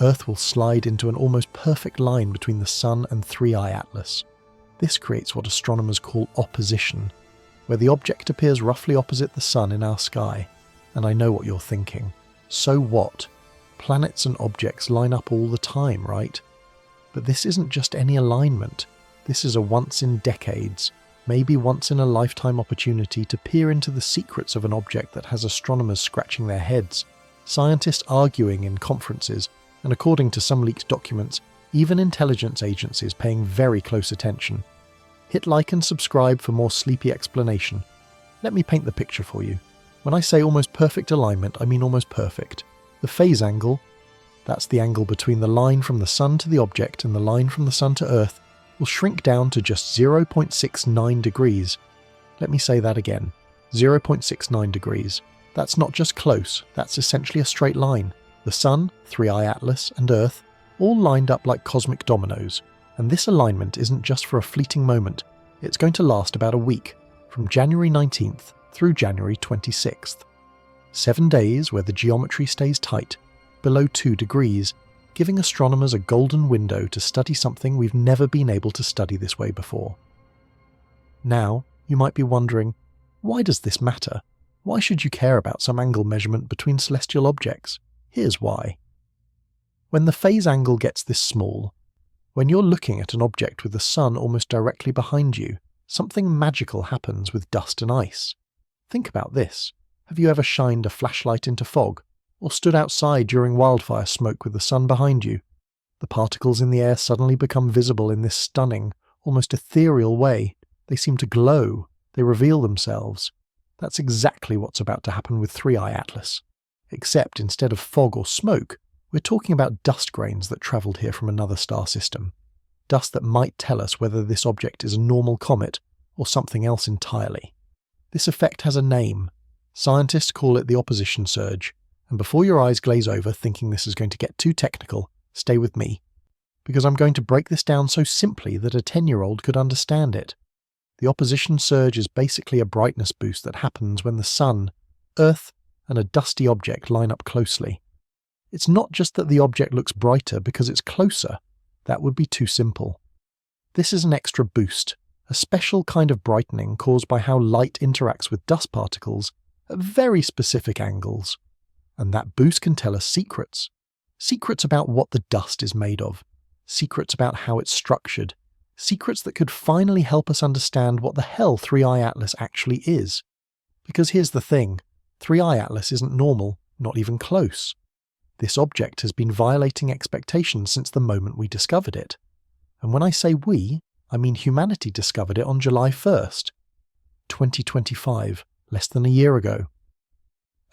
Earth will slide into an almost perfect line between the Sun and 3i Atlas. This creates what astronomers call opposition, where the object appears roughly opposite the Sun in our sky. And I know what you're thinking. So what? Planets and objects line up all the time, right? But this isn't just any alignment. This is a once-in-decades, maybe once-in-a-lifetime opportunity to peer into the secrets of an object that has astronomers scratching their heads, scientists arguing in conferences, and according to some leaked documents, even intelligence agencies paying very close attention. Hit like and subscribe for more sleepy explanation. Let me paint the picture for you. When I say almost perfect alignment, I mean almost perfect. The phase angle, that's the angle between the line from the Sun to the object and the line from the Sun to Earth, will shrink down to just 0.69 degrees. Let me say that again, 0.69 degrees. That's not just close, that's essentially a straight line. The Sun, 3i Atlas, and Earth all lined up like cosmic dominoes, and this alignment isn't just for a fleeting moment, it's going to last about a week, from January 19th through January 26th. 7 days where the geometry stays tight, below 2 degrees, giving astronomers a golden window to study something we've never been able to study this way before. Now, you might be wondering, why does this matter? Why should you care about some angle measurement between celestial objects? Here's why. When the phase angle gets this small, when you're looking at an object with the Sun almost directly behind you, something magical happens with dust and ice. Think about this. Have you ever shined a flashlight into fog, or stood outside during wildfire smoke with the Sun behind you? The particles in the air suddenly become visible in this stunning, almost ethereal way. They seem to glow. They reveal themselves. That's exactly what's about to happen with 3i Atlas. Except instead of fog or smoke, we're talking about dust grains that travelled here from another star system. Dust that might tell us whether this object is a normal comet or something else entirely. This effect has a name. Scientists call it the opposition surge. And before your eyes glaze over thinking this is going to get too technical, stay with me. Because I'm going to break this down so simply that a 10-year-old could understand it. The opposition surge is basically a brightness boost that happens when the Sun, Earth, and a dusty object line up closely. It's not just that the object looks brighter because it's closer. That would be too simple. This is an extra boost, a special kind of brightening caused by how light interacts with dust particles at very specific angles. And that boost can tell us secrets. Secrets about what the dust is made of. Secrets about how it's structured. Secrets that could finally help us understand what the hell 3i Atlas actually is. Because here's the thing, 3i Atlas isn't normal, not even close. This object has been violating expectations since the moment we discovered it. And when I say we, I mean humanity discovered it on July 1st, 2025, less than a year ago.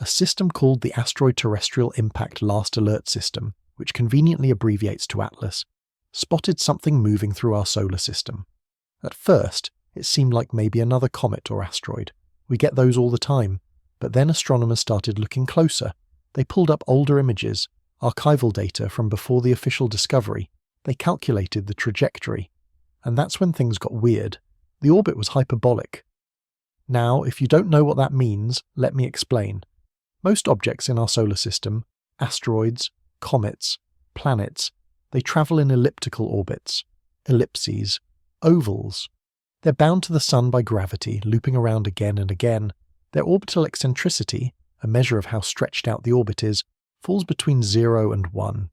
A system called the Asteroid Terrestrial Impact Last Alert System, which conveniently abbreviates to ATLAS, spotted something moving through our solar system. At first, it seemed like maybe another comet or asteroid. We get those all the time. But then astronomers started looking closer. They pulled up older images, archival data from before the official discovery. They calculated the trajectory. And that's when things got weird. The orbit was hyperbolic. Now, if you don't know what that means, let me explain. Most objects in our solar system, asteroids, comets, planets, they travel in elliptical orbits, ellipses, ovals. They're bound to the Sun by gravity, looping around again and again. Their orbital eccentricity, a measure of how stretched out the orbit is, falls between 0 and 1.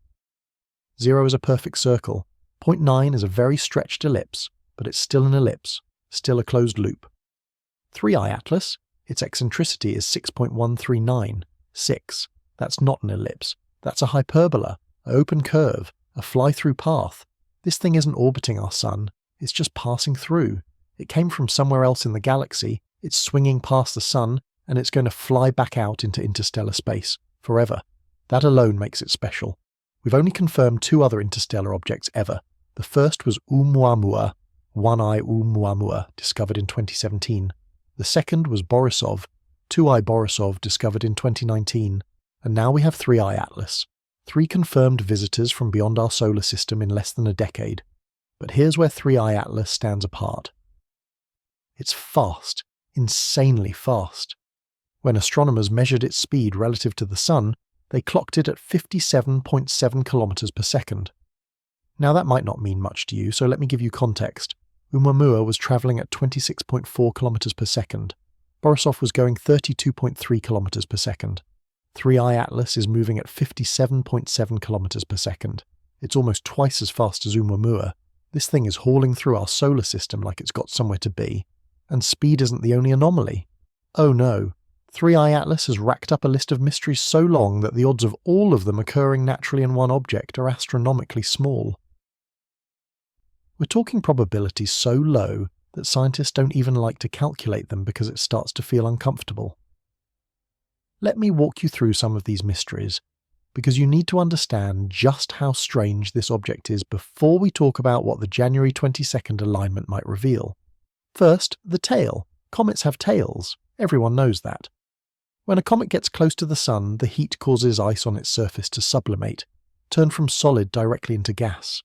0 is a perfect circle. 0.9 is a very stretched ellipse, but it's still an ellipse, still a closed loop. 3i Atlas, its eccentricity is 6.139, 6. That's not an ellipse. That's a hyperbola, an open curve, a fly-through path. This thing isn't orbiting our Sun, it's just passing through. It came from somewhere else in the galaxy, it's swinging past the Sun, and it's going to fly back out into interstellar space, forever. That alone makes it special. We've only confirmed 2 other interstellar objects ever. The first was Oumuamua, 1i Oumuamua, discovered in 2017. The second was Borisov, 2i Borisov, discovered in 2019. And now we have 3i Atlas. 3 confirmed visitors from beyond our solar system in less than a decade. But here's where 3i Atlas stands apart. It's fast, insanely fast. When astronomers measured its speed relative to the Sun, They clocked it at 57.7 kilometers per second. Now that might not mean much to you, so let me give you context. Oumuamua was travelling at 26.4 kilometers per second. Borisov was going 32.3 kilometers per second. 3I Atlas is moving at 57.7 kilometers per second. It's almost twice as fast as Oumuamua. This thing is hauling through our solar system like it's got somewhere to be. And speed isn't the only anomaly. Oh no, 3I Atlas has racked up a list of mysteries so long that the odds of all of them occurring naturally in one object are astronomically small. We're talking probabilities so low that scientists don't even like to calculate them because it starts to feel uncomfortable. Let me walk you through some of these mysteries, because you need to understand just how strange this object is before we talk about what the January 22nd alignment might reveal. First, the tail. Comets have tails. Everyone knows that. When a comet gets close to the Sun, the heat causes ice on its surface to sublimate, turn from solid directly into gas.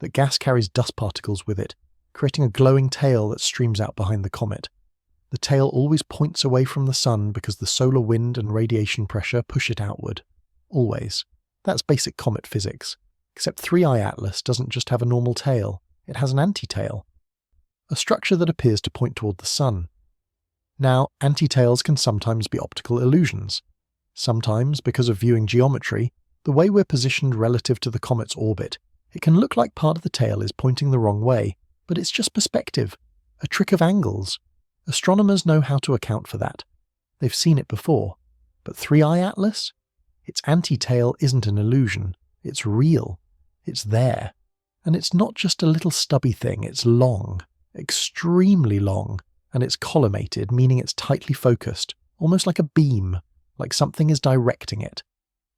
That gas carries dust particles with it, creating a glowing tail that streams out behind the comet. The tail always points away from the Sun because the solar wind and radiation pressure push it outward. Always. That's basic comet physics. Except 3I Atlas doesn't just have a normal tail, it has an anti-tail. A structure that appears to point toward the Sun. Now, anti-tails can sometimes be optical illusions. Sometimes, because of viewing geometry, the way we're positioned relative to the comet's orbit, it can look like part of the tail is pointing the wrong way, but it's just perspective, a trick of angles. Astronomers know how to account for that. They've seen it before. But 3I Atlas? Its anti-tail isn't an illusion. It's real. It's there. And it's not just a little stubby thing, it's long. Extremely long. And it's collimated, meaning it's tightly focused, almost like a beam, like something is directing it.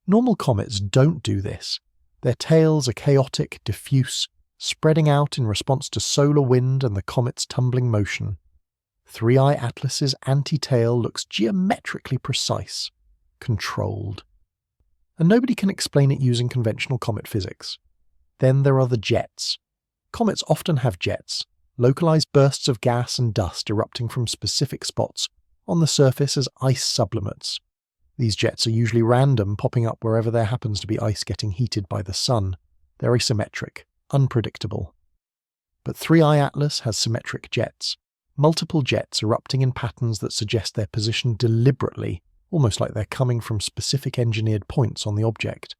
Normal comets don't do this. Their tails are chaotic, diffuse, spreading out in response to solar wind and the comet's tumbling motion. 3I Atlas's anti-tail looks geometrically precise, controlled. And nobody can explain it using conventional comet physics. Then there are the jets. Comets often have jets, localized bursts of gas and dust erupting from specific spots on the surface as ice sublimates. These jets are usually random, popping up wherever there happens to be ice getting heated by the Sun. They're asymmetric, unpredictable. But 3I Atlas has symmetric jets. Multiple jets erupting in patterns that suggest they're positioned deliberately, almost like they're coming from specific engineered points on the object.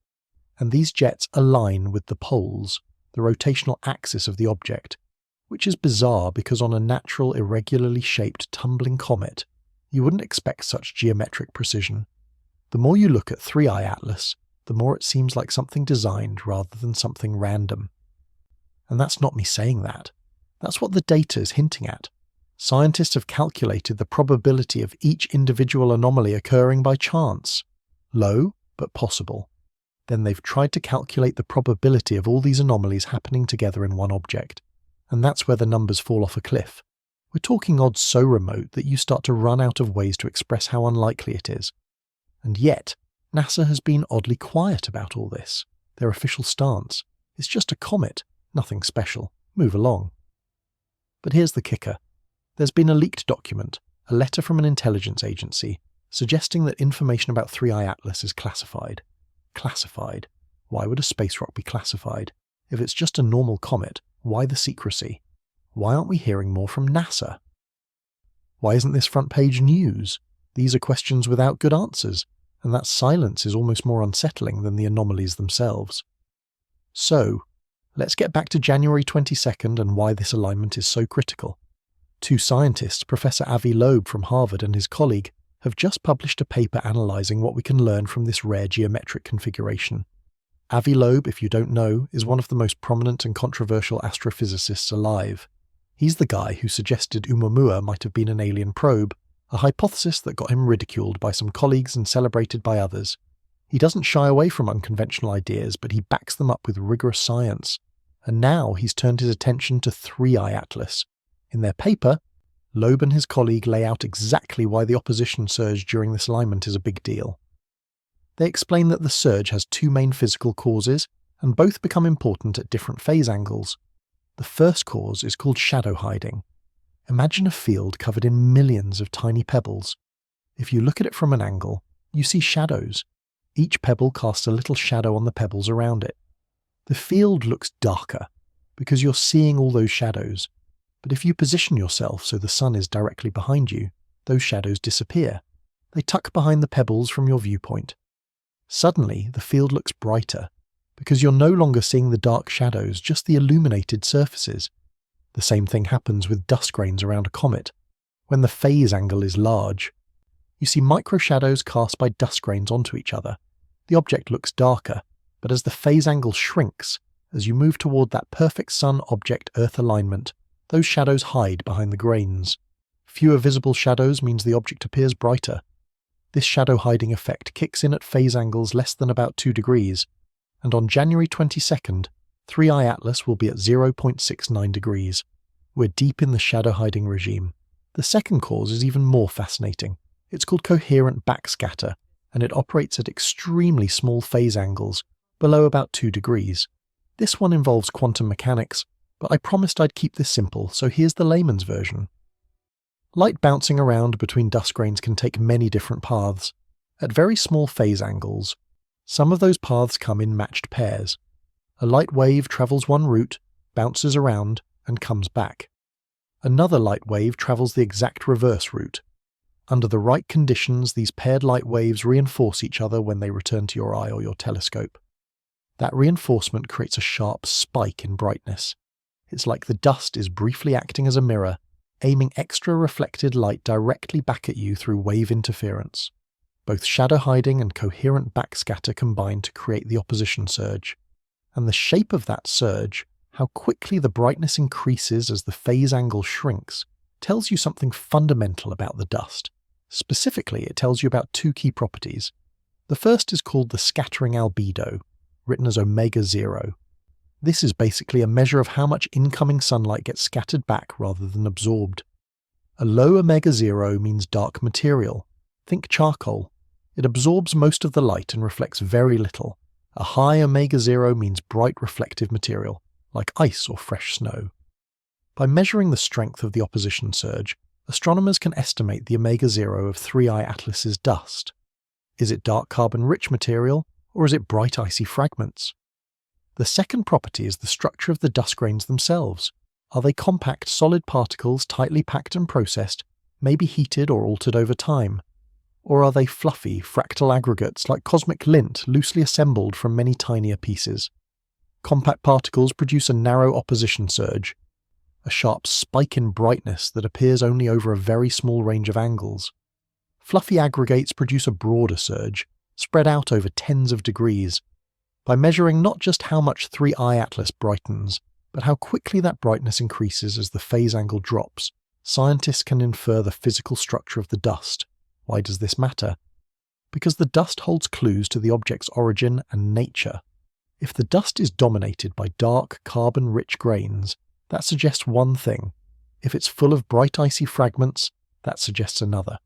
And these jets align with the poles, the rotational axis of the object, which is bizarre because on a natural, irregularly shaped tumbling comet, you wouldn't expect such geometric precision. The more you look at 3I Atlas, the more it seems like something designed rather than something random. And that's not me saying that. That's what the data is hinting at. Scientists have calculated the probability of each individual anomaly occurring by chance. Low, but possible. Then they've tried to calculate the probability of all these anomalies happening together in one object. And that's where the numbers fall off a cliff. We're talking odds so remote that you start to run out of ways to express how unlikely it is. And yet, NASA has been oddly quiet about all this. Their official stance. It's just a comet, nothing special. Move along. But here's the kicker. There's been a leaked document, a letter from an intelligence agency, suggesting that information about 3I Atlas is classified. Classified? Why would a space rock be classified? If it's just a normal comet, why the secrecy? Why aren't we hearing more from NASA? Why isn't this front page news? These are questions without good answers, and that silence is almost more unsettling than the anomalies themselves. So, let's get back to January 22nd and why this alignment is so critical. Two scientists, Professor Avi Loeb from Harvard and his colleague, have just published a paper analysing what we can learn from this rare geometric configuration. Avi Loeb, if you don't know, is one of the most prominent and controversial astrophysicists alive. He's the guy who suggested Oumuamua might have been an alien probe, a hypothesis that got him ridiculed by some colleagues and celebrated by others. He doesn't shy away from unconventional ideas, but he backs them up with rigorous science. And now he's turned his attention to 3I Atlas. In their paper, Loeb and his colleague lay out exactly why the opposition surge during this alignment is a big deal. They explain that the surge has two main physical causes, and both become important at different phase angles. The first cause is called shadow hiding. Imagine a field covered in millions of tiny pebbles. If you look at it from an angle, you see shadows. Each pebble casts a little shadow on the pebbles around it. The field looks darker because you're seeing all those shadows, but if you position yourself so the sun is directly behind you, those shadows disappear. They tuck behind the pebbles from your viewpoint. Suddenly, the field looks brighter because you're no longer seeing the dark shadows, just the illuminated surfaces. The same thing happens with dust grains around a comet. When the phase angle is large, you see microshadows cast by dust grains onto each other. The object looks darker, but as the phase angle shrinks, as you move toward that perfect Sun-object-Earth alignment, those shadows hide behind the grains. Fewer visible shadows means the object appears brighter. This shadow hiding effect kicks in at phase angles less than about 2 degrees, and on January 22nd, 3i Atlas will be at 0.69 degrees. We're deep in the shadow hiding regime. The second cause is even more fascinating. It's called coherent backscatter, and it operates at extremely small phase angles, below about 2 degrees. This one involves quantum mechanics, but I promised I'd keep this simple, so here's the layman's version. Light bouncing around between dust grains can take many different paths. At very small phase angles, some of those paths come in matched pairs. A light wave travels one route, bounces around, and comes back. Another light wave travels the exact reverse route. Under the right conditions, these paired light waves reinforce each other when they return to your eye or your telescope. That reinforcement creates a sharp spike in brightness. It's like the dust is briefly acting as a mirror, aiming extra reflected light directly back at you through wave interference. Both shadow hiding and coherent backscatter combine to create the opposition surge. And the shape of that surge, how quickly the brightness increases as the phase angle shrinks, tells you something fundamental about the dust. Specifically, it tells you about 2 key properties. The first is called the scattering albedo, written as omega-0. This is basically a measure of how much incoming sunlight gets scattered back rather than absorbed. A low omega-0 means dark material. Think charcoal. It absorbs most of the light and reflects very little. A high omega-0 means bright reflective material, like ice or fresh snow. By measuring the strength of the opposition surge, astronomers can estimate the omega-0 of 3i Atlas's dust. Is it dark carbon-rich material, or is it bright icy fragments? The second property is the structure of the dust grains themselves. Are they compact, solid particles tightly packed and processed, maybe heated or altered over time? Or are they fluffy, fractal aggregates like cosmic lint loosely assembled from many tinier pieces? Compact particles produce a narrow opposition surge, a sharp spike in brightness that appears only over a very small range of angles. Fluffy aggregates produce a broader surge, spread out over tens of degrees. By measuring not just how much 3i Atlas brightens, but how quickly that brightness increases as the phase angle drops, scientists can infer the physical structure of the dust. Why does this matter? Because the dust holds clues to the object's origin and nature. If the dust is dominated by dark, carbon-rich grains, that suggests one thing. If it's full of bright icy fragments, that suggests another.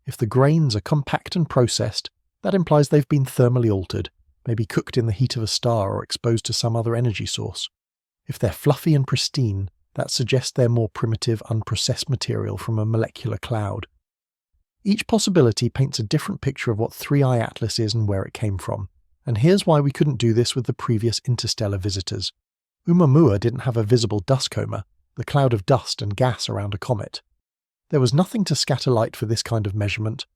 If the grains are compact and processed, that implies they've been thermally altered, maybe cooked in the heat of a star or exposed to some other energy source. If they're fluffy and pristine, that suggests they're more primitive, unprocessed material from a molecular cloud. Each possibility paints a different picture of what 3i Atlas is and where it came from. And here's why we couldn't do this with the previous interstellar visitors. Oumuamua didn't have a visible dust coma, the cloud of dust and gas around a comet. There was nothing to scatter light for this kind of measurement.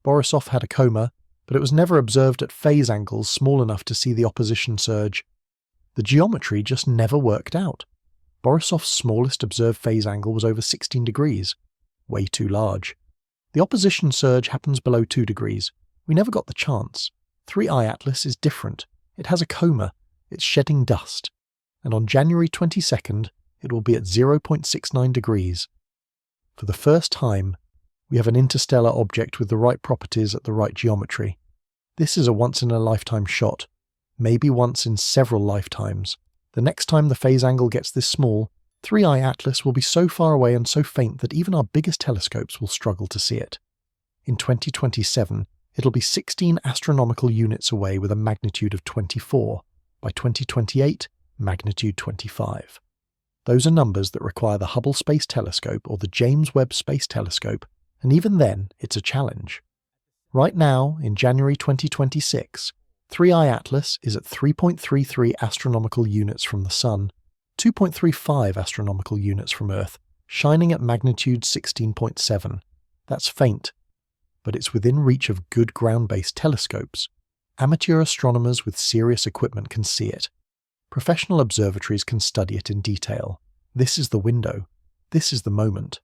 Borisov had a coma, but it was never observed at phase angles small enough to see the opposition surge. The geometry just never worked out. Borisov's smallest observed phase angle was over 16 degrees. Way too large. The opposition surge happens below 2 degrees. We never got the chance. 3i Atlas is different. It has a coma. It's shedding dust. And on January 22nd, it will be at 0.69 degrees. For the first time, we have an interstellar object with the right properties at the right geometry. This is a once-in-a-lifetime shot, maybe once in several lifetimes. The next time the phase angle gets this small, 3i Atlas will be so far away and so faint that even our biggest telescopes will struggle to see it. In 2027, it'll be 16 astronomical units away with a magnitude of 24. By 2028, magnitude 25. Those are numbers that require the Hubble Space Telescope or the James Webb Space Telescope, and even then, it's a challenge. Right now, in January 2026, 3I Atlas is at 3.33 astronomical units from the Sun, 2.35 astronomical units from Earth, shining at magnitude 16.7. That's faint, but it's within reach of good ground-based telescopes. Amateur astronomers with serious equipment can see it. Professional observatories can study it in detail. This is the window. This is the moment.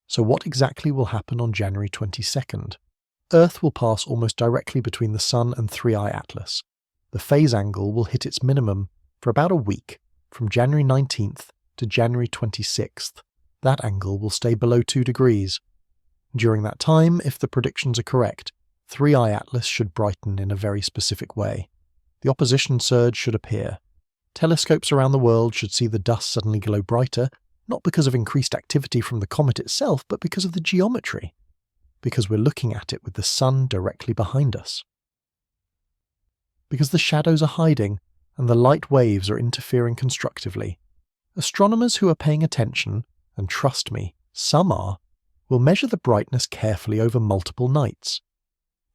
So what exactly will happen on January 22nd? Earth will pass almost directly between the Sun and 3I Atlas. The phase angle will hit its minimum for about a week, from January 19th to January 26th. That angle will stay below 2 degrees. During that time, if the predictions are correct, 3I Atlas should brighten in a very specific way. The opposition surge should appear. Telescopes around the world should see the dust suddenly glow brighter, not because of increased activity from the comet itself, but because of the geometry. Because we're looking at it with the Sun directly behind us. Because the shadows are hiding and the light waves are interfering constructively. Astronomers who are paying attention, and trust me, some are, will measure the brightness carefully over multiple nights.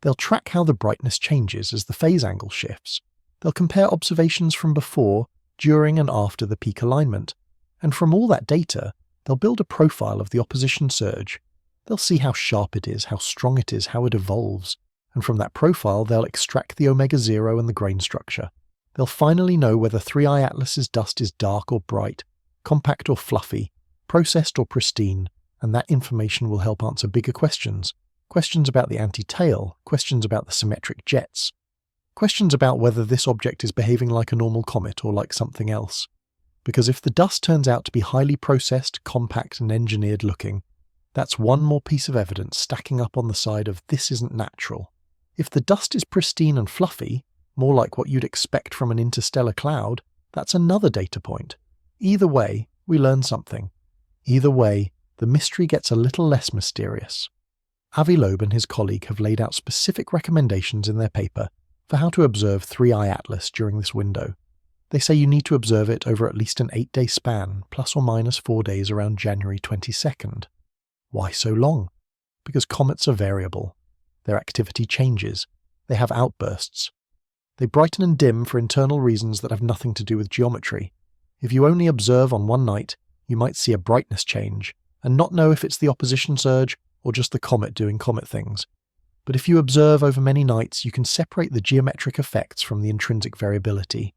They'll track how the brightness changes as the phase angle shifts. They'll compare observations from before, during and after the peak alignment, and from all that data, they'll build a profile of the opposition surge. They'll see how sharp it is, how strong it is, how it evolves, and from that profile they'll extract the omega-0 and the grain structure. They'll finally know whether 3I Atlas's dust is dark or bright, compact or fluffy, processed or pristine, and that information will help answer bigger questions. Questions about the anti-tail, questions about the symmetric jets, questions about whether this object is behaving like a normal comet or like something else. Because if the dust turns out to be highly processed, compact and engineered looking, that's one more piece of evidence stacking up on the side of this isn't natural. If the dust is pristine and fluffy, more like what you'd expect from an interstellar cloud, that's another data point. Either way, we learn something. Either way, the mystery gets a little less mysterious. Avi Loeb and his colleague have laid out specific recommendations in their paper for how to observe 3I Atlas during this window. They say you need to observe it over at least an 8-day span, plus or minus 4 days around January 22nd. Why so long? Because comets are variable. Their activity changes. They have outbursts. They brighten and dim for internal reasons that have nothing to do with geometry. If you only observe on one night, you might see a brightness change, and not know if it's the opposition surge or just the comet doing comet things. But if you observe over many nights, you can separate the geometric effects from the intrinsic variability.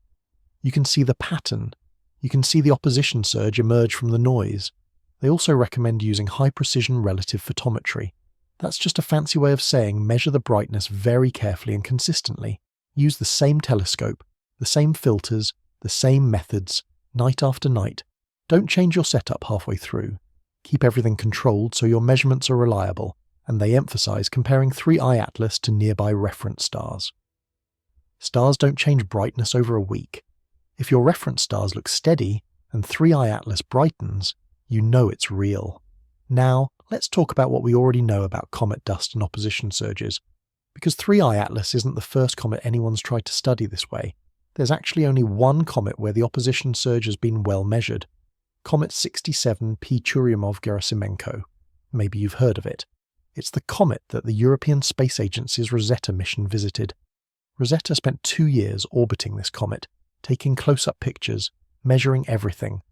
You can see the pattern. You can see the opposition surge emerge from the noise. They also recommend using high-precision relative photometry. That's just a fancy way of saying measure the brightness very carefully and consistently. Use the same telescope, the same filters, the same methods, night after night. Don't change your setup halfway through. Keep everything controlled so your measurements are reliable, and they emphasize comparing 3I Atlas to nearby reference stars. Stars don't change brightness over a week. If your reference stars look steady and 3I Atlas brightens, you know it's real. Now, let's talk about what we already know about comet dust and opposition surges. Because 3I Atlas isn't the first comet anyone's tried to study this way. There's actually only one comet where the opposition surge has been well measured. Comet 67 P. Churyumov-Gerasimenko. Maybe you've heard of it. It's the comet that the European Space Agency's Rosetta mission visited. Rosetta spent 2 years orbiting this comet, taking close-up pictures, measuring everything.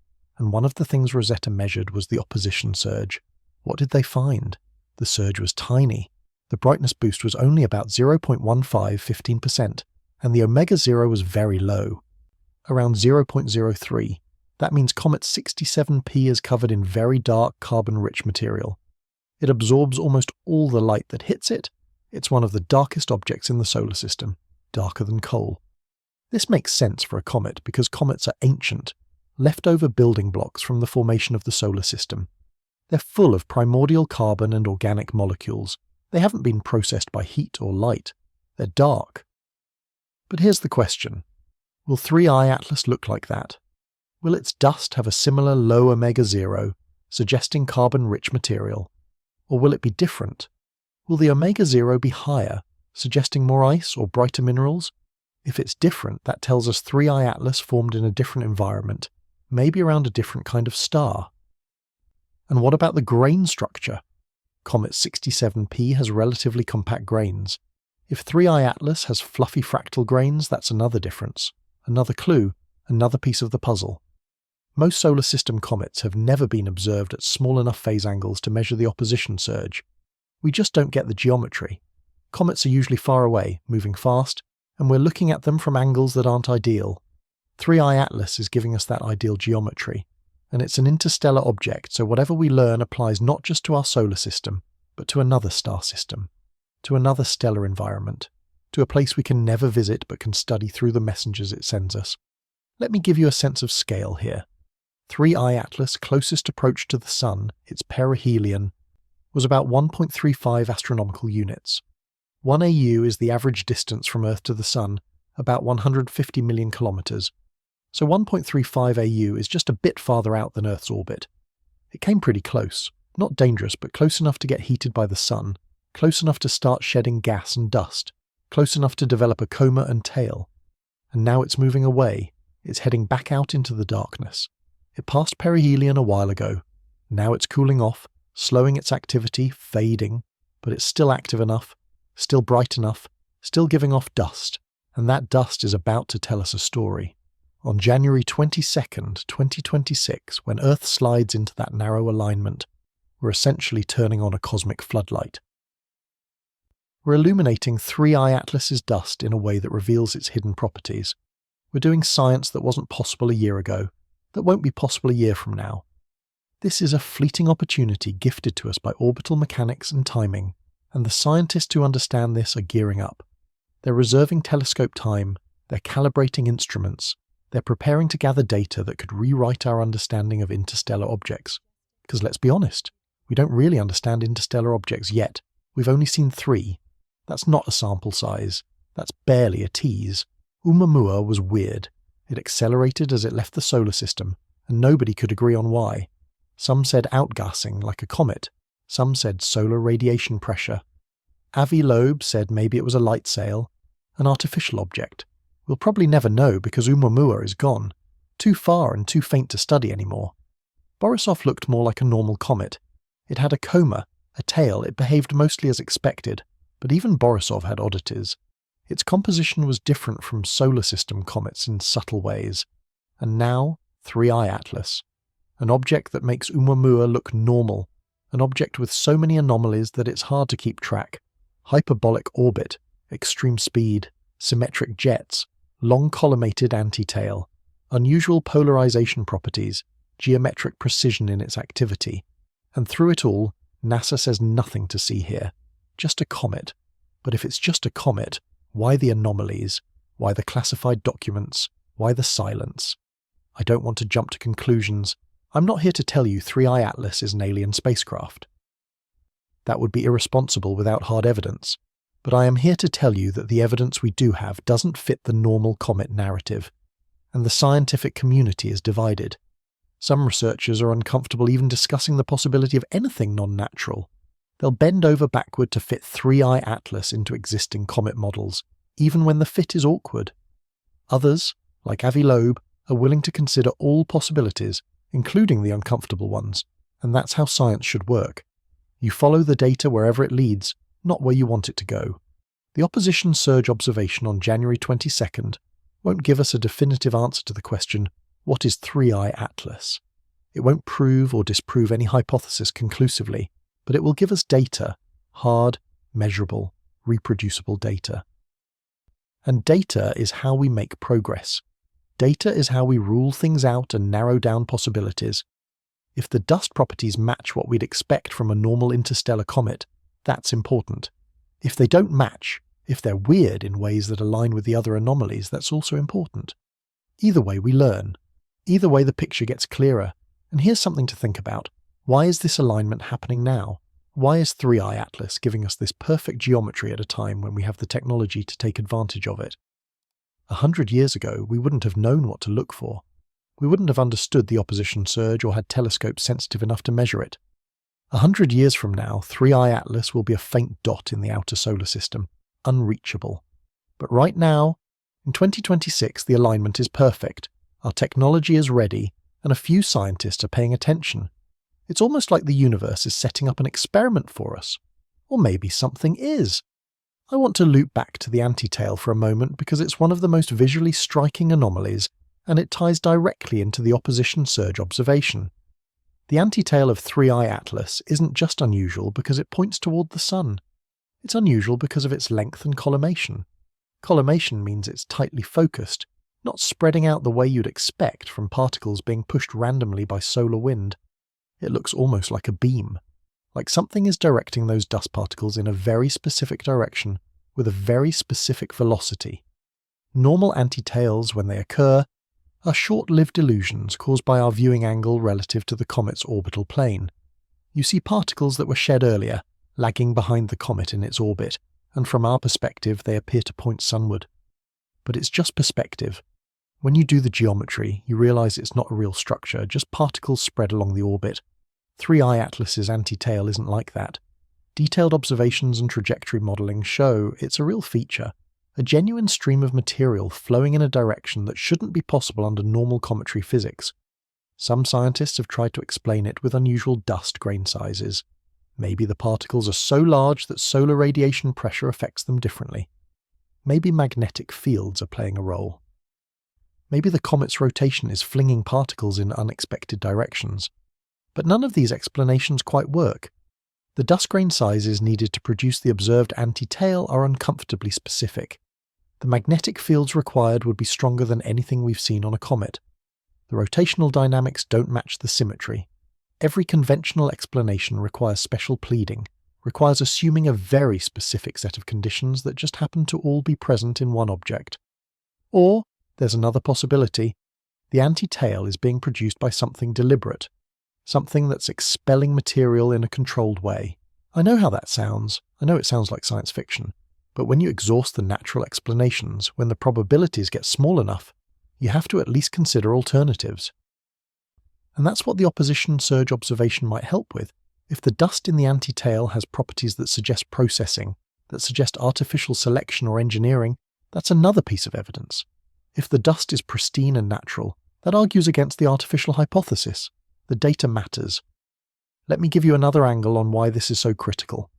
And one of the things Rosetta measured was the opposition surge. What did they find? The surge was tiny. The brightness boost was only about 0.15–15%, and the omega-0 was very low, around 0.03. That means Comet 67P is covered in very dark carbon-rich material. It absorbs almost all the light that hits it. It's one of the darkest objects in the solar system, darker than coal. This makes sense for a comet because comets are ancient, leftover building blocks from the formation of the solar system. They're full of primordial carbon and organic molecules. They haven't been processed by heat or light. They're dark. But here's the question. Will 3I Atlas look like that? Will its dust have a similar low omega-0, suggesting carbon-rich material? Or will it be different? Will the omega-0 be higher, suggesting more ice or brighter minerals? If it's different, that tells us 3I Atlas formed in a different environment, maybe around a different kind of star. And what about the grain structure? Comet 67P has relatively compact grains. If 3i Atlas has fluffy fractal grains, that's another difference. Another clue, another piece of the puzzle. Most solar system comets have never been observed at small enough phase angles to measure the opposition surge. We just don't get the geometry. Comets are usually far away, moving fast, and we're looking at them from angles that aren't ideal. 3i Atlas is giving us that ideal geometry, and it's an interstellar object, so whatever we learn applies not just to our solar system, but to another star system, to another stellar environment, to a place we can never visit but can study through the messengers it sends us. Let me give you a sense of scale here. 3i Atlas' closest approach to the Sun, its perihelion, was about 1.35 astronomical units. 1 AU is the average distance from Earth to the Sun, about 150 million kilometres. So 1.35 AU is just a bit farther out than Earth's orbit. It came pretty close, not dangerous, but close enough to get heated by the Sun, close enough to start shedding gas and dust, close enough to develop a coma and tail. And now it's moving away. It's heading back out into the darkness. It passed perihelion a while ago. Now it's cooling off, slowing its activity, fading, but it's still active enough, still bright enough, still giving off dust, and that dust is about to tell us a story. On January 22nd, 2026, when Earth slides into that narrow alignment, we're essentially turning on a cosmic floodlight. We're illuminating 3i Atlas's dust in a way that reveals its hidden properties. We're doing science that wasn't possible a year ago, that won't be possible a year from now. This is a fleeting opportunity gifted to us by orbital mechanics and timing, and the scientists who understand this are gearing up. They're reserving telescope time, they're calibrating instruments, they're preparing to gather data that could rewrite our understanding of interstellar objects. Because let's be honest, we don't really understand interstellar objects yet. We've only seen 3. That's not a sample size. That's barely a tease. Oumuamua was weird. It accelerated as it left the solar system, and nobody could agree on why. Some said outgassing, like a comet. Some said solar radiation pressure. Avi Loeb said maybe it was a light sail, an artificial object. We'll probably never know because Oumuamua is gone. Too far and too faint to study anymore. Borisov looked more like a normal comet. It had a coma, a tail, it behaved mostly as expected, but even Borisov had oddities. Its composition was different from solar system comets in subtle ways. And now, 3i Atlas. An object that makes Oumuamua look normal. An object with so many anomalies that it's hard to keep track. Hyperbolic orbit, extreme speed, symmetric jets, long collimated anti-tail, unusual polarization properties, geometric precision in its activity. And through it all, NASA says nothing to see here. Just a comet. But if it's just a comet, why the anomalies? Why the classified documents? Why the silence? I don't want to jump to conclusions. I'm not here to tell you 3i Atlas is an alien spacecraft. That would be irresponsible without hard evidence. But I am here to tell you that the evidence we do have doesn't fit the normal comet narrative, and the scientific community is divided. Some researchers are uncomfortable even discussing the possibility of anything non-natural. They'll bend over backward to fit 3i Atlas into existing comet models, even when the fit is awkward. Others, like Avi Loeb, are willing to consider all possibilities, including the uncomfortable ones, and that's how science should work. You follow the data wherever it leads, not where you want it to go. The opposition surge observation on January 22nd won't give us a definitive answer to the question, what is 3i Atlas? It won't prove or disprove any hypothesis conclusively, but it will give us data, hard, measurable, reproducible data. And data is how we make progress. Data is how we rule things out and narrow down possibilities. If the dust properties match what we'd expect from a normal interstellar comet, that's important. If they don't match, if they're weird in ways that align with the other anomalies, that's also important. Either way, we learn. Either way, the picture gets clearer. And here's something to think about. Why is this alignment happening now? Why is 3i Atlas giving us this perfect geometry at a time when we have the technology to take advantage of it? 100 years ago, we wouldn't have known what to look for. We wouldn't have understood the opposition surge or had telescopes sensitive enough to measure it. 100 years from now, 3i Atlas will be a faint dot in the outer solar system, unreachable. But right now, in 2026, the alignment is perfect. Our technology is ready, and a few scientists are paying attention. It's almost like the universe is setting up an experiment for us. Or maybe something is. I want to loop back to the anti-tail for a moment because it's one of the most visually striking anomalies, and it ties directly into the opposition surge observation. The anti-tail of 3I Atlas isn't just unusual because it points toward the Sun. It's unusual because of its length and collimation. Collimation means it's tightly focused, not spreading out the way you'd expect from particles being pushed randomly by solar wind. It looks almost like a beam, like something is directing those dust particles in a very specific direction with a very specific velocity. Normal anti-tails, when they occur, are short-lived illusions caused by our viewing angle relative to the comet's orbital plane. You see particles that were shed earlier, lagging behind the comet in its orbit, and from our perspective they appear to point sunward. But it's just perspective. When you do the geometry, you realise it's not a real structure, just particles spread along the orbit. 3I Atlas's anti-tail isn't like that. Detailed observations and trajectory modelling show it's a real feature, a genuine stream of material flowing in a direction that shouldn't be possible under normal cometary physics. Some scientists have tried to explain it with unusual dust grain sizes. Maybe the particles are so large that solar radiation pressure affects them differently. Maybe magnetic fields are playing a role. Maybe the comet's rotation is flinging particles in unexpected directions. But none of these explanations quite work. The dust grain sizes needed to produce the observed anti-tail are uncomfortably specific. The magnetic fields required would be stronger than anything we've seen on a comet. The rotational dynamics don't match the symmetry. Every conventional explanation requires special pleading, requires assuming a very specific set of conditions that just happen to all be present in one object. Or, there's another possibility. The anti-tail is being produced by something deliberate, something that's expelling material in a controlled way. I know how that sounds. I know it sounds like science fiction. But when you exhaust the natural explanations, when the probabilities get small enough, you have to at least consider alternatives. And that's what the opposition surge observation might help with. If the dust in the anti-tail has properties that suggest processing, that suggest artificial selection or engineering, that's another piece of evidence. If the dust is pristine and natural, that argues against the artificial hypothesis. The data matters. Let me give you another angle on why this is so critical.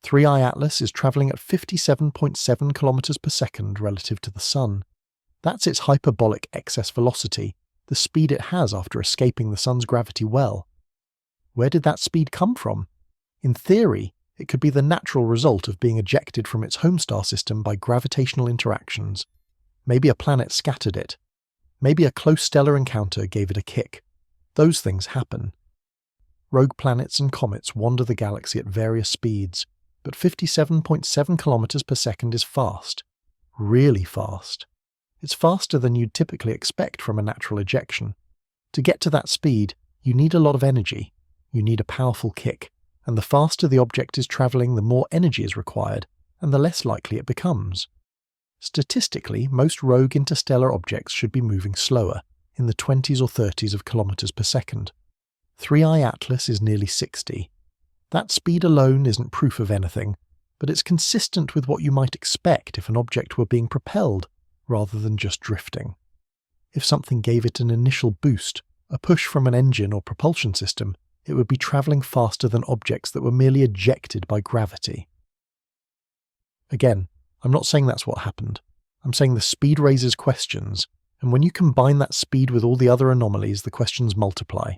3I Atlas is travelling at 57.7 kilometers per second relative to the Sun. That's its hyperbolic excess velocity, the speed it has after escaping the Sun's gravity well. Where did that speed come from? In theory, it could be the natural result of being ejected from its home star system by gravitational interactions. Maybe a planet scattered it. Maybe a close stellar encounter gave it a kick. Those things happen. Rogue planets and comets wander the galaxy at various speeds, but 57.7 kilometers per second is fast. Really fast. It's faster than you'd typically expect from a natural ejection. To get to that speed, you need a lot of energy. You need a powerful kick, and the faster the object is travelling, the more energy is required, and the less likely it becomes. Statistically, most rogue interstellar objects should be moving slower, in the 20s or 30s of kilometers per second. 3I Atlas is nearly 60. That speed alone isn't proof of anything, but it's consistent with what you might expect if an object were being propelled, rather than just drifting. If something gave it an initial boost, a push from an engine or propulsion system, it would be travelling faster than objects that were merely ejected by gravity. Again, I'm not saying that's what happened. I'm saying the speed raises questions, and when you combine that speed with all the other anomalies, the questions multiply.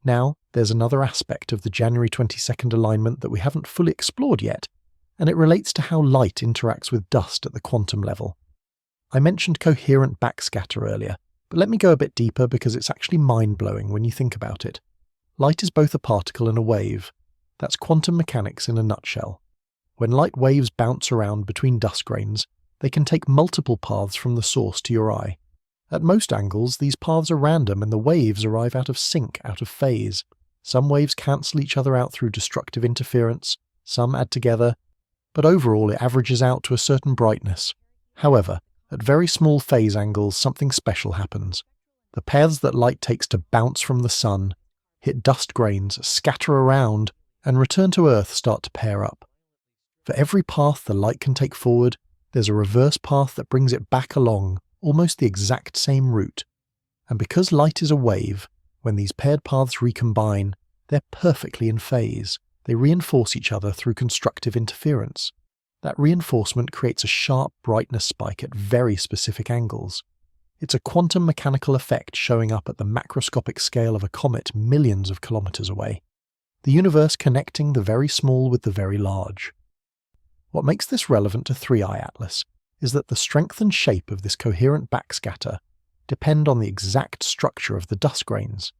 Now, there's another aspect of the January 22nd alignment that we haven't fully explored yet, and it relates to how light interacts with dust at the quantum level. I mentioned coherent backscatter earlier, but let me go a bit deeper because it's actually mind-blowing when you think about it. Light is both a particle and a wave. That's quantum mechanics in a nutshell. When light waves bounce around between dust grains, they can take multiple paths from the source to your eye. At most angles, these paths are random and the waves arrive out of sync, out of phase. Some waves cancel each other out through destructive interference, some add together, but overall it averages out to a certain brightness. However, at very small phase angles, something special happens. The paths that light takes to bounce from the sun, hit dust grains, scatter around, and return to Earth start to pair up. For every path the light can take forward, there's a reverse path that brings it back along, almost the exact same route. And because light is a wave, when these paired paths recombine, They're perfectly in phase. They reinforce each other through constructive interference. That reinforcement creates a sharp brightness spike at very specific angles. It's a quantum mechanical effect showing up at the macroscopic scale of a comet millions of kilometers away. The universe connecting the very small with the very large. What makes this relevant to 3I Atlas is that the strength and shape of this coherent backscatter depend on the exact structure of the dust grains.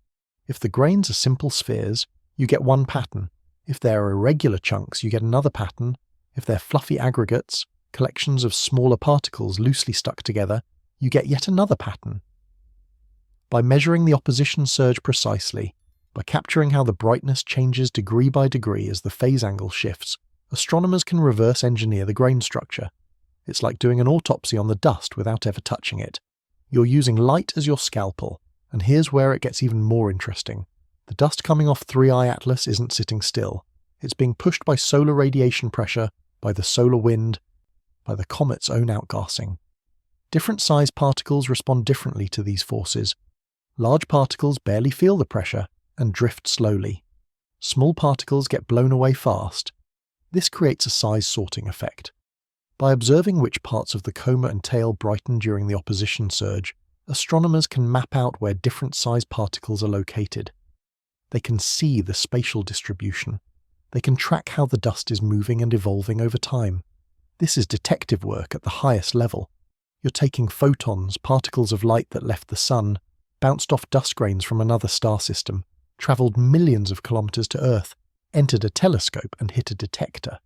If the grains are simple spheres, you get one pattern. If they are irregular chunks, you get another pattern. If they're fluffy aggregates, collections of smaller particles loosely stuck together, you get yet another pattern. By measuring the opposition surge precisely, by capturing how the brightness changes degree by degree as the phase angle shifts, astronomers can reverse engineer the grain structure. It's like doing an autopsy on the dust without ever touching it. You're using light as your scalpel, and here's where it gets even more interesting. The dust coming off 3I Atlas isn't sitting still. It's being pushed by solar radiation pressure, by the solar wind, by the comet's own outgassing. Different size particles respond differently to these forces. Large particles barely feel the pressure and drift slowly. Small particles get blown away fast. This creates a size sorting effect. By observing which parts of the coma and tail brighten during the opposition surge, astronomers can map out where different size particles are located. They can see the spatial distribution. They can track how the dust is moving and evolving over time. This is detective work at the highest level. You're taking photons, particles of light that left the sun, bounced off dust grains from another star system, travelled millions of kilometres to Earth, entered a telescope and hit a detector.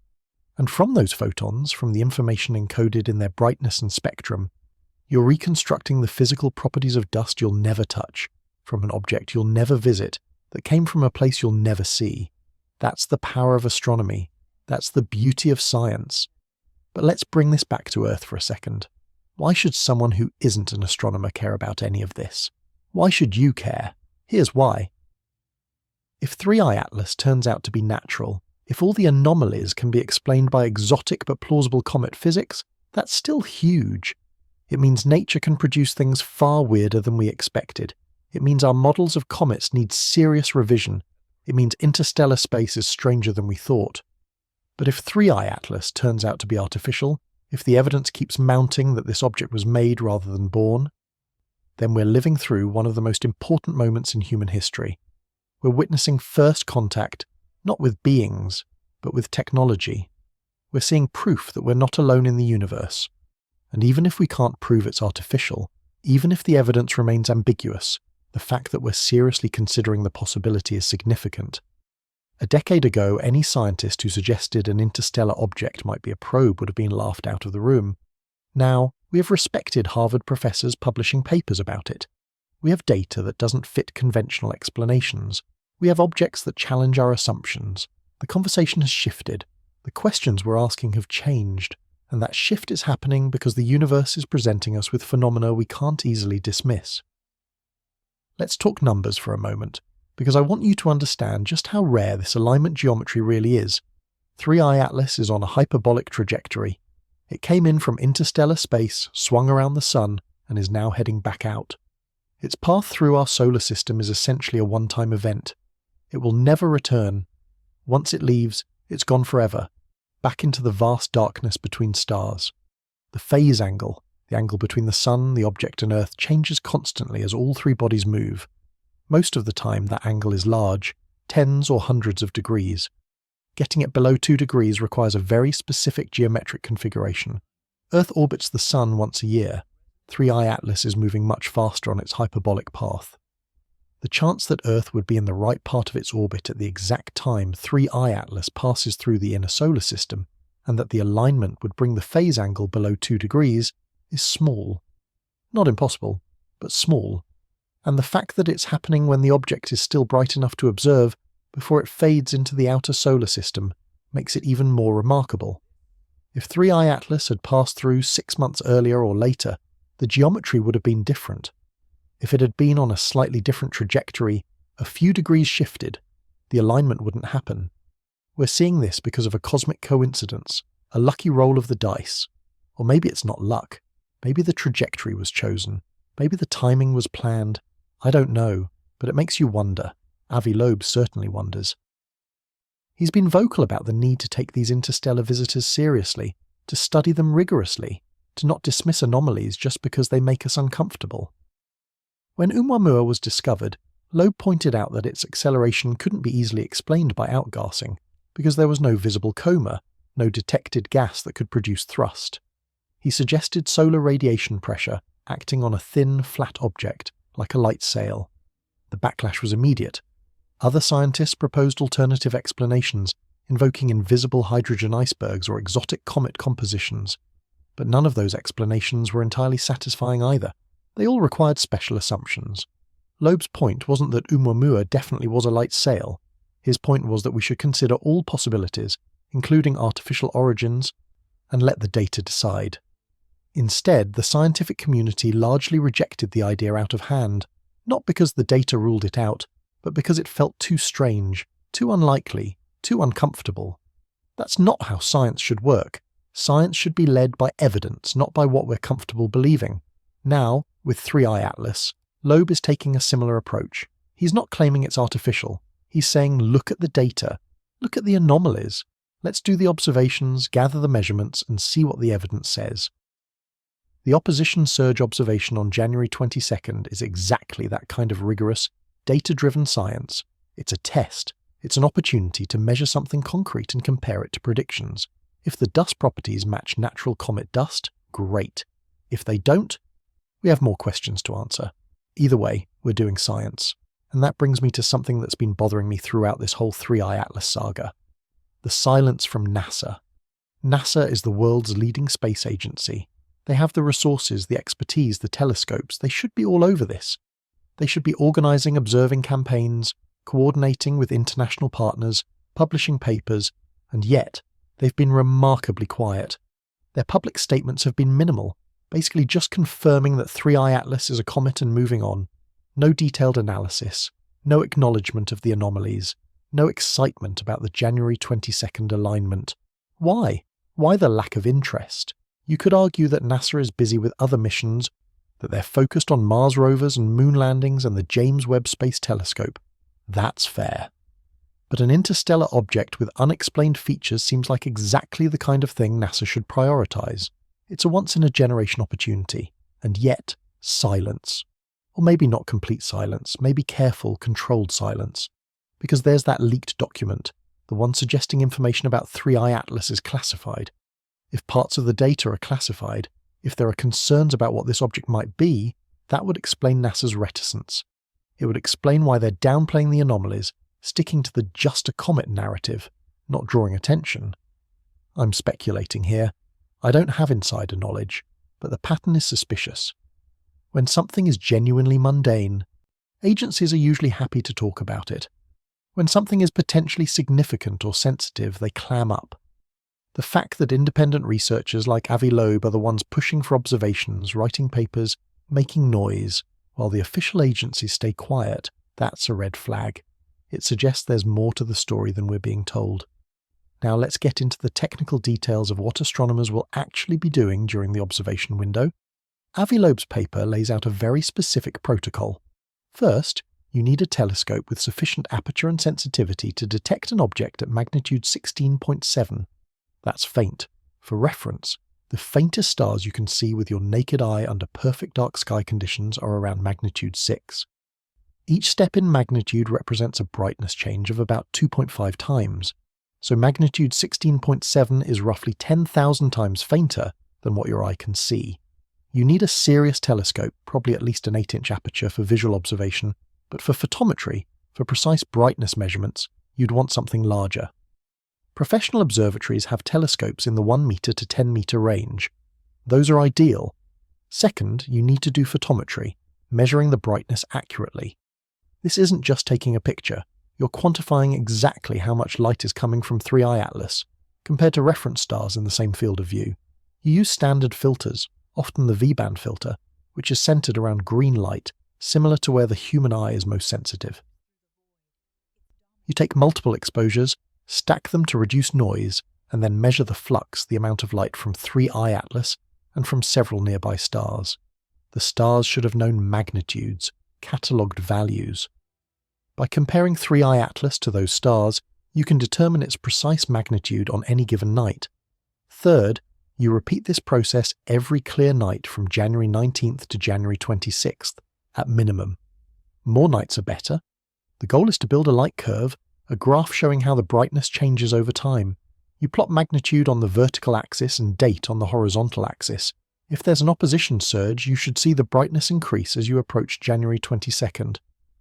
And from those photons, from the information encoded in their brightness and spectrum, you're reconstructing the physical properties of dust you'll never touch, from an object you'll never visit, that came from a place you'll never see. That's the power of astronomy. That's the beauty of science. But let's bring this back to Earth for a second. Why should someone who isn't an astronomer care about any of this? Why should you care? Here's why. If 3I Atlas turns out to be natural, if all the anomalies can be explained by exotic but plausible comet physics, that's still huge. It means nature can produce things far weirder than we expected. It means our models of comets need serious revision. It means interstellar space is stranger than we thought. But if 3I Atlas turns out to be artificial, if the evidence keeps mounting that this object was made rather than born, then we're living through one of the most important moments in human history. We're witnessing first contact, not with beings, but with technology. We're seeing proof that we're not alone in the universe. And even if we can't prove it's artificial, even if the evidence remains ambiguous, the fact that we're seriously considering the possibility is significant. A decade ago, any scientist who suggested an interstellar object might be a probe would have been laughed out of the room. Now, we have respected Harvard professors publishing papers about it. We have data that doesn't fit conventional explanations. We have objects that challenge our assumptions. The conversation has shifted. The questions we're asking have changed. And that shift is happening because the universe is presenting us with phenomena we can't easily dismiss. Let's talk numbers for a moment, because I want you to understand just how rare this alignment geometry really is. 3I Atlas is on a hyperbolic trajectory. It came in from interstellar space, swung around the sun, and is now heading back out. Its path through our solar system is essentially a one-time event. It will never return. Once it leaves, it's gone forever, back into the vast darkness between stars. The phase angle, the angle between the sun, the object and Earth, changes constantly as all three bodies move. Most of the time that angle is large, tens or hundreds of degrees. Getting it below 2 degrees requires a very specific geometric configuration. Earth orbits the sun once a year. 3I Atlas is moving much faster on its hyperbolic path. The chance that Earth would be in the right part of its orbit at the exact time 3I Atlas passes through the inner solar system, and that the alignment would bring the phase angle below 2 degrees, is small. Not impossible, but small. And the fact that it's happening when the object is still bright enough to observe before it fades into the outer solar system makes it even more remarkable. If 3I Atlas had passed through 6 months earlier or later, the geometry would have been different. If it had been on a slightly different trajectory, a few degrees shifted, the alignment wouldn't happen. We're seeing this because of a cosmic coincidence, a lucky roll of the dice. Or maybe it's not luck. Maybe the trajectory was chosen. Maybe the timing was planned. I don't know, but it makes you wonder. Avi Loeb certainly wonders. He's been vocal about the need to take these interstellar visitors seriously, to study them rigorously, to not dismiss anomalies just because they make us uncomfortable. When Oumuamua was discovered, Loeb pointed out that its acceleration couldn't be easily explained by outgassing, because there was no visible coma, no detected gas that could produce thrust. He suggested solar radiation pressure acting on a thin, flat object, like a light sail. The backlash was immediate. Other scientists proposed alternative explanations, invoking invisible hydrogen icebergs or exotic comet compositions. But none of those explanations were entirely satisfying either. They all required special assumptions. Loeb's point wasn't that Oumuamua definitely was a light sail. His point was that we should consider all possibilities, including artificial origins, and let the data decide. Instead, the scientific community largely rejected the idea out of hand, not because the data ruled it out, but because it felt too strange, too unlikely, too uncomfortable. That's not how science should work. Science should be led by evidence, not by what we're comfortable believing. Now, with 3I Atlas, Loeb is taking a similar approach. He's not claiming it's artificial. He's saying, look at the data, look at the anomalies. Let's do the observations, gather the measurements, and see what the evidence says. The opposition surge observation on January 22nd is exactly that kind of rigorous, data-driven science. It's a test. It's an opportunity to measure something concrete and compare it to predictions. If the dust properties match natural comet dust, great. If they don't, we have more questions to answer. Either way, we're doing science. And that brings me to something that's been bothering me throughout this whole 3I Atlas saga. The silence from NASA. NASA is the world's leading space agency. They have the resources, the expertise, the telescopes. They should be all over this. They should be organising observing campaigns, coordinating with international partners, publishing papers, and yet they've been remarkably quiet. Their public statements have been minimal, basically just confirming that 3I Atlas is a comet and moving on. No detailed analysis, no acknowledgement of the anomalies, no excitement about the January 22nd alignment. Why? Why the lack of interest? You could argue that NASA is busy with other missions, that they're focused on Mars rovers and moon landings and the James Webb Space Telescope. That's fair. But an interstellar object with unexplained features seems like exactly the kind of thing NASA should prioritise. It's a once-in-a-generation opportunity, and yet, silence. Or maybe not complete silence, maybe careful, controlled silence. Because there's that leaked document, the one suggesting information about 3I Atlas is classified. If parts of the data are classified, if there are concerns about what this object might be, that would explain NASA's reticence. It would explain why they're downplaying the anomalies, sticking to the just a comet narrative, not drawing attention. I'm speculating here. I don't have insider knowledge, but the pattern is suspicious. When something is genuinely mundane, agencies are usually happy to talk about it. When something is potentially significant or sensitive, they clam up. The fact that independent researchers like Avi Loeb are the ones pushing for observations, writing papers, making noise, while the official agencies stay quiet, that's a red flag. It suggests there's more to the story than we're being told. Now let's get into the technical details of what astronomers will actually be doing during the observation window. Avi Loeb's paper lays out a very specific protocol. First, you need a telescope with sufficient aperture and sensitivity to detect an object at magnitude 16.7. That's faint. For reference, the faintest stars you can see with your naked eye under perfect dark sky conditions are around magnitude 6. Each step in magnitude represents a brightness change of about 2.5 times, so magnitude 16.7 is roughly 10,000 times fainter than what your eye can see. You need a serious telescope, probably at least an 8-inch aperture for visual observation, but for photometry, for precise brightness measurements, you'd want something larger. Professional observatories have telescopes in the 1 meter to 10 meter range. Those are ideal. Second, you need to do photometry, measuring the brightness accurately. This isn't just taking a picture. You're quantifying exactly how much light is coming from 3I Atlas, compared to reference stars in the same field of view. You use standard filters, often the V-band filter, which is centered around green light, similar to where the human eye is most sensitive. You take multiple exposures, stack them to reduce noise, and then measure the flux, the amount of light from 3I Atlas and from several nearby stars. The stars should have known magnitudes, catalogued values. By comparing 3i Atlas to those stars, you can determine its precise magnitude on any given night. Third, you repeat this process every clear night from January 19th to January 26th, at minimum. More nights are better. The goal is to build a light curve, a graph showing how the brightness changes over time. You plot magnitude on the vertical axis and date on the horizontal axis. If there's an opposition surge, you should see the brightness increase as you approach January 22nd.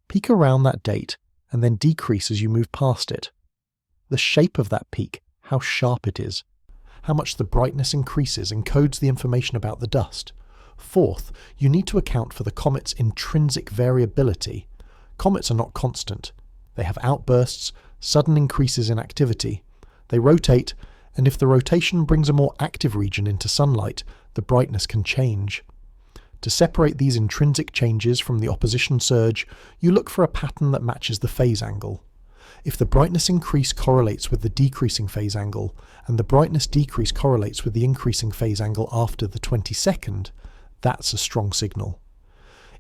Peak around that date, and then decrease as you move past it. The shape of that peak, how sharp it is, how much the brightness increases encodes the information about the dust. Fourth, you need to account for the comet's intrinsic variability. Comets are not constant. They have outbursts, sudden increases in activity. They rotate, and if the rotation brings a more active region into sunlight, the brightness can change. To separate these intrinsic changes from the opposition surge, you look for a pattern that matches the phase angle. If the brightness increase correlates with the decreasing phase angle, and the brightness decrease correlates with the increasing phase angle after the 22nd, that's a strong signal.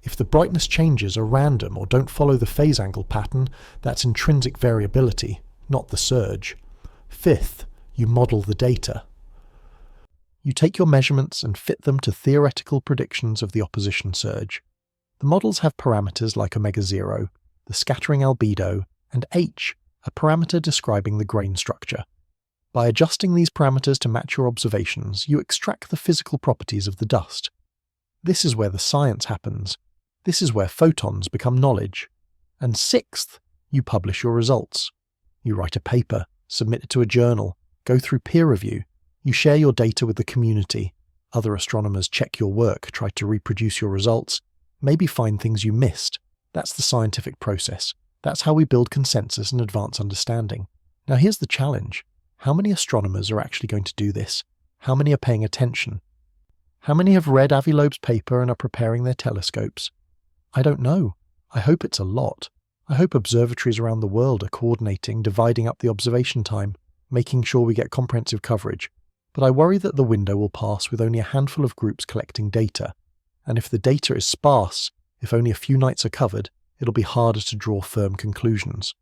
If the brightness changes are random or don't follow the phase angle pattern, that's intrinsic variability, not the surge. Fifth, you model the data. You take your measurements and fit them to theoretical predictions of the opposition surge. The models have parameters like omega-0, the scattering albedo, and H, a parameter describing the grain structure. By adjusting these parameters to match your observations, you extract the physical properties of the dust. This is where the science happens. This is where photons become knowledge. And sixth, you publish your results. You write a paper, submit it to a journal, go through peer review. You share your data with the community. Other astronomers check your work, try to reproduce your results, maybe find things you missed. That's the scientific process. That's how we build consensus and advance understanding. Now here's the challenge. How many astronomers are actually going to do this? How many are paying attention? How many have read Avi Loeb's paper and are preparing their telescopes? I don't know. I hope it's a lot. I hope observatories around the world are coordinating, dividing up the observation time, making sure we get comprehensive coverage. But I worry that the window will pass with only a handful of groups collecting data. And if the data is sparse, if only a few nights are covered, it'll be harder to draw firm conclusions.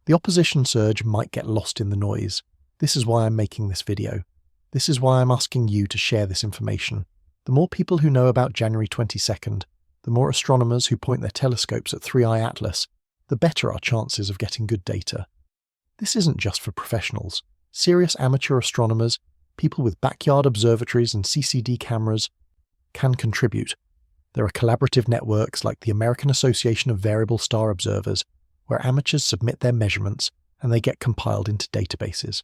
The opposition surge might get lost in the noise. This is why I'm making this video. This is why I'm asking you to share this information. The more people who know about January 22nd, the more astronomers who point their telescopes at 3i Atlas, the better our chances of getting good data. This isn't just for professionals. Serious amateur astronomers, people with backyard observatories and CCD cameras, can contribute. There are collaborative networks like the American Association of Variable Star Observers, where amateurs submit their measurements and they get compiled into databases.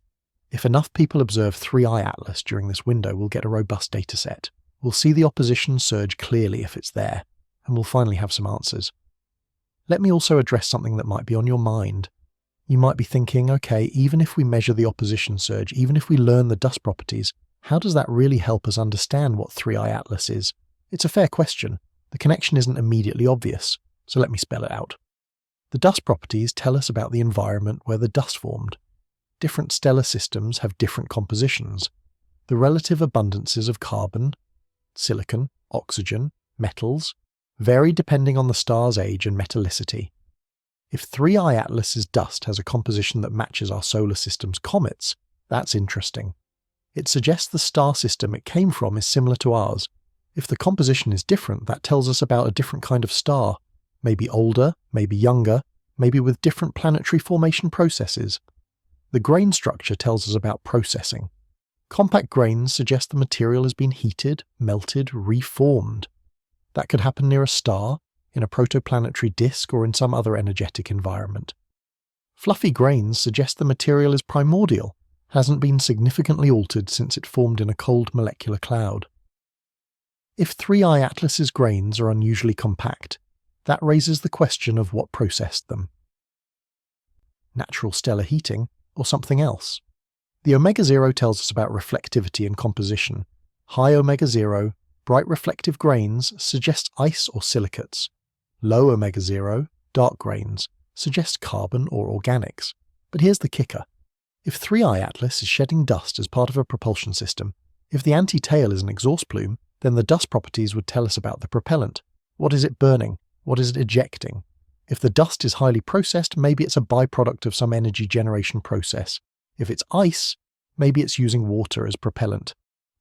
If enough people observe 3i Atlas during this window, we'll get a robust dataset. We'll see the opposition surge clearly if it's there, and we'll finally have some answers. Let me also address something that might be on your mind. You might be thinking, okay, even if we measure the opposition surge, even if we learn the dust properties, how does that really help us understand what 3i Atlas is? It's a fair question. The connection isn't immediately obvious, so let me spell it out. The dust properties tell us about the environment where the dust formed. Different stellar systems have different compositions. The relative abundances of carbon, silicon, oxygen, metals, vary depending on the star's age and metallicity. If 3i Atlas's dust has a composition that matches our solar system's comets, that's interesting. It suggests the star system it came from is similar to ours. If the composition is different, that tells us about a different kind of star, maybe older, maybe younger, maybe with different planetary formation processes. The grain structure tells us about processing. Compact grains suggest the material has been heated, melted, reformed. That could happen near a star, in a protoplanetary disk, or in some other energetic environment. Fluffy grains suggest the material is primordial, hasn't been significantly altered since it formed in a cold molecular cloud. If 3i Atlas's grains are unusually compact, that raises the question of what processed them. Natural stellar heating, or something else? The omega-0 tells us about reflectivity and composition. High omega-0, bright reflective grains suggest ice or silicates. Low omega-0, dark grains, suggest carbon or organics. But here's the kicker. If 3i Atlas is shedding dust as part of a propulsion system, if the anti-tail is an exhaust plume, then the dust properties would tell us about the propellant. What is it burning? What is it ejecting? If the dust is highly processed, maybe it's a byproduct of some energy generation process. If it's ice, maybe it's using water as propellant.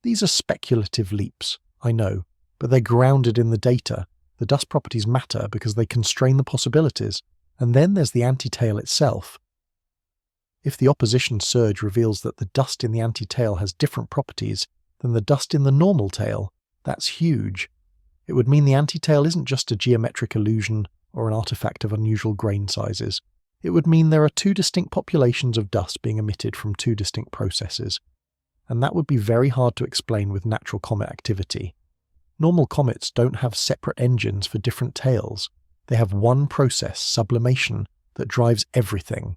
These are speculative leaps, I know, but they're grounded in the data. The dust properties matter because they constrain the possibilities. And then there's the antitail itself. If the opposition surge reveals that the dust in the antitail has different properties than the dust in the normal tail, that's huge. It would mean the antitail isn't just a geometric illusion or an artifact of unusual grain sizes. It would mean there are two distinct populations of dust being emitted from two distinct processes. And that would be very hard to explain with natural comet activity. Normal comets don't have separate engines for different tails. They have one process, sublimation, that drives everything.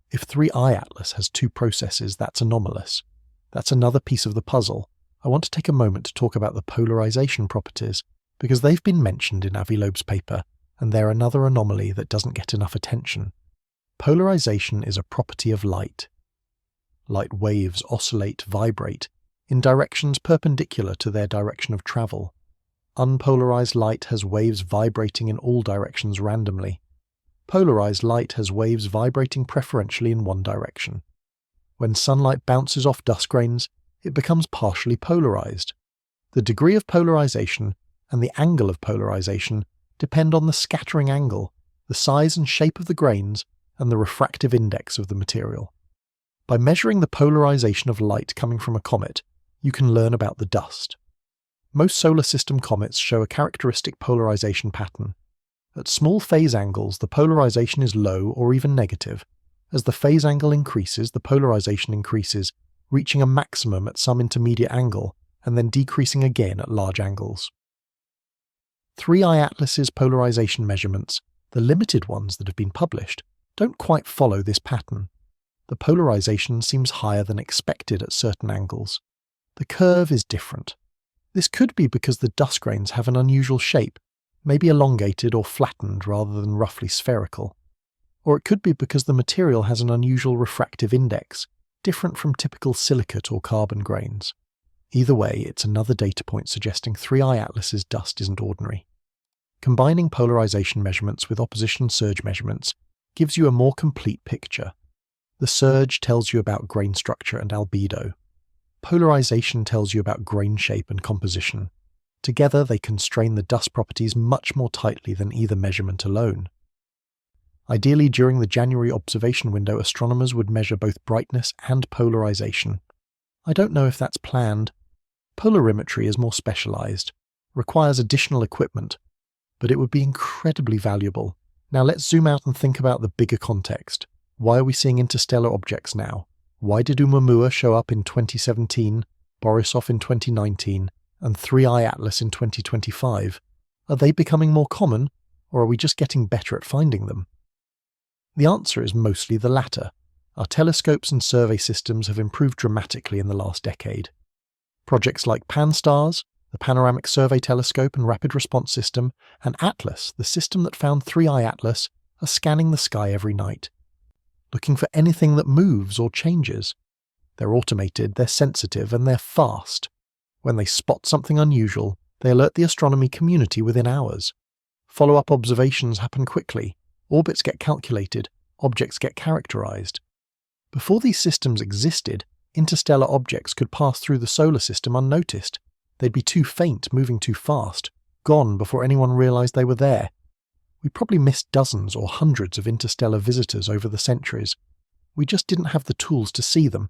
If 3I Atlas has two processes, that's anomalous. That's another piece of the puzzle. I want to take a moment to talk about the polarization properties, because they've been mentioned in Avi Loeb's paper, and they're another anomaly that doesn't get enough attention. Polarization is a property of light. Light waves oscillate, vibrate, in directions perpendicular to their direction of travel. Unpolarized light has waves vibrating in all directions randomly. Polarized light has waves vibrating preferentially in one direction. When sunlight bounces off dust grains, it becomes partially polarized. The degree of polarization and the angle of polarization depend on the scattering angle, the size and shape of the grains, and the refractive index of the material. By measuring the polarization of light coming from a comet, you can learn about the dust. Most solar system comets show a characteristic polarization pattern. At small phase angles, the polarization is low or even negative. As the phase angle increases, the polarization increases, reaching a maximum at some intermediate angle, and then decreasing again at large angles. 3I Atlas's polarization measurements, the limited ones that have been published, don't quite follow this pattern. The polarization seems higher than expected at certain angles. The curve is different. This could be because the dust grains have an unusual shape, maybe elongated or flattened rather than roughly spherical. Or it could be because the material has an unusual refractive index, different from typical silicate or carbon grains. Either way, it's another data point suggesting 3I Atlas's dust isn't ordinary. Combining polarization measurements with opposition surge measurements gives you a more complete picture. The surge tells you about grain structure and albedo. Polarization tells you about grain shape and composition. Together, they constrain the dust properties much more tightly than either measurement alone. Ideally, during the January observation window, astronomers would measure both brightness and polarization. I don't know if that's planned. Polarimetry is more specialized, requires additional equipment, but it would be incredibly valuable. Now let's zoom out and think about the bigger context. Why are we seeing interstellar objects now? Why did Oumuamua show up in 2017, Borisov in 2019, and 3I Atlas in 2025? Are they becoming more common, or are we just getting better at finding them? The answer is mostly the latter. Our telescopes and survey systems have improved dramatically in the last decade. Projects like PanSTARRS, the Panoramic Survey Telescope and Rapid Response System, and ATLAS, the system that found 3I Atlas, are scanning the sky every night, looking for anything that moves or changes. They're automated, they're sensitive, and they're fast. When they spot something unusual, they alert the astronomy community within hours. Follow-up observations happen quickly, orbits get calculated, objects get characterized. Before these systems existed, interstellar objects could pass through the solar system unnoticed. They'd be too faint, moving too fast, gone before anyone realized they were there. We probably missed dozens or hundreds of interstellar visitors over the centuries. We just didn't have the tools to see them.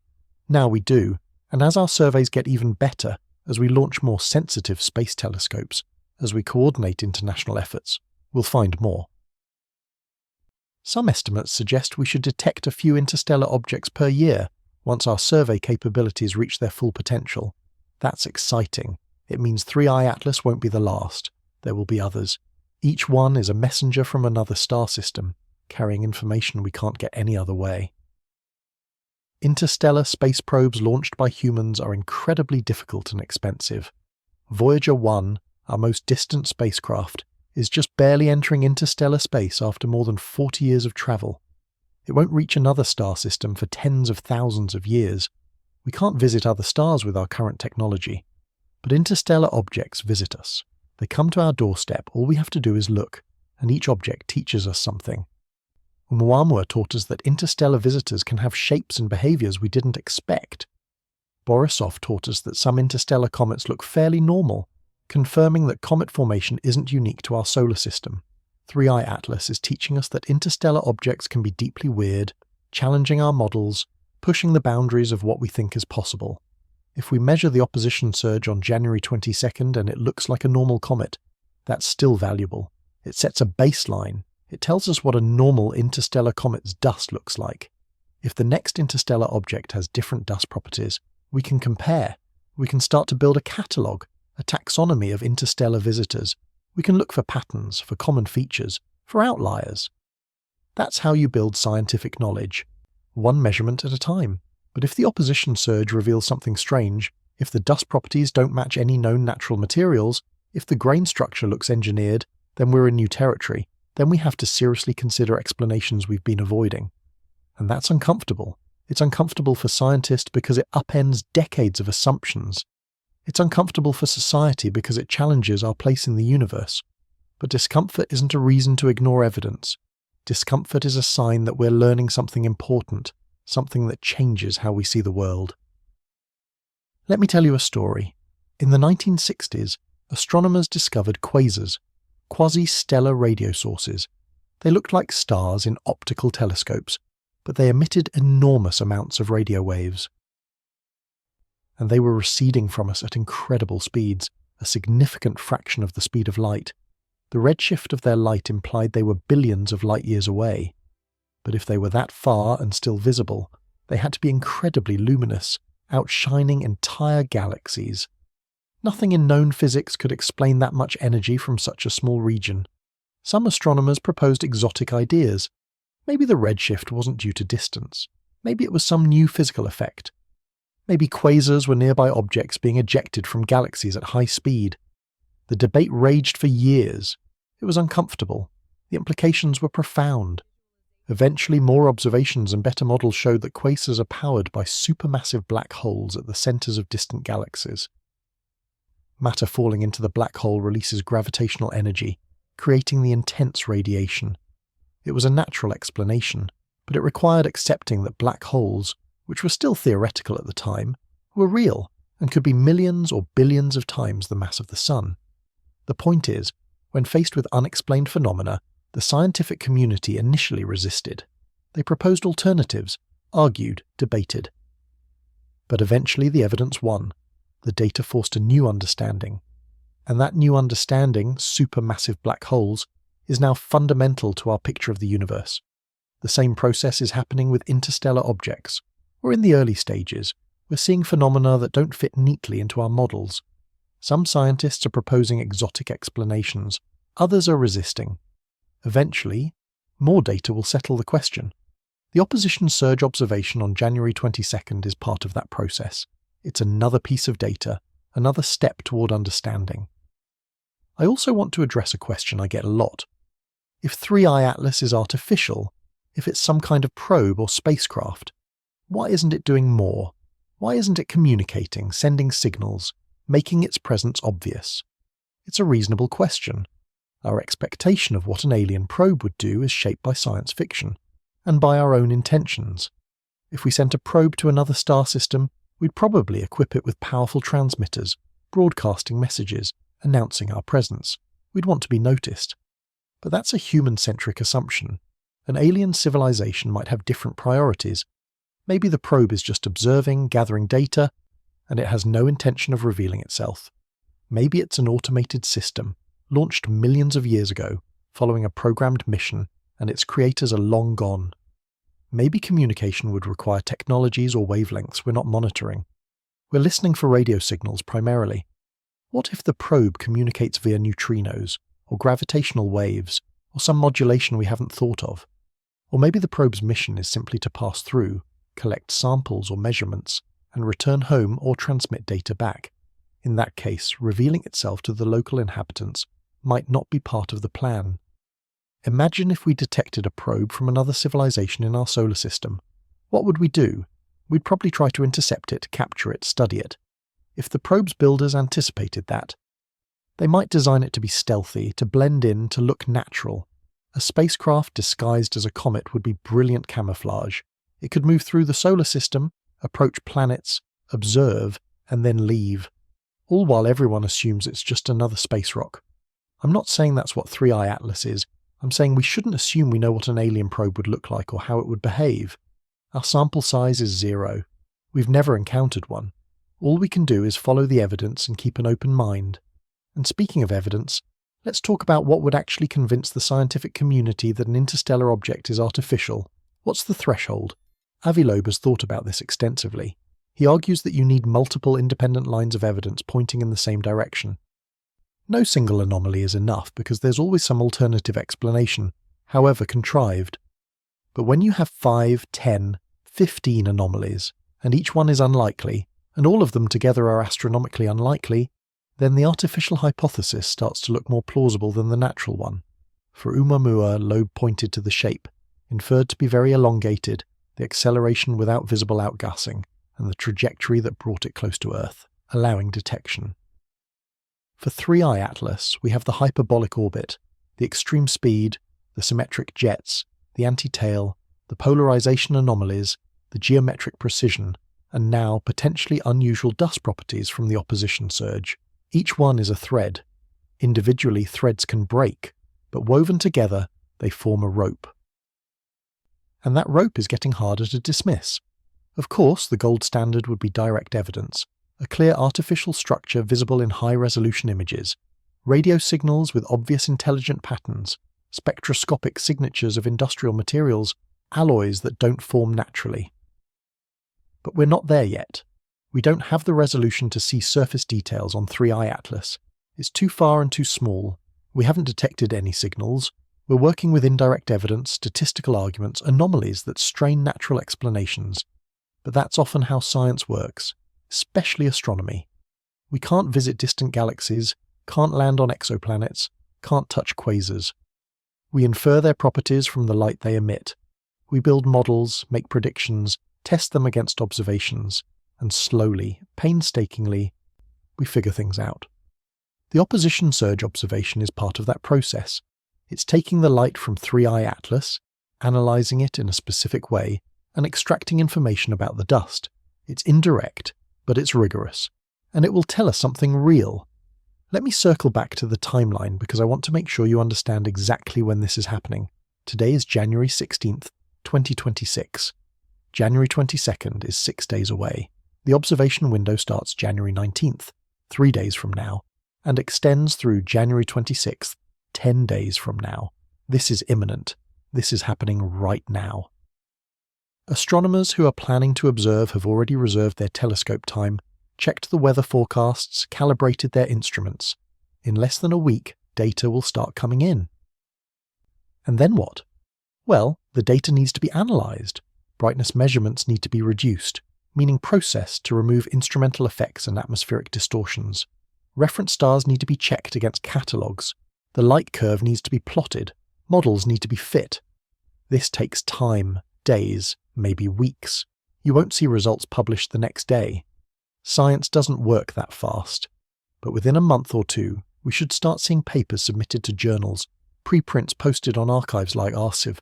Now we do, and as our surveys get even better, as we launch more sensitive space telescopes, as we coordinate international efforts, we'll find more. Some estimates suggest we should detect a few interstellar objects per year once our survey capabilities reach their full potential. That's exciting. It means 3I Atlas won't be the last. There will be others. Each one is a messenger from another star system, carrying information we can't get any other way. Interstellar space probes launched by humans are incredibly difficult and expensive. Voyager 1, our most distant spacecraft, is just barely entering interstellar space after more than 40 years of travel. It won't reach another star system for tens of thousands of years. We can't visit other stars with our current technology. But interstellar objects visit us. They come to our doorstep, all we have to do is look. and each object teaches us something. Oumuamua taught us that interstellar visitors can have shapes and behaviors we didn't expect. Borisov taught us that some interstellar comets look fairly normal, confirming that comet formation isn't unique to our solar system. 3i Atlas is teaching us that interstellar objects can be deeply weird, challenging our models, pushing the boundaries of what we think is possible. If we measure the opposition surge on January 22nd and it looks like a normal comet, that's still valuable. It sets a baseline. It tells us what a normal interstellar comet's dust looks like. If the next interstellar object has different dust properties, we can compare. We can start to build a catalogue, a taxonomy of interstellar visitors. We can look for patterns, for common features, for outliers. That's how you build scientific knowledge, one measurement at a time. But if the opposition surge reveals something strange, if the dust properties don't match any known natural materials, if the grain structure looks engineered, then we're in new territory. Then we have to seriously consider explanations we've been avoiding. And that's uncomfortable. It's uncomfortable for scientists because it upends decades of assumptions. It's uncomfortable for society because it challenges our place in the universe. But discomfort isn't a reason to ignore evidence. Discomfort is a sign that we're learning something important, something that changes how we see the world. Let me tell you a story. In the 1960s, astronomers discovered quasars, quasi-stellar radio sources. They looked like stars in optical telescopes, but they emitted enormous amounts of radio waves. And they were receding from us at incredible speeds, a significant fraction of the speed of light. The redshift of their light implied they were billions of light years away. But if they were that far and still visible, they had to be incredibly luminous, outshining entire galaxies. Nothing in known physics could explain that much energy from such a small region. Some astronomers proposed exotic ideas. Maybe the redshift wasn't due to distance. Maybe it was some new physical effect. Maybe quasars were nearby objects being ejected from galaxies at high speed. The debate raged for years. It was uncomfortable. The implications were profound. Eventually, more observations and better models showed that quasars are powered by supermassive black holes at the centers of distant galaxies. Matter falling into the black hole releases gravitational energy, creating the intense radiation. It was a natural explanation, but it required accepting that black holes, which were still theoretical at the time, were real and could be millions or billions of times the mass of the Sun. The point is, when faced with unexplained phenomena, the scientific community initially resisted. They proposed alternatives, argued, debated. But eventually the evidence won. The data forced a new understanding. And that new understanding, supermassive black holes, is now fundamental to our picture of the universe. The same process is happening with interstellar objects. We're in the early stages. We're seeing phenomena that don't fit neatly into our models. Some scientists are proposing exotic explanations. Others are resisting. Eventually, more data will settle the question. The opposition surge observation on January 22nd is part of that process. It's another piece of data, another step toward understanding. I also want to address a question I get a lot. If 3i Atlas is artificial, if it's some kind of probe or spacecraft, why isn't it doing more? Why isn't it communicating, sending signals, making its presence obvious? It's a reasonable question. Our expectation of what an alien probe would do is shaped by science fiction, and by our own intentions. If we sent a probe to another star system, we'd probably equip it with powerful transmitters, broadcasting messages, announcing our presence. We'd want to be noticed. But that's a human-centric assumption. An alien civilization might have different priorities. Maybe the probe is just observing, gathering data, and it has no intention of revealing itself. Maybe it's an automated system, launched millions of years ago, following a programmed mission, and its creators are long gone. Maybe communication would require technologies or wavelengths we're not monitoring. We're listening for radio signals primarily. What if the probe communicates via neutrinos, or gravitational waves, or some modulation we haven't thought of? Or maybe the probe's mission is simply to pass through, collect samples or measurements, and return home or transmit data back. In that case, revealing itself to the local inhabitants might not be part of the plan. Imagine if we detected a probe from another civilization in our solar system. What would we do? We'd probably try to intercept it, capture it, study it. If the probe's builders anticipated that, they might design it to be stealthy, to blend in, to look natural. A spacecraft disguised as a comet would be brilliant camouflage. It could move through the solar system, approach planets, observe, and then leave, all while everyone assumes it's just another space rock. I'm not saying that's what 3i Atlas is. I'm saying we shouldn't assume we know what an alien probe would look like or how it would behave. Our sample size is 0. We've never encountered one. All we can do is follow the evidence and keep an open mind. And speaking of evidence, let's talk about what would actually convince the scientific community that an interstellar object is artificial. What's the threshold? Avi Loeb has thought about this extensively. He argues that you need multiple independent lines of evidence pointing in the same direction. No single anomaly is enough because there's always some alternative explanation, however contrived. But when you have 5, 10, 15 anomalies, and each one is unlikely, and all of them together are astronomically unlikely, then the artificial hypothesis starts to look more plausible than the natural one. For Oumuamua, Loeb pointed to the shape, inferred to be very elongated, the acceleration without visible outgassing, and the trajectory that brought it close to Earth, allowing detection. For 3i Atlas, we have the hyperbolic orbit, the extreme speed, the symmetric jets, the anti-tail, the polarization anomalies, the geometric precision, and now potentially unusual dust properties from the opposition surge. Each one is a thread. Individually, threads can break, but woven together, they form a rope. And that rope is getting harder to dismiss. Of course, the gold standard would be direct evidence, a clear artificial structure visible in high-resolution images, radio signals with obvious intelligent patterns, spectroscopic signatures of industrial materials, alloys that don't form naturally. But we're not there yet. We don't have the resolution to see surface details on 3i Atlas. It's too far and too small. We haven't detected any signals. We're working with indirect evidence, statistical arguments, anomalies that strain natural explanations. But that's often how science works, especially astronomy. We can't visit distant galaxies, can't land on exoplanets, can't touch quasars. We infer their properties from the light they emit. We build models, make predictions, test them against observations, and slowly, painstakingly, we figure things out. The opposition surge observation is part of that process. It's taking the light from 3i Atlas, analysing it in a specific way, and extracting information about the dust. It's indirect, but it's rigorous, and it will tell us something real. Let me circle back to the timeline because I want to make sure you understand exactly when this is happening. Today is January 16th, 2026. January 22nd is 6 days away. The observation window starts January 19th, 3 days from now, and extends through January 26th, 10 days from now. This is imminent. This is happening right now. Astronomers who are planning to observe have already reserved their telescope time, checked the weather forecasts, calibrated their instruments. In less than a week, data will start coming in. And then what? Well, the data needs to be analysed. Brightness measurements need to be reduced, meaning processed to remove instrumental effects and atmospheric distortions. Reference stars need to be checked against catalogues. The light curve needs to be plotted. Models need to be fit. This takes time, days, maybe weeks. You won't see results published the next day. Science doesn't work that fast. But within a month or two, we should start seeing papers submitted to journals, preprints posted on archives like Arxiv.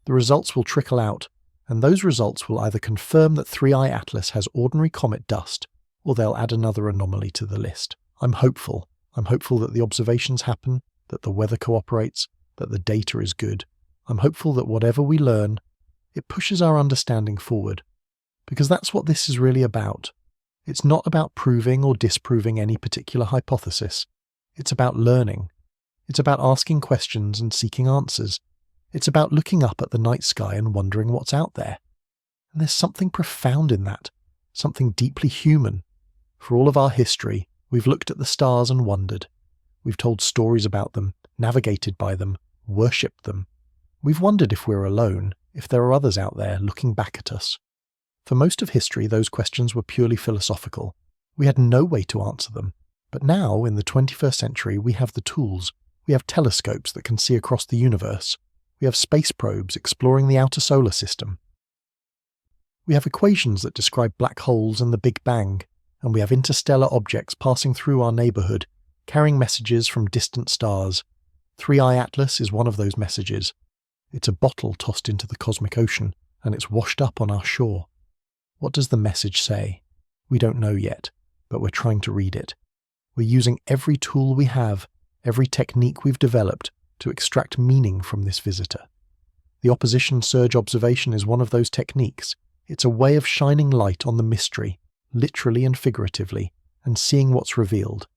The results will trickle out, and those results will either confirm that 3i Atlas has ordinary comet dust, or they'll add another anomaly to the list. I'm hopeful. I'm hopeful that the observations happen, that the weather cooperates, that the data is good. I'm hopeful that whatever we learn, it pushes our understanding forward. Because that's what this is really about. It's not about proving or disproving any particular hypothesis. It's about learning. It's about asking questions and seeking answers. It's about looking up at the night sky and wondering what's out there. And there's something profound in that, something deeply human. For all of our history, we've looked at the stars and wondered. We've told stories about them, navigated by them, worshipped them. We've wondered if we're alone, if there are others out there looking back at us. For most of history, those questions were purely philosophical. We had no way to answer them. But now, in the 21st century, we have the tools. We have telescopes that can see across the universe. We have space probes exploring the outer solar system. We have equations that describe black holes and the Big Bang, and we have interstellar objects passing through our neighbourhood, carrying messages from distant stars. 3i Atlas is one of those messages, It's a bottle tossed into the cosmic ocean, and it's washed up on our shore. What does the message say? We don't know yet, but we're trying to read it. We're using every tool we have, every technique we've developed, to extract meaning from this visitor. The opposition surge observation is one of those techniques. It's a way of shining light on the mystery, literally and figuratively, and seeing what's revealed.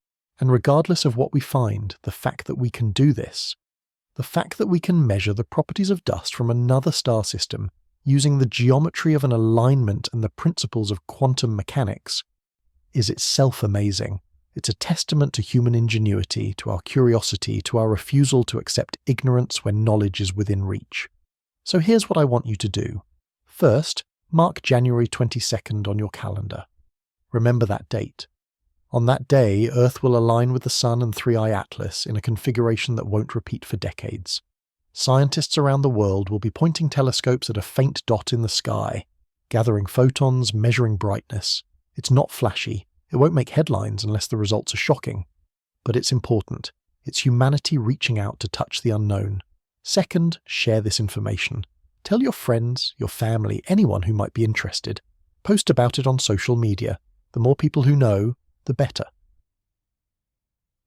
And regardless of what we find, the fact that we can do this, the fact that we can measure the properties of dust from another star system using the geometry of an alignment and the principles of quantum mechanics, is itself amazing. It's a testament to human ingenuity, to our curiosity, to our refusal to accept ignorance when knowledge is within reach. So here's what I want you to do. First, mark January 22nd on your calendar. Remember that date. On that day, Earth will align with the Sun and Three-Eye Atlas in a configuration that won't repeat for decades. Scientists around the world will be pointing telescopes at a faint dot in the sky, gathering photons, measuring brightness. It's not flashy. It won't make headlines unless the results are shocking. But it's important. It's humanity reaching out to touch the unknown. Second, share this information. Tell your friends, your family, anyone who might be interested. Post about it on social media. The more people who know, the better.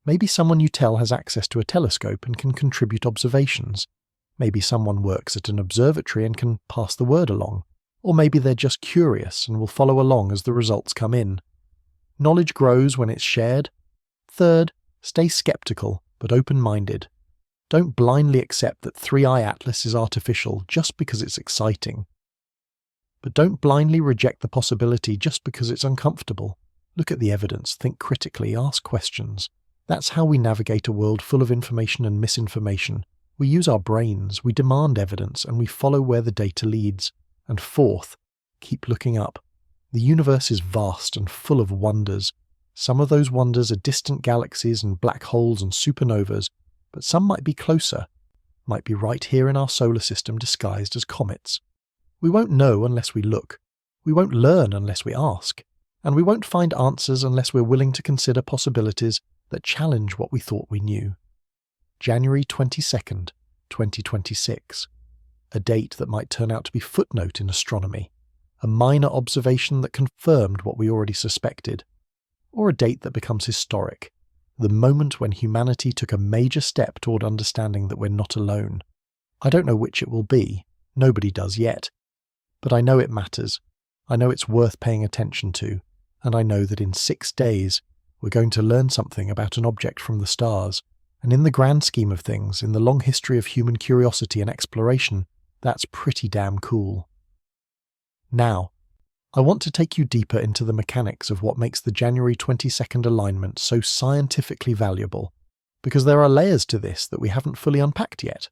Maybe someone you tell has access to a telescope and can contribute observations. Maybe someone works at an observatory and can pass the word along. Or maybe they're just curious and will follow along as the results come in. Knowledge grows when it's shared. Third, stay skeptical but open-minded. Don't blindly accept that Three-Eye Atlas is artificial just because it's exciting. But don't blindly reject the possibility just because it's uncomfortable. Look at the evidence, think critically, ask questions. That's how we navigate a world full of information and misinformation. We use our brains, we demand evidence, and we follow where the data leads. And fourth, keep looking up. The universe is vast and full of wonders. Some of those wonders are distant galaxies and black holes and supernovas, but some might be closer, might be right here in our solar system disguised as comets. We won't know unless we look. We won't learn unless we ask. And we won't find answers unless we're willing to consider possibilities that challenge what we thought we knew. January 22nd, 2026. A date that might turn out to be a footnote in astronomy. A minor observation that confirmed what we already suspected. Or a date that becomes historic. The moment when humanity took a major step toward understanding that we're not alone. I don't know which it will be. Nobody does yet. But I know it matters. I know it's worth paying attention to. And I know that in 6 days, we're going to learn something about an object from the stars. And in the grand scheme of things, in the long history of human curiosity and exploration, that's pretty damn cool. Now, I want to take you deeper into the mechanics of what makes the January 22nd alignment so scientifically valuable, because there are layers to this that we haven't fully unpacked yet.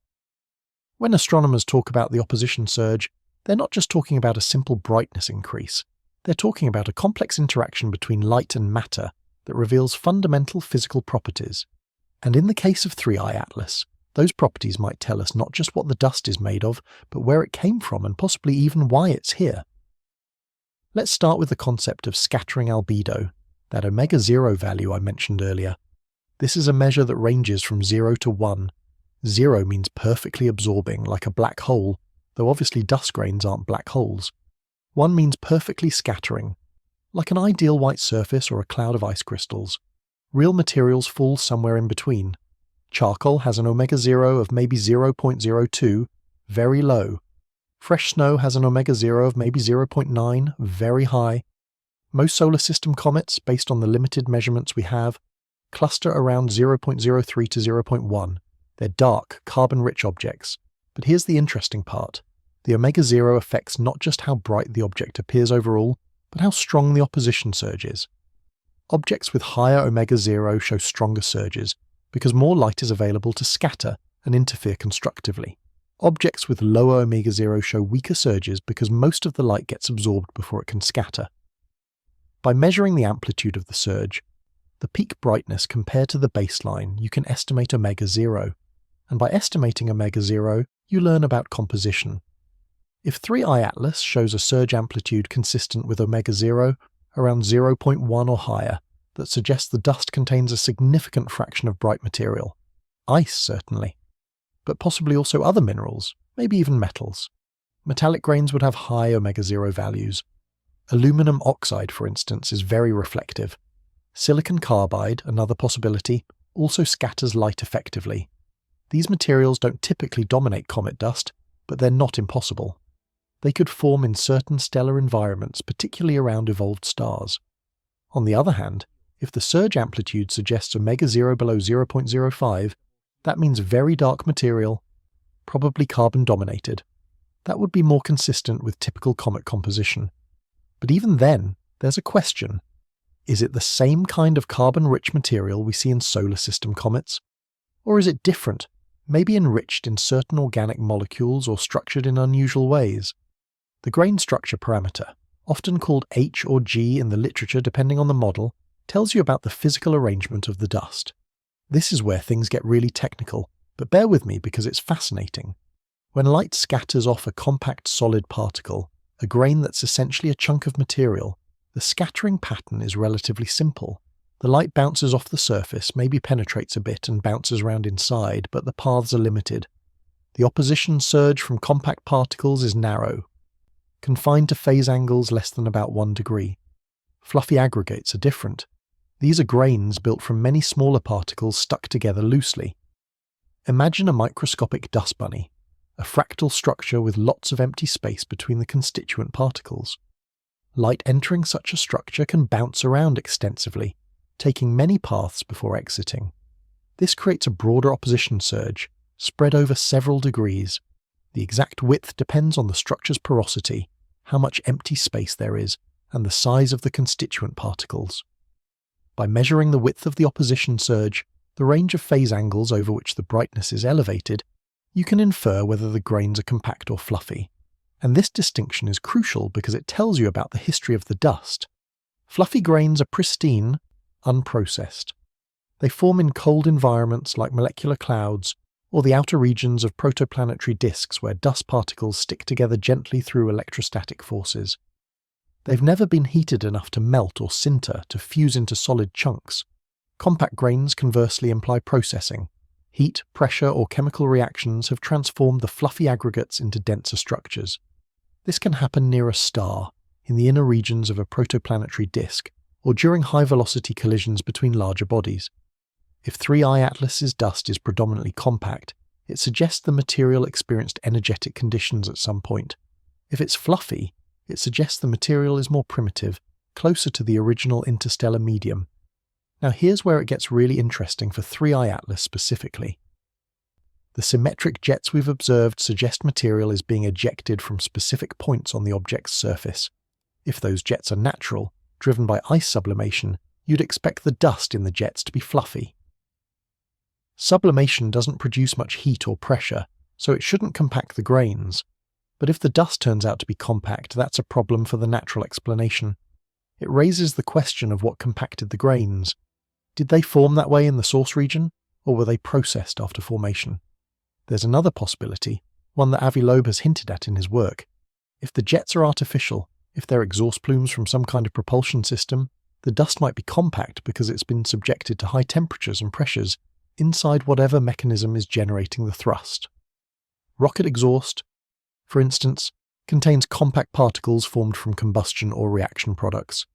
When astronomers talk about the opposition surge, they're not just talking about a simple brightness increase. They're talking about a complex interaction between light and matter that reveals fundamental physical properties. And in the case of Three-Eye Atlas, those properties might tell us not just what the dust is made of, but where it came from and possibly even why it's here. Let's start with the concept of scattering albedo, that omega-0 value I mentioned earlier. This is a measure that ranges from 0 to 1. 0 means perfectly absorbing, like a black hole, though obviously dust grains aren't black holes. 1 means perfectly scattering, like an ideal white surface or a cloud of ice crystals. Real materials fall somewhere in between. Charcoal has an omega-0 of maybe 0.02, very low. Fresh snow has an omega-0 of maybe 0.9, very high. Most solar system comets, based on the limited measurements we have, cluster around 0.03 to 0.1. They're dark, carbon-rich objects. But here's the interesting part. The omega-0 affects not just how bright the object appears overall, but how strong the opposition surge is. Objects with higher omega-0 show stronger surges, because more light is available to scatter and interfere constructively. Objects with lower omega-0 show weaker surges because most of the light gets absorbed before it can scatter. By measuring the amplitude of the surge, the peak brightness compared to the baseline, you can estimate omega-0. And by estimating omega-0, you learn about composition. If Three-Eye Atlas shows a surge amplitude consistent with omega-0, around 0.1 or higher, that suggests the dust contains a significant fraction of bright material. Ice, certainly. But possibly also other minerals, maybe even metals. Metallic grains would have high omega-0 values. Aluminum oxide, for instance, is very reflective. Silicon carbide, another possibility, also scatters light effectively. These materials don't typically dominate comet dust, but they're not impossible. They could form in certain stellar environments, particularly around evolved stars. On the other hand, if the surge amplitude suggests omega-0 below 0.05, that means very dark material, probably carbon-dominated. That would be more consistent with typical comet composition. But even then, there's a question. Is it the same kind of carbon-rich material we see in solar system comets? Or is it different, maybe enriched in certain organic molecules or structured in unusual ways? The grain structure parameter, often called H or G in the literature depending on the model, tells you about the physical arrangement of the dust. This is where things get really technical, but bear with me because it's fascinating. When light scatters off a compact solid particle, a grain that's essentially a chunk of material, the scattering pattern is relatively simple. The light bounces off the surface, maybe penetrates a bit and bounces around inside, but the paths are limited. The opposition surge from compact particles is narrow, confined to phase angles less than about 1 degree. Fluffy aggregates are different. These are grains built from many smaller particles stuck together loosely. Imagine a microscopic dust bunny, a fractal structure with lots of empty space between the constituent particles. Light entering such a structure can bounce around extensively, taking many paths before exiting. This creates a broader opposition surge, spread over several degrees. The exact width depends on the structure's porosity, how much empty space there is, and the size of the constituent particles. By measuring the width of the opposition surge, the range of phase angles over which the brightness is elevated, you can infer whether the grains are compact or fluffy. And this distinction is crucial because it tells you about the history of the dust. Fluffy grains are pristine, unprocessed. They form in cold environments like molecular clouds or the outer regions of protoplanetary disks where dust particles stick together gently through electrostatic forces. They've never been heated enough to melt or sinter to fuse into solid chunks. Compact grains conversely imply processing. Heat, pressure, or chemical reactions have transformed the fluffy aggregates into denser structures. This can happen near a star, in the inner regions of a protoplanetary disk, or during high-velocity collisions between larger bodies. If 3I Atlas's dust is predominantly compact, it suggests the material experienced energetic conditions at some point. If it's fluffy, it suggests the material is more primitive, closer to the original interstellar medium. Now here's where it gets really interesting for 3I Atlas specifically. The symmetric jets we've observed suggest material is being ejected from specific points on the object's surface. If those jets are natural, driven by ice sublimation, you'd expect the dust in the jets to be fluffy. Sublimation doesn't produce much heat or pressure, so it shouldn't compact the grains. But if the dust turns out to be compact, that's a problem for the natural explanation. It raises the question of what compacted the grains. Did they form that way in the source region, or were they processed after formation? There's another possibility, one that Avi Loeb has hinted at in his work. If the jets are artificial, if they're exhaust plumes from some kind of propulsion system, the dust might be compact because it's been subjected to high temperatures and pressures inside whatever mechanism is generating the thrust. Rocket exhaust, for instance, contains compact particles formed from combustion or reaction products.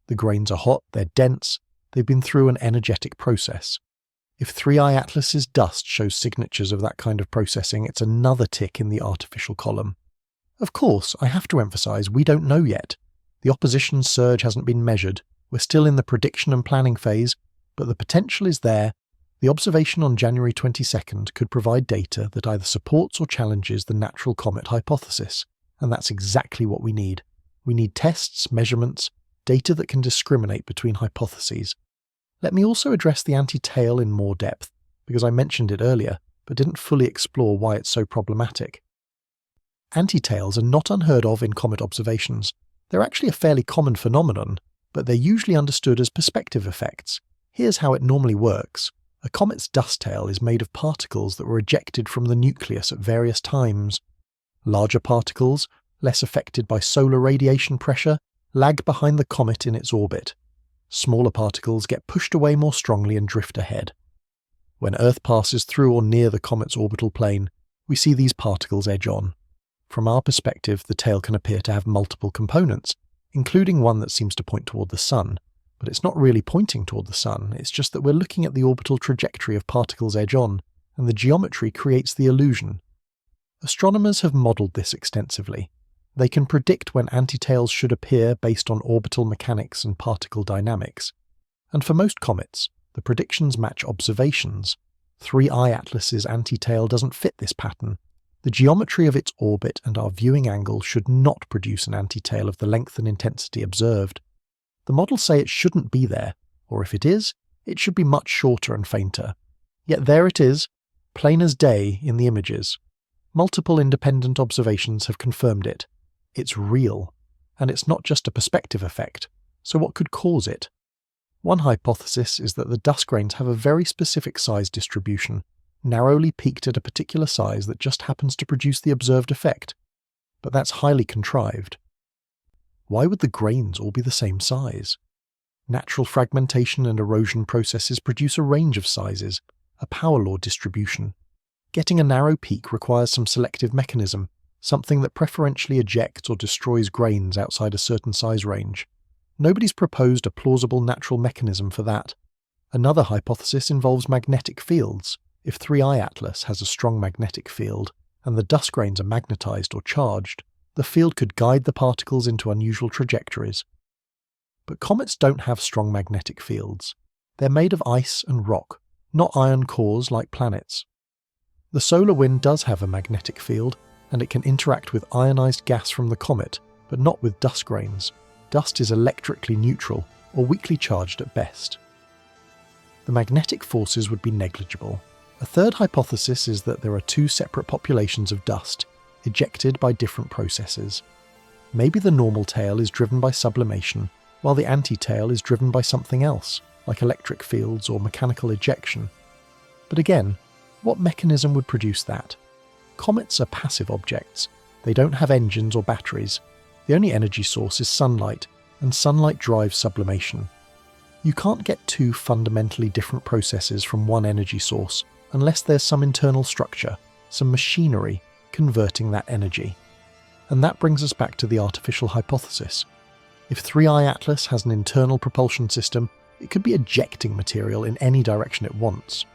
The grains are hot, they're dense, they've been through an energetic process. If 3I Atlas's dust shows signatures of that kind of processing, it's another tick in the artificial column. Of course, I have to emphasize, we don't know yet. The opposition surge hasn't been measured. We're still in the prediction and planning phase, but the potential is there. The observation on January 22nd could provide data that either supports or challenges the natural comet hypothesis, and that's exactly what we need. We need tests, measurements, data that can discriminate between hypotheses. Let me also address the anti-tail in more depth, because I mentioned it earlier, but didn't fully explore why it's so problematic. Anti-tails are not unheard of in comet observations. They're actually a fairly common phenomenon, but they're usually understood as perspective effects. Here's how it normally works. A comet's dust tail is made of particles that were ejected from the nucleus at various times. Larger particles, less affected by solar radiation pressure, lag behind the comet in its orbit. Smaller particles get pushed away more strongly and drift ahead. When Earth passes through or near the comet's orbital plane, we see these particles edge on. From our perspective, the tail can appear to have multiple components, including one that seems to point toward the Sun, but it's not really pointing toward the Sun, it's just that we're looking at the orbital trajectory of particles edge on, and the geometry creates the illusion. Astronomers have modelled this extensively. They can predict when antitails should appear based on orbital mechanics and particle dynamics. And for most comets, the predictions match observations. 3I Atlas's antitail doesn't fit this pattern. The geometry of its orbit and our viewing angle should not produce an antitail of the length and intensity observed. The models say it shouldn't be there, or if it is, it should be much shorter and fainter. Yet there it is, plain as day in the images. Multiple independent observations have confirmed it. It's real, and it's not just a perspective effect, so what could cause it? One hypothesis is that the dust grains have a very specific size distribution, narrowly peaked at a particular size that just happens to produce the observed effect. But that's highly contrived. Why would the grains all be the same size? Natural fragmentation and erosion processes produce a range of sizes, a power law distribution. Getting a narrow peak requires some selective mechanism, something that preferentially ejects or destroys grains outside a certain size range. Nobody's proposed a plausible natural mechanism for that. Another hypothesis involves magnetic fields. If 3I Atlas has a strong magnetic field, and the dust grains are magnetized or charged, the field could guide the particles into unusual trajectories. But comets don't have strong magnetic fields. They're made of ice and rock, not iron cores like planets. The solar wind does have a magnetic field, and it can interact with ionized gas from the comet, but not with dust grains. Dust is electrically neutral, or weakly charged at best. The magnetic forces would be negligible. A third hypothesis is that there are two separate populations of dust, ejected by different processes. Maybe the normal tail is driven by sublimation, while the antitail is driven by something else, like electric fields or mechanical ejection. But again, what mechanism would produce that? Comets are passive objects. They don't have engines or batteries. The only energy source is sunlight, and sunlight drives sublimation. You can't get two fundamentally different processes from one energy source unless there's some internal structure, some machinery, converting that energy. And that brings us back to the artificial hypothesis. If 3I Atlas has an internal propulsion system, it could be ejecting material in any direction it wants.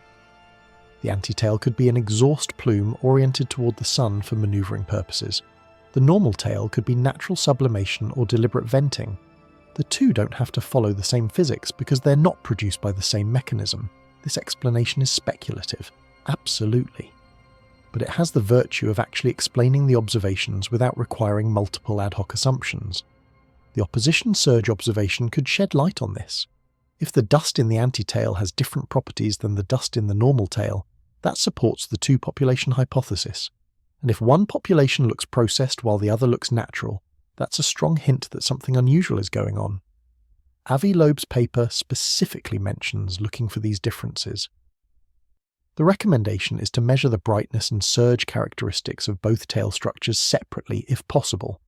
The antitail could be an exhaust plume oriented toward the sun for maneuvering purposes. The normal tail could be natural sublimation or deliberate venting. The two don't have to follow the same physics because they're not produced by the same mechanism. This explanation is speculative, absolutely. But it has the virtue of actually explaining the observations without requiring multiple ad hoc assumptions. The opposition surge observation could shed light on this. If the dust in the antitail has different properties than the dust in the normal tail, that supports the two population hypothesis. And if one population looks processed while the other looks natural, that's a strong hint that something unusual is going on. Avi Loeb's paper specifically mentions looking for these differences. The recommendation is to measure the brightness and surge characteristics of both tail structures separately if possible.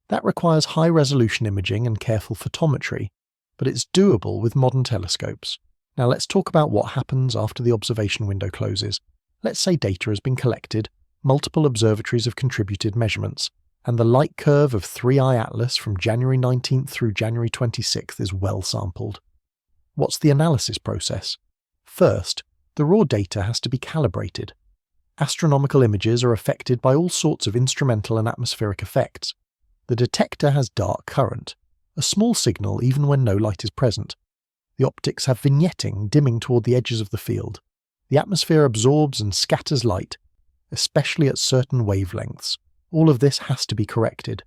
That requires high-resolution imaging and careful photometry, but it's doable with modern telescopes. Now let's talk about what happens after the observation window closes. Let's say data has been collected, multiple observatories have contributed measurements, and the light curve of 3I Atlas from January 19th through January 26th is well sampled. What's the analysis process? First, the raw data has to be calibrated. Astronomical images are affected by all sorts of instrumental and atmospheric effects. The detector has dark current, a small signal even when no light is present. The optics have vignetting, dimming toward the edges of the field. The atmosphere absorbs and scatters light, especially at certain wavelengths. All of this has to be corrected.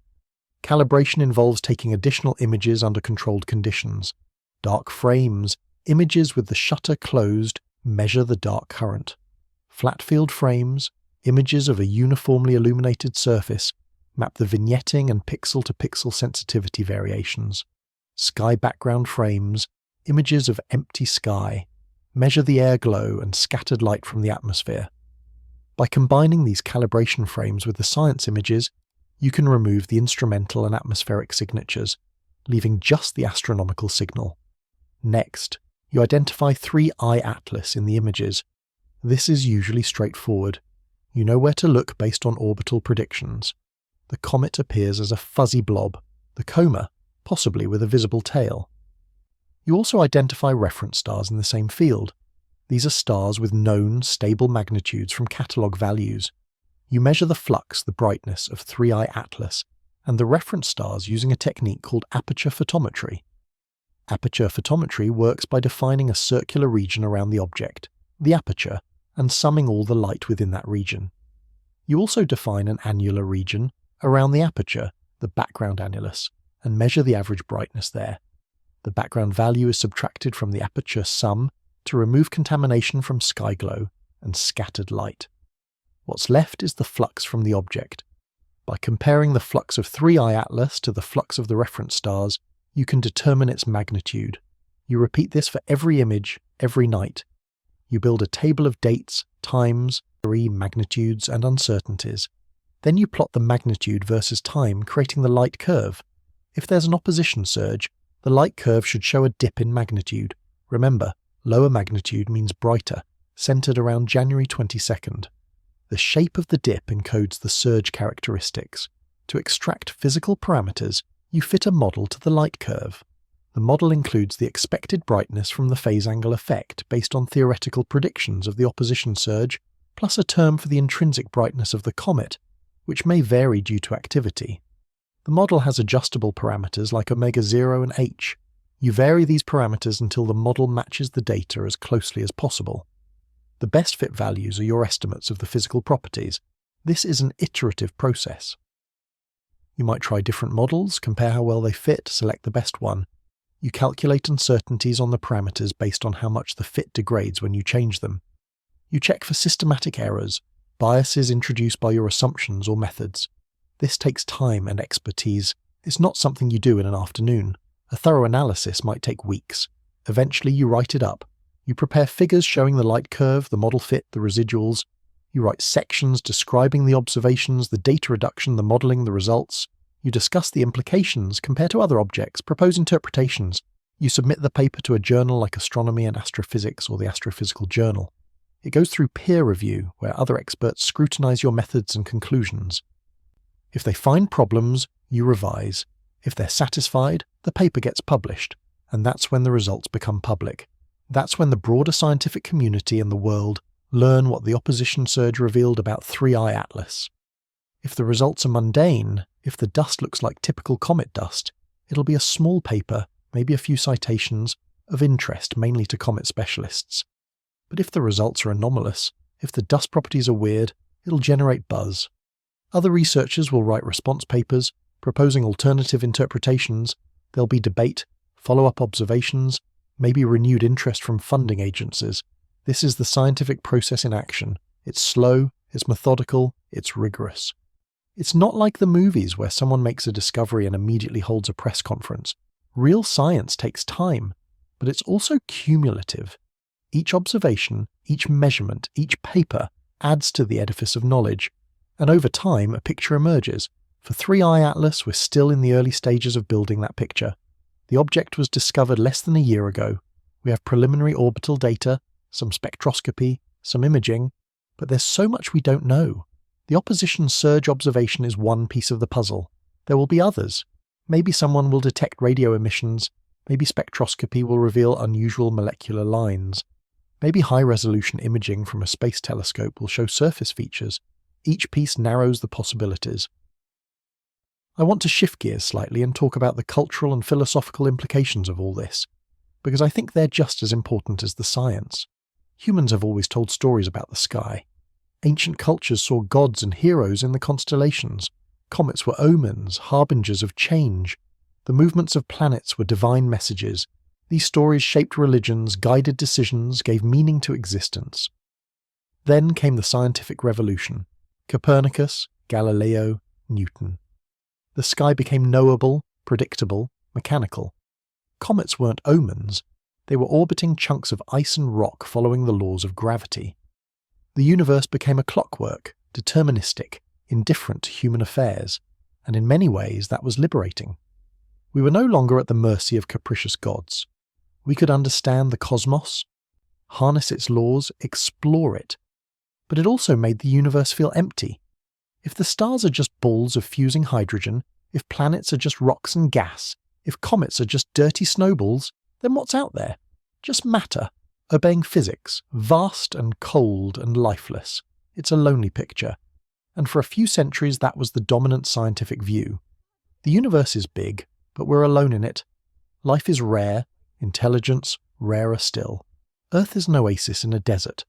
Calibration involves taking additional images under controlled conditions. Dark frames, images with the shutter closed, measure the dark current. Flat field frames, images of a uniformly illuminated surface, map the vignetting and pixel-to-pixel sensitivity variations. Sky background frames, images of empty sky, measure the air glow and scattered light from the atmosphere. By combining these calibration frames with the science images, you can remove the instrumental and atmospheric signatures, leaving just the astronomical signal. Next, you identify 3I Atlas in the images. This is usually straightforward. You know where to look based on orbital predictions. The comet appears as a fuzzy blob, the coma, possibly with a visible tail. You also identify reference stars in the same field. These are stars with known, stable magnitudes from catalogue values. You measure the flux, the brightness of 3I Atlas, and the reference stars using a technique called aperture photometry. Aperture photometry works by defining a circular region around the object, the aperture, and summing all the light within that region. You also define an annular region around the aperture, the background annulus, and measure the average brightness there. The background value is subtracted from the aperture sum to remove contamination from sky glow and scattered light. What's left is the flux from the object. By comparing the flux of 3I Atlas to the flux of the reference stars, you can determine its magnitude. You repeat this for every image, every night. You build a table of dates, times, magnitudes, and uncertainties. Then you plot the magnitude versus time, creating the light curve. If there's an opposition surge, the light curve should show a dip in magnitude. Remember, lower magnitude means brighter, centered around January 22nd. The shape of the dip encodes the surge characteristics. To extract physical parameters, you fit a model to the light curve. The model includes the expected brightness from the phase angle effect based on theoretical predictions of the opposition surge, plus a term for the intrinsic brightness of the comet, which may vary due to activity. The model has adjustable parameters like omega-0 and h. You vary these parameters until the model matches the data as closely as possible. The best fit values are your estimates of the physical properties. This is an iterative process. You might try different models, compare how well they fit, select the best one. You calculate uncertainties on the parameters based on how much the fit degrades when you change them. You check for systematic errors, biases introduced by your assumptions or methods. This takes time and expertise. It's not something you do in an afternoon. A thorough analysis might take weeks. Eventually you write it up. You prepare figures showing the light curve, the model fit, the residuals. You write sections describing the observations, the data reduction, the modelling, the results. You discuss the implications, compare to other objects, propose interpretations. You submit the paper to a journal like Astronomy and Astrophysics or the Astrophysical Journal. It goes through peer review, where other experts scrutinize your methods and conclusions. If they find problems, you revise. If they're satisfied, the paper gets published, and that's when the results become public. That's when the broader scientific community and the world learn what the opposition surge revealed about 3I Atlas. If the results are mundane, if the dust looks like typical comet dust, it'll be a small paper, maybe a few citations, of interest mainly to comet specialists. But if the results are anomalous, if the dust properties are weird, it'll generate buzz. Other researchers will write response papers, proposing alternative interpretations. There'll be debate, follow-up observations, maybe renewed interest from funding agencies. This is the scientific process in action. It's slow, it's methodical, it's rigorous. It's not like the movies where someone makes a discovery and immediately holds a press conference. Real science takes time, but it's also cumulative. Each observation, each measurement, each paper adds to the edifice of knowledge, and over time a picture emerges. For 3I Atlas, we're still in the early stages of building that picture. The object was discovered less than a year ago. We have preliminary orbital data, some spectroscopy, some imaging, but there's so much we don't know. The opposition surge observation is one piece of the puzzle. There will be others. Maybe someone will detect radio emissions, maybe spectroscopy will reveal unusual molecular lines. Maybe high-resolution imaging from a space telescope will show surface features. Each piece narrows the possibilities. I want to shift gears slightly and talk about the cultural and philosophical implications of all this, because I think they're just as important as the science. Humans have always told stories about the sky. Ancient cultures saw gods and heroes in the constellations. Comets were omens, harbingers of change. The movements of planets were divine messages. These stories shaped religions, guided decisions, gave meaning to existence. Then came the scientific revolution. Copernicus, Galileo, Newton. The sky became knowable, predictable, mechanical. Comets weren't omens. They were orbiting chunks of ice and rock following the laws of gravity. The universe became a clockwork, deterministic, indifferent to human affairs, and in many ways that was liberating. We were no longer at the mercy of capricious gods. We could understand the cosmos, harness its laws, explore it. But it also made the universe feel empty. If the stars are just balls of fusing hydrogen, if planets are just rocks and gas, if comets are just dirty snowballs, then what's out there? Just matter, obeying physics, vast and cold and lifeless. It's a lonely picture. And for a few centuries that was the dominant scientific view. The universe is big, but we're alone in it. Life is rare, intelligence rarer still. Earth is an oasis in a desert.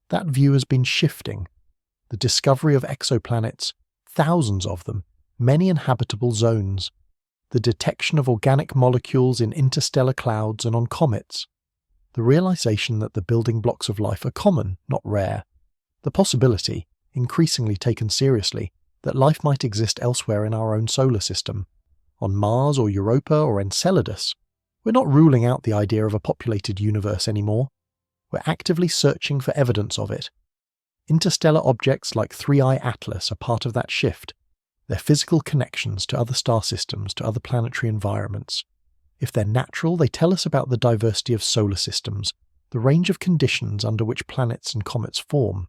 That view has been shifting. The discovery of exoplanets, thousands of them, many inhabitable zones. The detection of organic molecules in interstellar clouds and on comets. The realization that the building blocks of life are common, not rare. The possibility, increasingly taken seriously, that life might exist elsewhere in our own solar system. On Mars or Europa or Enceladus. We're not ruling out the idea of a populated universe anymore. We're actively searching for evidence of it. Interstellar objects like 3I Atlas are part of that shift. They're physical connections to other star systems, to other planetary environments. If they're natural, they tell us about the diversity of solar systems, the range of conditions under which planets and comets form.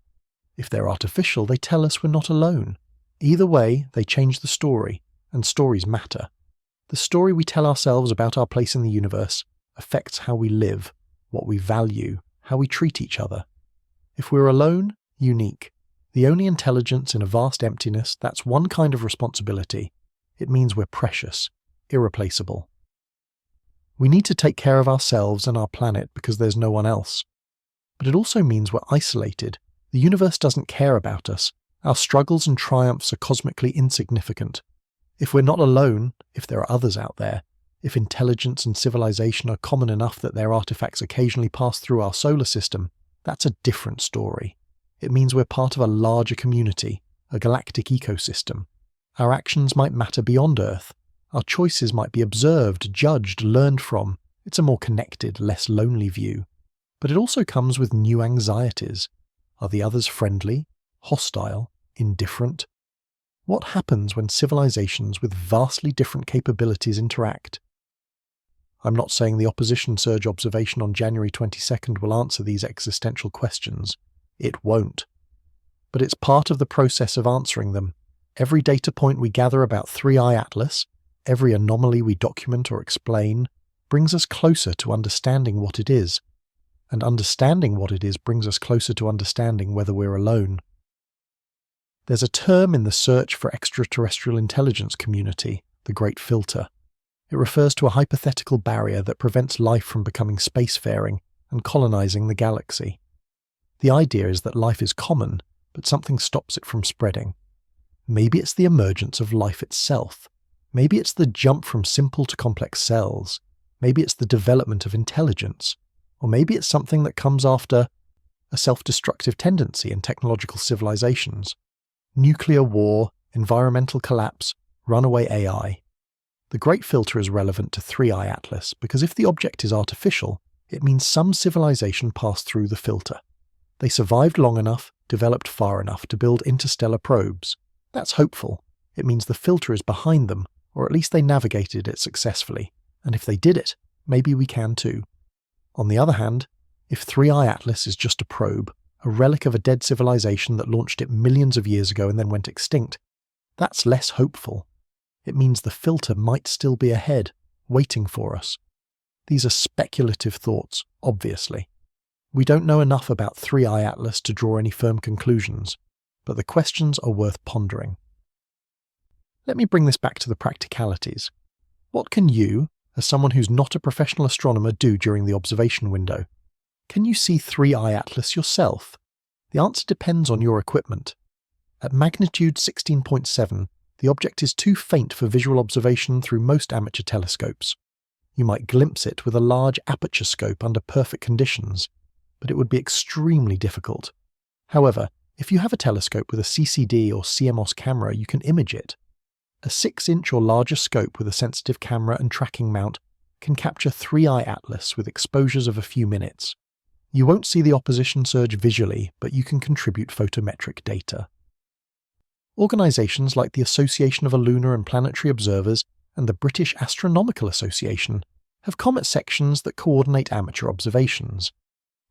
If they're artificial, they tell us we're not alone. Either way, they change the story, and stories matter. The story we tell ourselves about our place in the universe affects how we live, what we value, how we treat each other. If we're alone, unique, the only intelligence in a vast emptiness, that's one kind of responsibility. It means we're precious, irreplaceable. We need to take care of ourselves and our planet because there's no one else. But it also means we're isolated. The universe doesn't care about us. Our struggles and triumphs are cosmically insignificant. If we're not alone, if there are others out there, if intelligence and civilization are common enough that their artifacts occasionally pass through our solar system, that's a different story. It means we're part of a larger community, a galactic ecosystem. Our actions might matter beyond Earth. Our choices might be observed, judged, learned from. It's a more connected, less lonely view. But it also comes with new anxieties. Are the others friendly, hostile, indifferent? What happens when civilizations with vastly different capabilities interact? I'm not saying the opposition surge observation on January 22nd will answer these existential questions. It won't. But it's part of the process of answering them. Every data point we gather about 3I Atlas, every anomaly we document or explain, brings us closer to understanding what it is. And understanding what it is brings us closer to understanding whether we're alone. There's a term in the search for extraterrestrial intelligence community, the Great Filter. It refers to a hypothetical barrier that prevents life from becoming spacefaring and colonizing the galaxy. The idea is that life is common, but something stops it from spreading. Maybe it's the emergence of life itself. Maybe it's the jump from simple to complex cells. Maybe it's the development of intelligence. Or maybe it's something that comes after a self-destructive tendency in technological civilizations. Nuclear war, environmental collapse, runaway AI. The Great Filter is relevant to 3I Atlas because if the object is artificial, it means some civilization passed through the filter. They survived long enough, developed far enough to build interstellar probes. That's hopeful. It means the filter is behind them, or at least they navigated it successfully. And if they did it, maybe we can too. On the other hand, if 3I Atlas is just a probe, a relic of a dead civilization that launched it millions of years ago and then went extinct, that's less hopeful. It means the filter might still be ahead, waiting for us. These are speculative thoughts, obviously. We don't know enough about 3I Atlas to draw any firm conclusions, but the questions are worth pondering. Let me bring this back to the practicalities. What can you, as someone who's not a professional astronomer, do during the observation window? Can you see 3I Atlas yourself? The answer depends on your equipment. At magnitude 16.7, the object is too faint for visual observation through most amateur telescopes. You might glimpse it with a large aperture scope under perfect conditions, but it would be extremely difficult. However, if you have a telescope with a CCD or CMOS camera, you can image it. A 6-inch or larger scope with a sensitive camera and tracking mount can capture 3I Atlas with exposures of a few minutes. You won't see the opposition surge visually, but you can contribute photometric data. Organisations like the Association of Lunar and Planetary Observers and the British Astronomical Association have comet sections that coordinate amateur observations.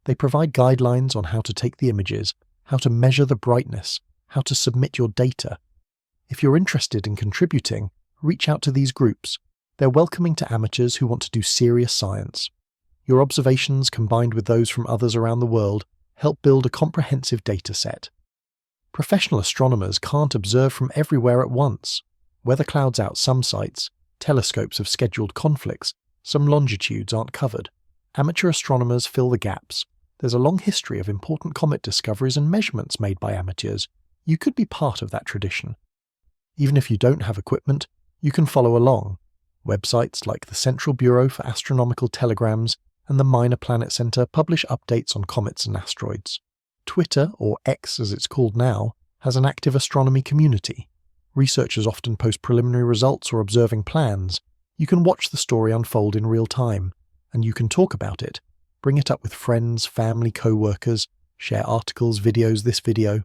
They provide guidelines on how to take the images, how to measure the brightness, how to submit your data. If you're interested in contributing, reach out to these groups. They're welcoming to amateurs who want to do serious science. Your observations, combined with those from others around the world, help build a comprehensive data set. Professional astronomers can't observe from everywhere at once. Weather clouds out some sites, telescopes have scheduled conflicts, some longitudes aren't covered. Amateur astronomers fill the gaps. There's a long history of important comet discoveries and measurements made by amateurs. You could be part of that tradition. Even if you don't have equipment, you can follow along. Websites like the Central Bureau for Astronomical Telegrams and the Minor Planet Center publish updates on comets and asteroids. Twitter, or X as it's called now, has an active astronomy community. Researchers often post preliminary results or observing plans. You can watch the story unfold in real time, and you can talk about it. Bring it up with friends, family, co-workers, share articles, videos, this video.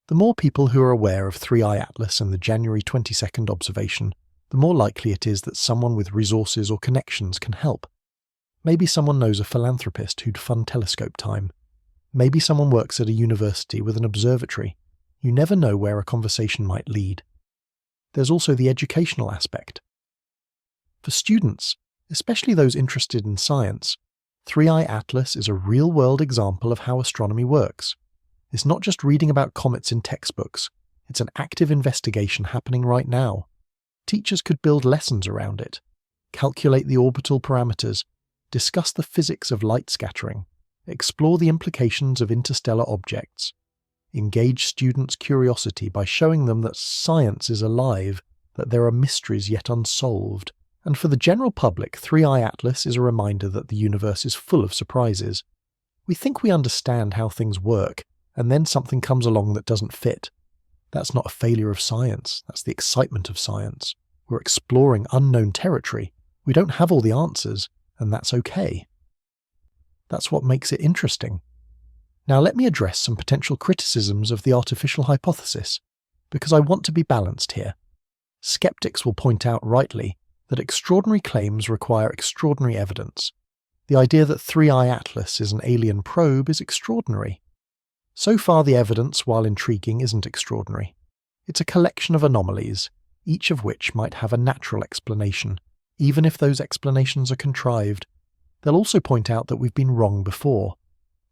The more people who are aware of 3i Atlas and the January 22nd observation, the more likely it is that someone with resources or connections can help. Maybe someone knows a philanthropist who'd fund telescope time. Maybe someone works at a university with an observatory. You never know where a conversation might lead. There's also the educational aspect. For students, especially those interested in science, 3i Atlas is a real-world example of how astronomy works. It's not just reading about comets in textbooks, it's an active investigation happening right now. Teachers could build lessons around it, calculate the orbital parameters, discuss the physics of light scattering, explore the implications of interstellar objects, engage students' curiosity by showing them that science is alive, that there are mysteries yet unsolved. And for the general public, 3i Atlas is a reminder that the universe is full of surprises. We think we understand how things work, and then something comes along that doesn't fit. That's not a failure of science, that's the excitement of science. We're exploring unknown territory. We don't have all the answers, and that's okay. That's what makes it interesting. Now let me address some potential criticisms of the artificial hypothesis, because I want to be balanced here. Skeptics will point out rightly that extraordinary claims require extraordinary evidence. The idea that 3i Atlas is an alien probe is extraordinary. So far the evidence, while intriguing, isn't extraordinary. It's a collection of anomalies, each of which might have a natural explanation, even if those explanations are contrived. They'll also point out that we've been wrong before.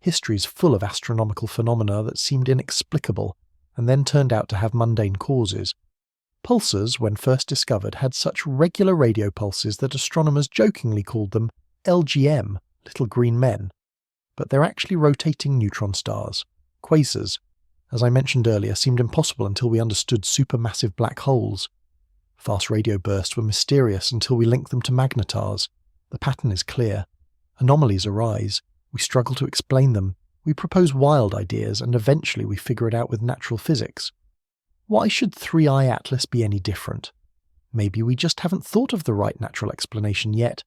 History's full of astronomical phenomena that seemed inexplicable, and then turned out to have mundane causes. Pulsars, when first discovered, had such regular radio pulses that astronomers jokingly called them LGM, little green men. But they're actually rotating neutron stars. Quasars, as I mentioned earlier, seemed impossible until we understood supermassive black holes. Fast radio bursts were mysterious until we linked them to magnetars. The pattern is clear. Anomalies arise. We struggle to explain them. We propose wild ideas, and eventually we figure it out with natural physics. Why should 3i Atlas be any different? Maybe we just haven't thought of the right natural explanation yet.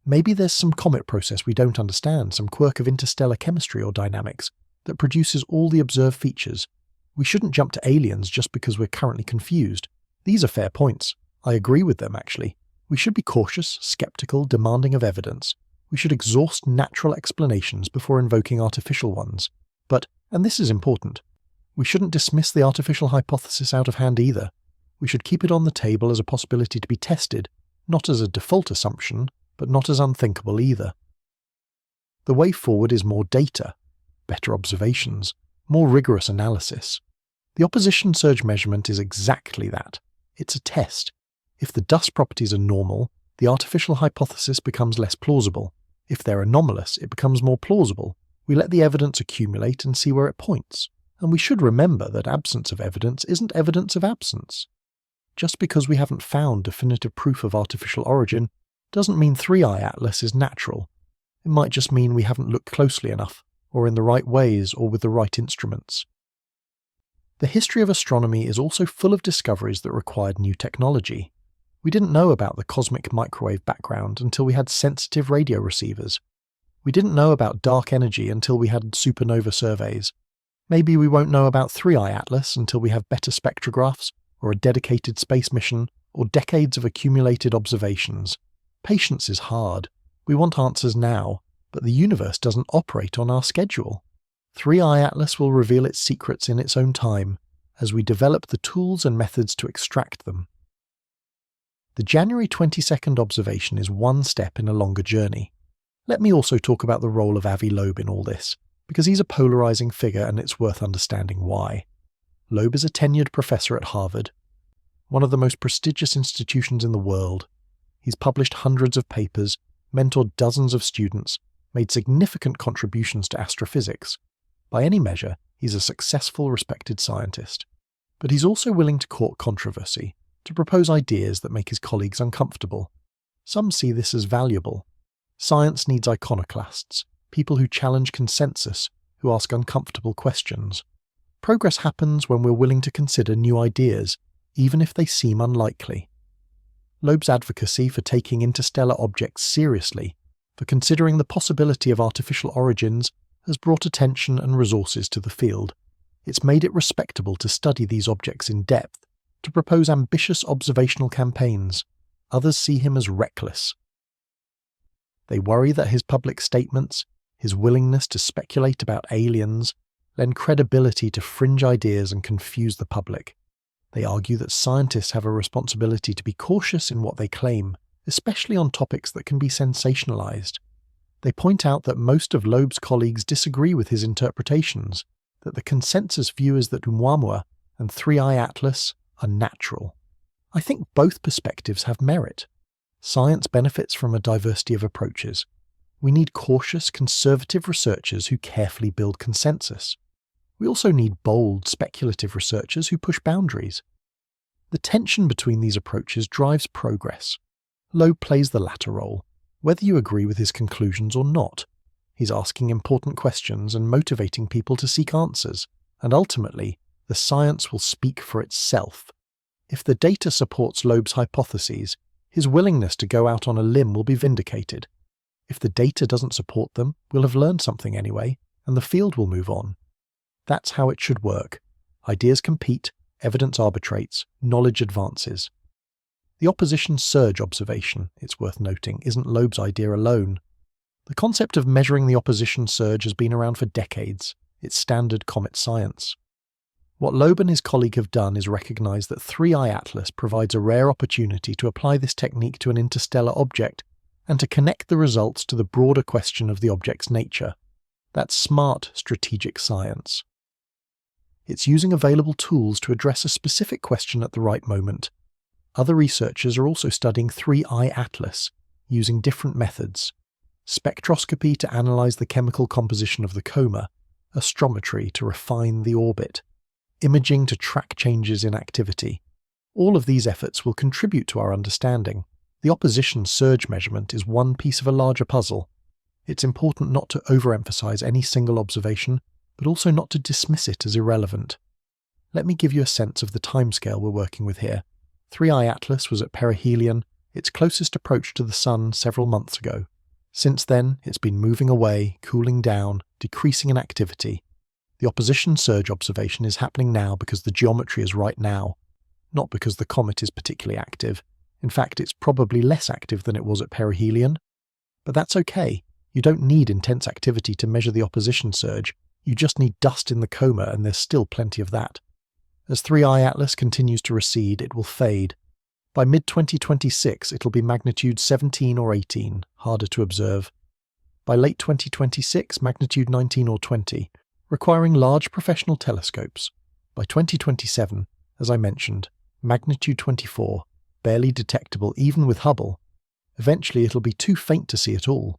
Maybe there's some comet process we don't understand, some quirk of interstellar chemistry or dynamics, that produces all the observed features. We shouldn't jump to aliens just because we're currently confused. These are fair points. I agree with them, actually. We should be cautious, skeptical, demanding of evidence. We should exhaust natural explanations before invoking artificial ones. But, and this is important, we shouldn't dismiss the artificial hypothesis out of hand either. We should keep it on the table as a possibility to be tested, not as a default assumption, but not as unthinkable either. The way forward is more data, better observations, more rigorous analysis. The opposition surge measurement is exactly that. It's a test. If the dust properties are normal, the artificial hypothesis becomes less plausible. If they're anomalous, it becomes more plausible. We let the evidence accumulate and see where it points. And we should remember that absence of evidence isn't evidence of absence. Just because we haven't found definitive proof of artificial origin doesn't mean 3i Atlas is natural. It might just mean we haven't looked closely enough, or in the right ways, or with the right instruments. The history of astronomy is also full of discoveries that required new technology. We didn't know about the cosmic microwave background until we had sensitive radio receivers. We didn't know about dark energy until we had supernova surveys. Maybe we won't know about 3i Atlas until we have better spectrographs, or a dedicated space mission, or decades of accumulated observations. Patience is hard. We want answers now, but the universe doesn't operate on our schedule. 3i Atlas will reveal its secrets in its own time, as we develop the tools and methods to extract them. The January 22nd observation is one step in a longer journey. Let me also talk about the role of Avi Loeb in all this, because he's a polarizing figure and it's worth understanding why. Loeb is a tenured professor at Harvard, one of the most prestigious institutions in the world. He's published hundreds of papers, mentored dozens of students, made significant contributions to astrophysics. By any measure, he's a successful, respected scientist. But he's also willing to court controversy, to propose ideas that make his colleagues uncomfortable. Some see this as valuable. Science needs iconoclasts, people who challenge consensus, who ask uncomfortable questions. Progress happens when we're willing to consider new ideas, even if they seem unlikely. Loeb's advocacy for taking interstellar objects seriously, for considering the possibility of artificial origins, has brought attention and resources to the field. It's made it respectable to study these objects in depth, to propose ambitious observational campaigns. Others see him as reckless. They worry that his public statements, his willingness to speculate about aliens, lend credibility to fringe ideas and confuse the public. They argue that scientists have a responsibility to be cautious in what they claim, especially on topics that can be sensationalized. They point out that most of Loeb's colleagues disagree with his interpretations, that the consensus view is that Oumuamua and 3i Atlas are natural. I think both perspectives have merit. Science benefits from a diversity of approaches. We need cautious, conservative researchers who carefully build consensus. We also need bold, speculative researchers who push boundaries. The tension between these approaches drives progress. Loeb plays the latter role, whether you agree with his conclusions or not. He's asking important questions and motivating people to seek answers, and ultimately, the science will speak for itself. If the data supports Loeb's hypotheses, his willingness to go out on a limb will be vindicated. If the data doesn't support them, we'll have learned something anyway, and the field will move on. That's how it should work. Ideas compete, evidence arbitrates, knowledge advances. The opposition surge observation, it's worth noting, isn't Loeb's idea alone. The concept of measuring the opposition surge has been around for decades. It's standard comet science. What Loeb and his colleague have done is recognize that 3i Atlas provides a rare opportunity to apply this technique to an interstellar object and to connect the results to the broader question of the object's nature. That's smart, strategic science. It's using available tools to address a specific question at the right moment. Other researchers are also studying 3i Atlas, using different methods. Spectroscopy to analyze the chemical composition of the coma, astrometry to refine the orbit, imaging to track changes in activity. All of these efforts will contribute to our understanding. The opposition surge measurement is one piece of a larger puzzle. It's important not to overemphasize any single observation, but also not to dismiss it as irrelevant. Let me give you a sense of the timescale we're working with here. 3i Atlas was at perihelion, its closest approach to the Sun, several months ago. Since then, it's been moving away, cooling down, decreasing in activity. The opposition surge observation is happening now because the geometry is right now, not because the comet is particularly active. In fact, it's probably less active than it was at perihelion. But that's okay. You don't need intense activity to measure the opposition surge. You just need dust in the coma, and there's still plenty of that. As 3i Atlas continues to recede, it will fade. By mid-2026, it'll be magnitude 17 or 18, harder to observe. By late 2026, magnitude 19 or 20, requiring large professional telescopes. By 2027, as I mentioned, magnitude 24, barely detectable even with Hubble. Eventually it'll be too faint to see at all.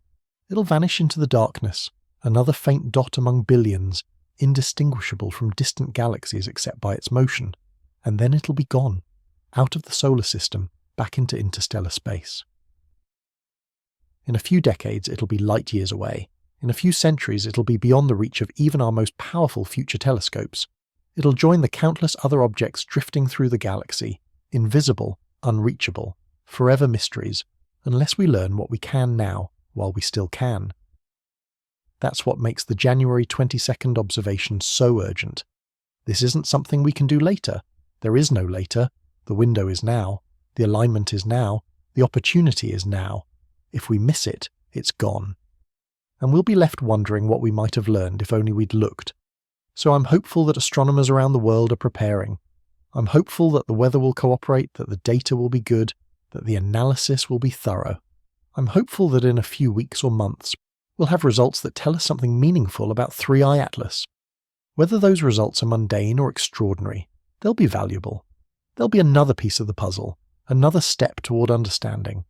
It'll vanish into the darkness, another faint dot among billions, indistinguishable from distant galaxies except by its motion, and then it'll be gone, out of the solar system, back into interstellar space. In a few decades it'll be light years away. In a few centuries it'll be beyond the reach of even our most powerful future telescopes. It'll join the countless other objects drifting through the galaxy, invisible, unreachable, forever mysteries, unless we learn what we can now, while we still can. That's what makes the January 22nd observation so urgent. This isn't something we can do later. There is no later. The window is now. The alignment is now. The opportunity is now. If we miss it, it's gone. and we'll be left wondering what we might have learned if only we'd looked. So I'm hopeful that astronomers around the world are preparing. I'm hopeful that the weather will cooperate, that the data will be good, that the analysis will be thorough. I'm hopeful that in a few weeks or months, we'll have results that tell us something meaningful about 3i Atlas. Whether those results are mundane or extraordinary, they'll be valuable. They'll be another piece of the puzzle, another step toward understanding.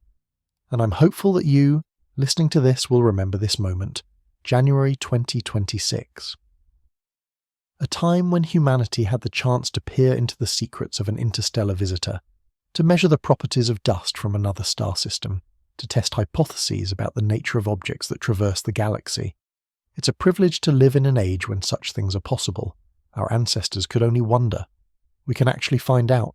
And I'm hopeful that you, listening to this, will remember this moment, January 2026. A time when humanity had the chance to peer into the secrets of an interstellar visitor, to measure the properties of dust from another star system, to test hypotheses about the nature of objects that traverse the galaxy. It's a privilege to live in an age when such things are possible. Our ancestors could only wonder. We can actually find out.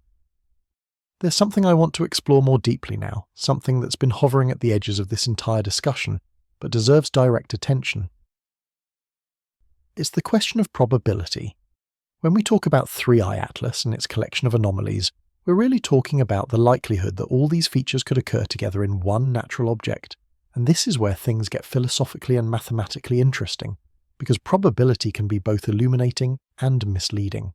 There's something I want to explore more deeply now, something that's been hovering at the edges of this entire discussion, but deserves direct attention. It's the question of probability. When we talk about 3i Atlas and its collection of anomalies, we're really talking about the likelihood that all these features could occur together in one natural object. And this is where things get philosophically and mathematically interesting, because probability can be both illuminating and misleading.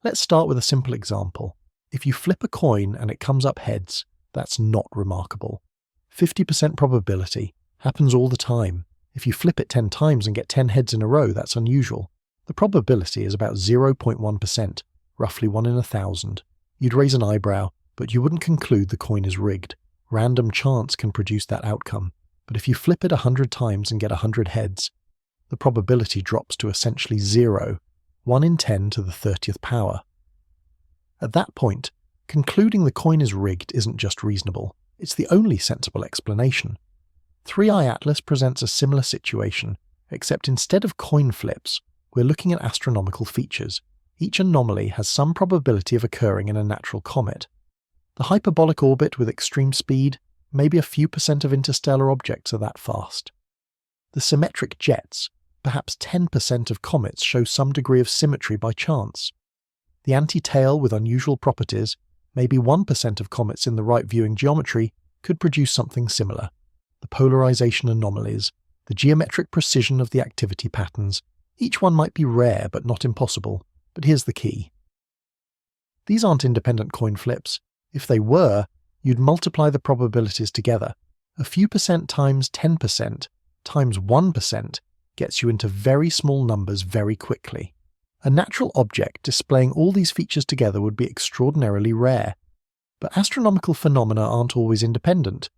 Let's start with a simple example. If you flip a coin and it comes up heads, that's not remarkable. 50% probability happens all the time. If you flip it 10 times and get 10 heads in a row, that's unusual. The probability is about 0.1%, roughly 1 in 1,000. You'd raise an eyebrow, but you wouldn't conclude the coin is rigged. Random chance can produce that outcome. But if you flip it 100 times and get 100 heads, the probability drops to essentially 0, 1 in 10 to the 30th power. At that point, concluding the coin is rigged isn't just reasonable, it's the only sensible explanation. 3i Atlas presents a similar situation, except instead of coin flips, we're looking at astronomical features. Each anomaly has some probability of occurring in a natural comet. The hyperbolic orbit with extreme speed, maybe a few % of interstellar objects are that fast. The symmetric jets, perhaps 10% of comets show some degree of symmetry by chance. The anti-tail with unusual properties, maybe 1% of comets in the right viewing geometry, could produce something similar. The polarization anomalies, the geometric precision of the activity patterns, each one might be rare but not impossible. But here's the key. These aren't independent coin flips. If they were, you'd multiply the probabilities together. A few % times 10% times 1% gets you into very small numbers very quickly. A natural object displaying all these features together would be extraordinarily rare. But astronomical phenomena aren't always independent.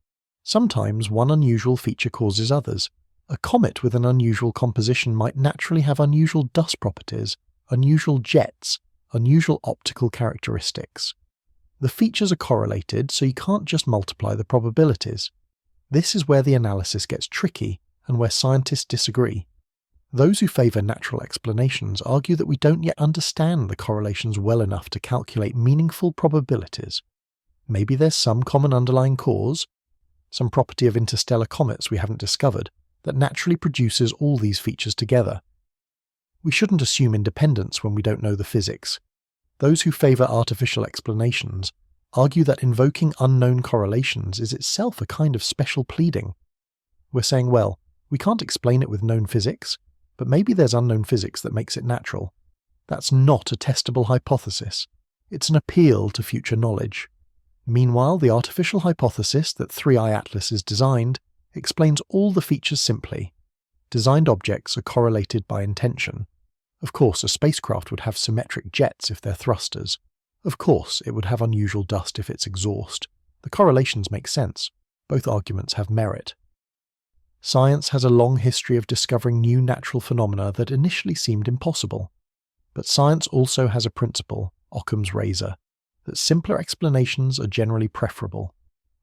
Sometimes one unusual feature causes others. A comet with an unusual composition might naturally have unusual dust properties, unusual jets, unusual optical characteristics. The features are correlated, so you can't just multiply the probabilities. This is where the analysis gets tricky and where scientists disagree. Those who favour natural explanations argue that we don't yet understand the correlations well enough to calculate meaningful probabilities. Maybe there's some common underlying cause, some property of interstellar comets we haven't discovered, that naturally produces all these features together. We shouldn't assume independence when we don't know the physics. Those who favour artificial explanations argue that invoking unknown correlations is itself a kind of special pleading. We're saying, well, we can't explain it with known physics, but maybe there's unknown physics that makes it natural. That's not a testable hypothesis. It's an appeal to future knowledge. Meanwhile, the artificial hypothesis that 3i Atlas is designed explains all the features simply. Designed objects are correlated by intention. Of course, a spacecraft would have symmetric jets if they're thrusters. Of course, it would have unusual dust if it's exhaust. The correlations make sense. Both arguments have merit. Science has a long history of discovering new natural phenomena that initially seemed impossible. But science also has a principle, Occam's razor, that simpler explanations are generally preferable.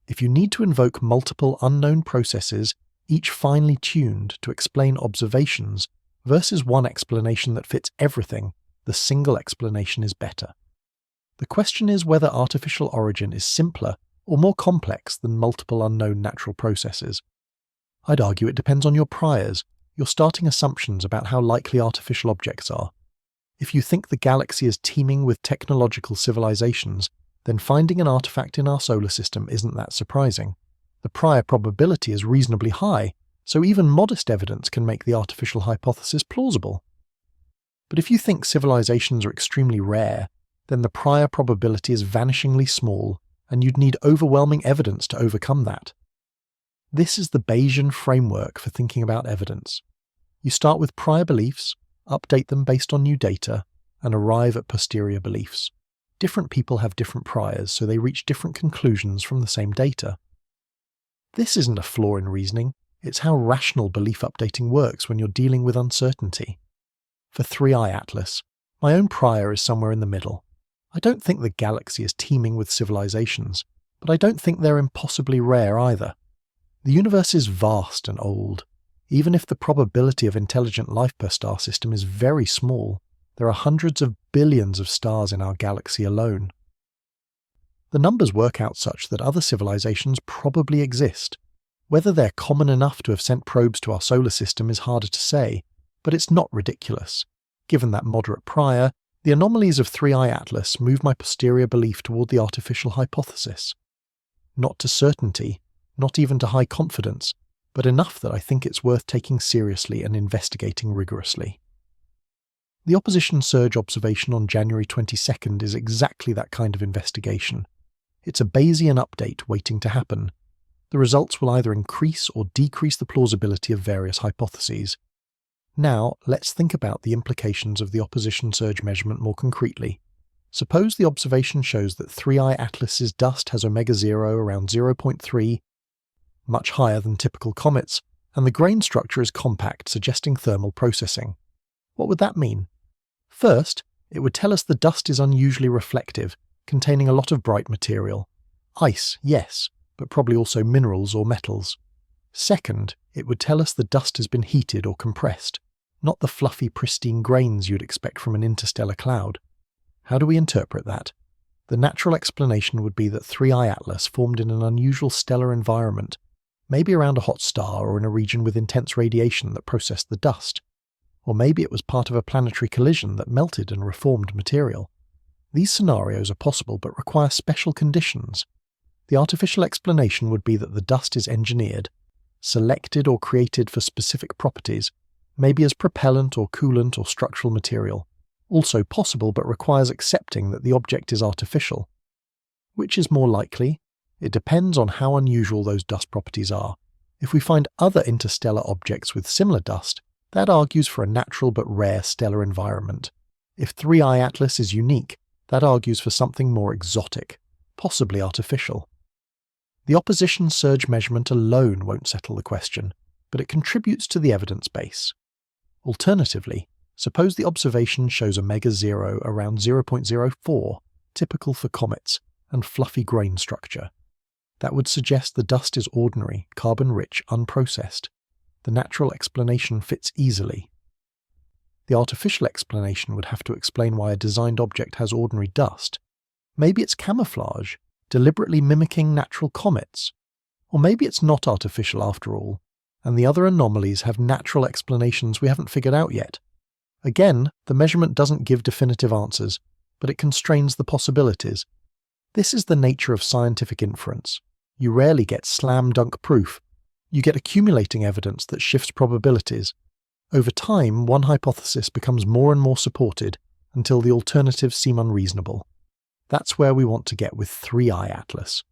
If you need to invoke multiple unknown processes, each finely tuned to explain observations, versus one explanation that fits everything, the single explanation is better. The question is whether artificial origin is simpler or more complex than multiple unknown natural processes. I'd argue it depends on your priors, your starting assumptions about how likely artificial objects are. If you think the galaxy is teeming with technological civilizations, then finding an artifact in our solar system isn't that surprising. The prior probability is reasonably high, so even modest evidence can make the artificial hypothesis plausible. But if you think civilizations are extremely rare, then the prior probability is vanishingly small, and you'd need overwhelming evidence to overcome that. This is the Bayesian framework for thinking about evidence. You start with prior beliefs, update them based on new data, and arrive at posterior beliefs. Different people have different priors, so they reach different conclusions from the same data. This isn't a flaw in reasoning, it's how rational belief updating works when you're dealing with uncertainty. For 3i Atlas, my own prior is somewhere in the middle. I don't think the galaxy is teeming with civilizations, but I don't think they're impossibly rare either. The universe is vast and old. Even if the probability of intelligent life per star system is very small, there are hundreds of billions of stars in our galaxy alone. The numbers work out such that other civilizations probably exist. Whether they're common enough to have sent probes to our solar system is harder to say, but it's not ridiculous. Given that moderate prior, the anomalies of 3i Atlas move my posterior belief toward the artificial hypothesis. Not to certainty, not even to high confidence, but enough that I think it's worth taking seriously and investigating rigorously. The opposition surge observation on January 22nd is exactly that kind of investigation. It's a Bayesian update waiting to happen. The results will either increase or decrease the plausibility of various hypotheses. Now, let's think about the implications of the opposition surge measurement more concretely. Suppose the observation shows that 3i Atlas's dust has omega-0 around 0.3, much higher than typical comets, and the grain structure is compact, suggesting thermal processing. What would that mean? First, it would tell us the dust is unusually reflective, containing a lot of bright material. Ice, yes, but probably also minerals or metals. Second, it would tell us the dust has been heated or compressed, not the fluffy, pristine grains you'd expect from an interstellar cloud. How do we interpret that? The natural explanation would be that 3i Atlas formed in an unusual stellar environment, maybe around a hot star or in a region with intense radiation that processed the dust. Or maybe it was part of a planetary collision that melted and reformed material. These scenarios are possible but require special conditions. The artificial explanation would be that the dust is engineered, selected or created for specific properties, maybe as propellant or coolant or structural material. Also possible but requires accepting that the object is artificial. Which is more likely? It depends on how unusual those dust properties are. If we find other interstellar objects with similar dust, that argues for a natural but rare stellar environment. If 3i Atlas is unique, that argues for something more exotic, possibly artificial. The opposition surge measurement alone won't settle the question, but it contributes to the evidence base. Alternatively, suppose the observation shows omega-0 around 0.04, typical for comets, and fluffy grain structure. That would suggest the dust is ordinary, carbon-rich, unprocessed. The natural explanation fits easily. The artificial explanation would have to explain why a designed object has ordinary dust. Maybe it's camouflage, deliberately mimicking natural comets. Or maybe it's not artificial after all, and the other anomalies have natural explanations we haven't figured out yet. Again, the measurement doesn't give definitive answers, but it constrains the possibilities. This is the nature of scientific inference. You rarely get slam-dunk proof. You get accumulating evidence that shifts probabilities. Over time, one hypothesis becomes more and more supported until the alternatives seem unreasonable. That's where we want to get with 3i Atlas.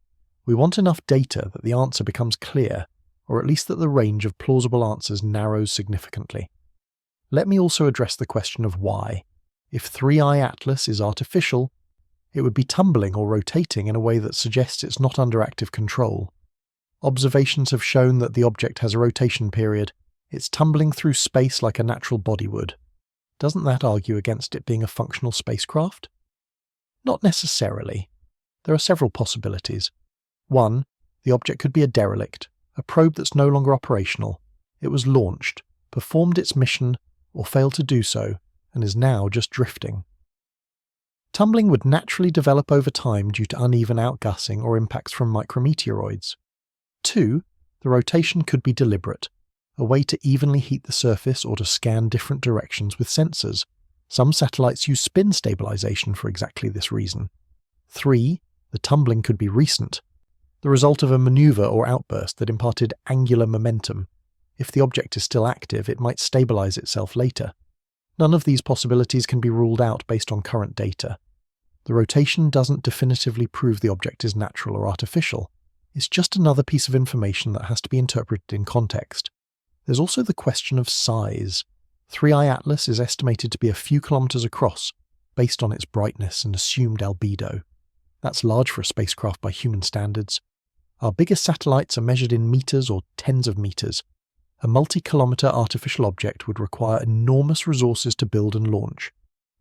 We want enough data that the answer becomes clear, or at least that the range of plausible answers narrows significantly. Let me also address the question of why. If 3i Atlas is artificial, it would be tumbling or rotating in a way that suggests it's not under active control. Observations have shown that the object has a rotation period. It's tumbling through space like a natural body would. Doesn't that argue against it being a functional spacecraft? Not necessarily. There are several possibilities. One, the object could be a derelict, a probe that's no longer operational. It was launched, performed its mission, or failed to do so, and is now just drifting. Tumbling would naturally develop over time due to uneven outgassing or impacts from micrometeoroids. 2, the rotation could be deliberate, a way to evenly heat the surface or to scan different directions with sensors. Some satellites use spin stabilization for exactly this reason. 3, the tumbling could be recent, the result of a maneuver or outburst that imparted angular momentum. If the object is still active, it might stabilize itself later. None of these possibilities can be ruled out based on current data. The rotation doesn't definitively prove the object is natural or artificial. It's just another piece of information that has to be interpreted in context. There's also the question of size. 3I Atlas is estimated to be a few kilometers across, based on its brightness and assumed albedo. That's large for a spacecraft by human standards. Our biggest satellites are measured in meters or tens of meters. A multi-kilometer artificial object would require enormous resources to build and launch.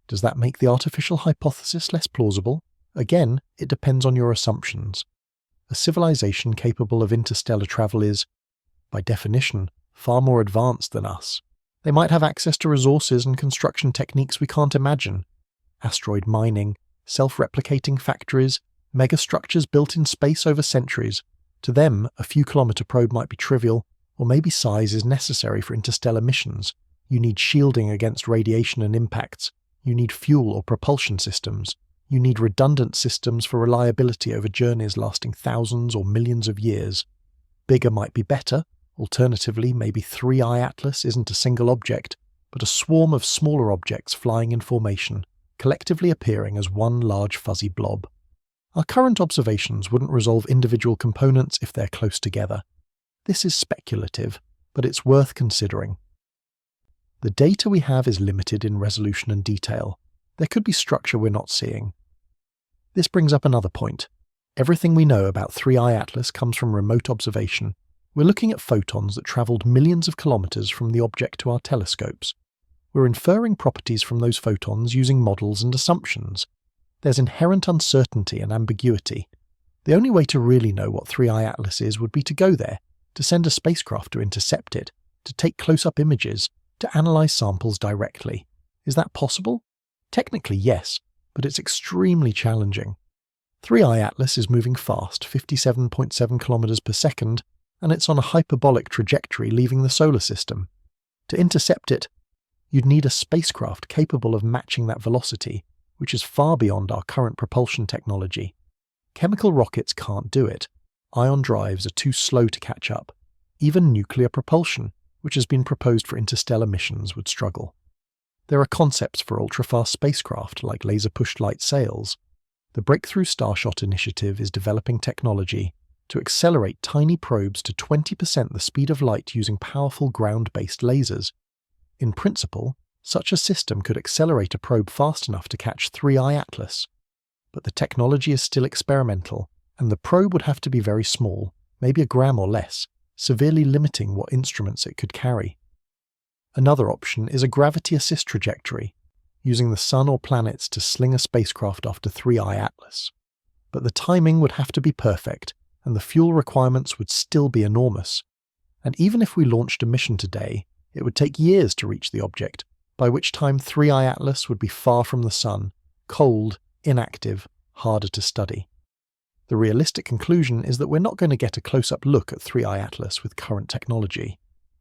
Does that make the artificial hypothesis less plausible? Again, it depends on your assumptions. A civilization capable of interstellar travel is, by definition, far more advanced than us. They might have access to resources and construction techniques we can't imagine. Asteroid mining, self-replicating factories, megastructures built in space over centuries. To them, a few kilometer probe might be trivial, or maybe size is necessary for interstellar missions. You need shielding against radiation and impacts. You need fuel or propulsion systems. You need redundant systems for reliability over journeys lasting thousands or millions of years. Bigger might be better. Alternatively, maybe 3I Atlas isn't a single object, but a swarm of smaller objects flying in formation, collectively appearing as one large fuzzy blob. Our current observations wouldn't resolve individual components if they're close together. This is speculative, but it's worth considering. The data we have is limited in resolution and detail. There could be structure we're not seeing. This brings up another point. Everything we know about 3I Atlas comes from remote observation. We're looking at photons that travelled millions of kilometres from the object to our telescopes. We're inferring properties from those photons using models and assumptions. There's inherent uncertainty and ambiguity. The only way to really know what 3I Atlas is would be to go there, to send a spacecraft to intercept it, to take close-up images, to analyse samples directly. Is that possible? Technically, yes, but it's extremely challenging. 3I Atlas is moving fast, 57.7 kilometers per second, and it's on a hyperbolic trajectory leaving the solar system. To intercept it, you'd need a spacecraft capable of matching that velocity, which is far beyond our current propulsion technology. Chemical rockets can't do it. Ion drives are too slow to catch up. Even nuclear propulsion, which has been proposed for interstellar missions, would struggle. There are concepts for ultra-fast spacecraft like laser-pushed light sails. The Breakthrough Starshot initiative is developing technology to accelerate tiny probes to 20% the speed of light using powerful ground-based lasers. In principle, such a system could accelerate a probe fast enough to catch 3I Atlas. But the technology is still experimental, and the probe would have to be very small, maybe a gram or less, severely limiting what instruments it could carry. Another option is a gravity assist trajectory, using the Sun or planets to sling a spacecraft after 3I Atlas. But the timing would have to be perfect, and the fuel requirements would still be enormous. And even if we launched a mission today, it would take years to reach the object, by which time 3I Atlas would be far from the Sun, cold, inactive, harder to study. The realistic conclusion is that we're not going to get a close-up look at 3I Atlas with current technology.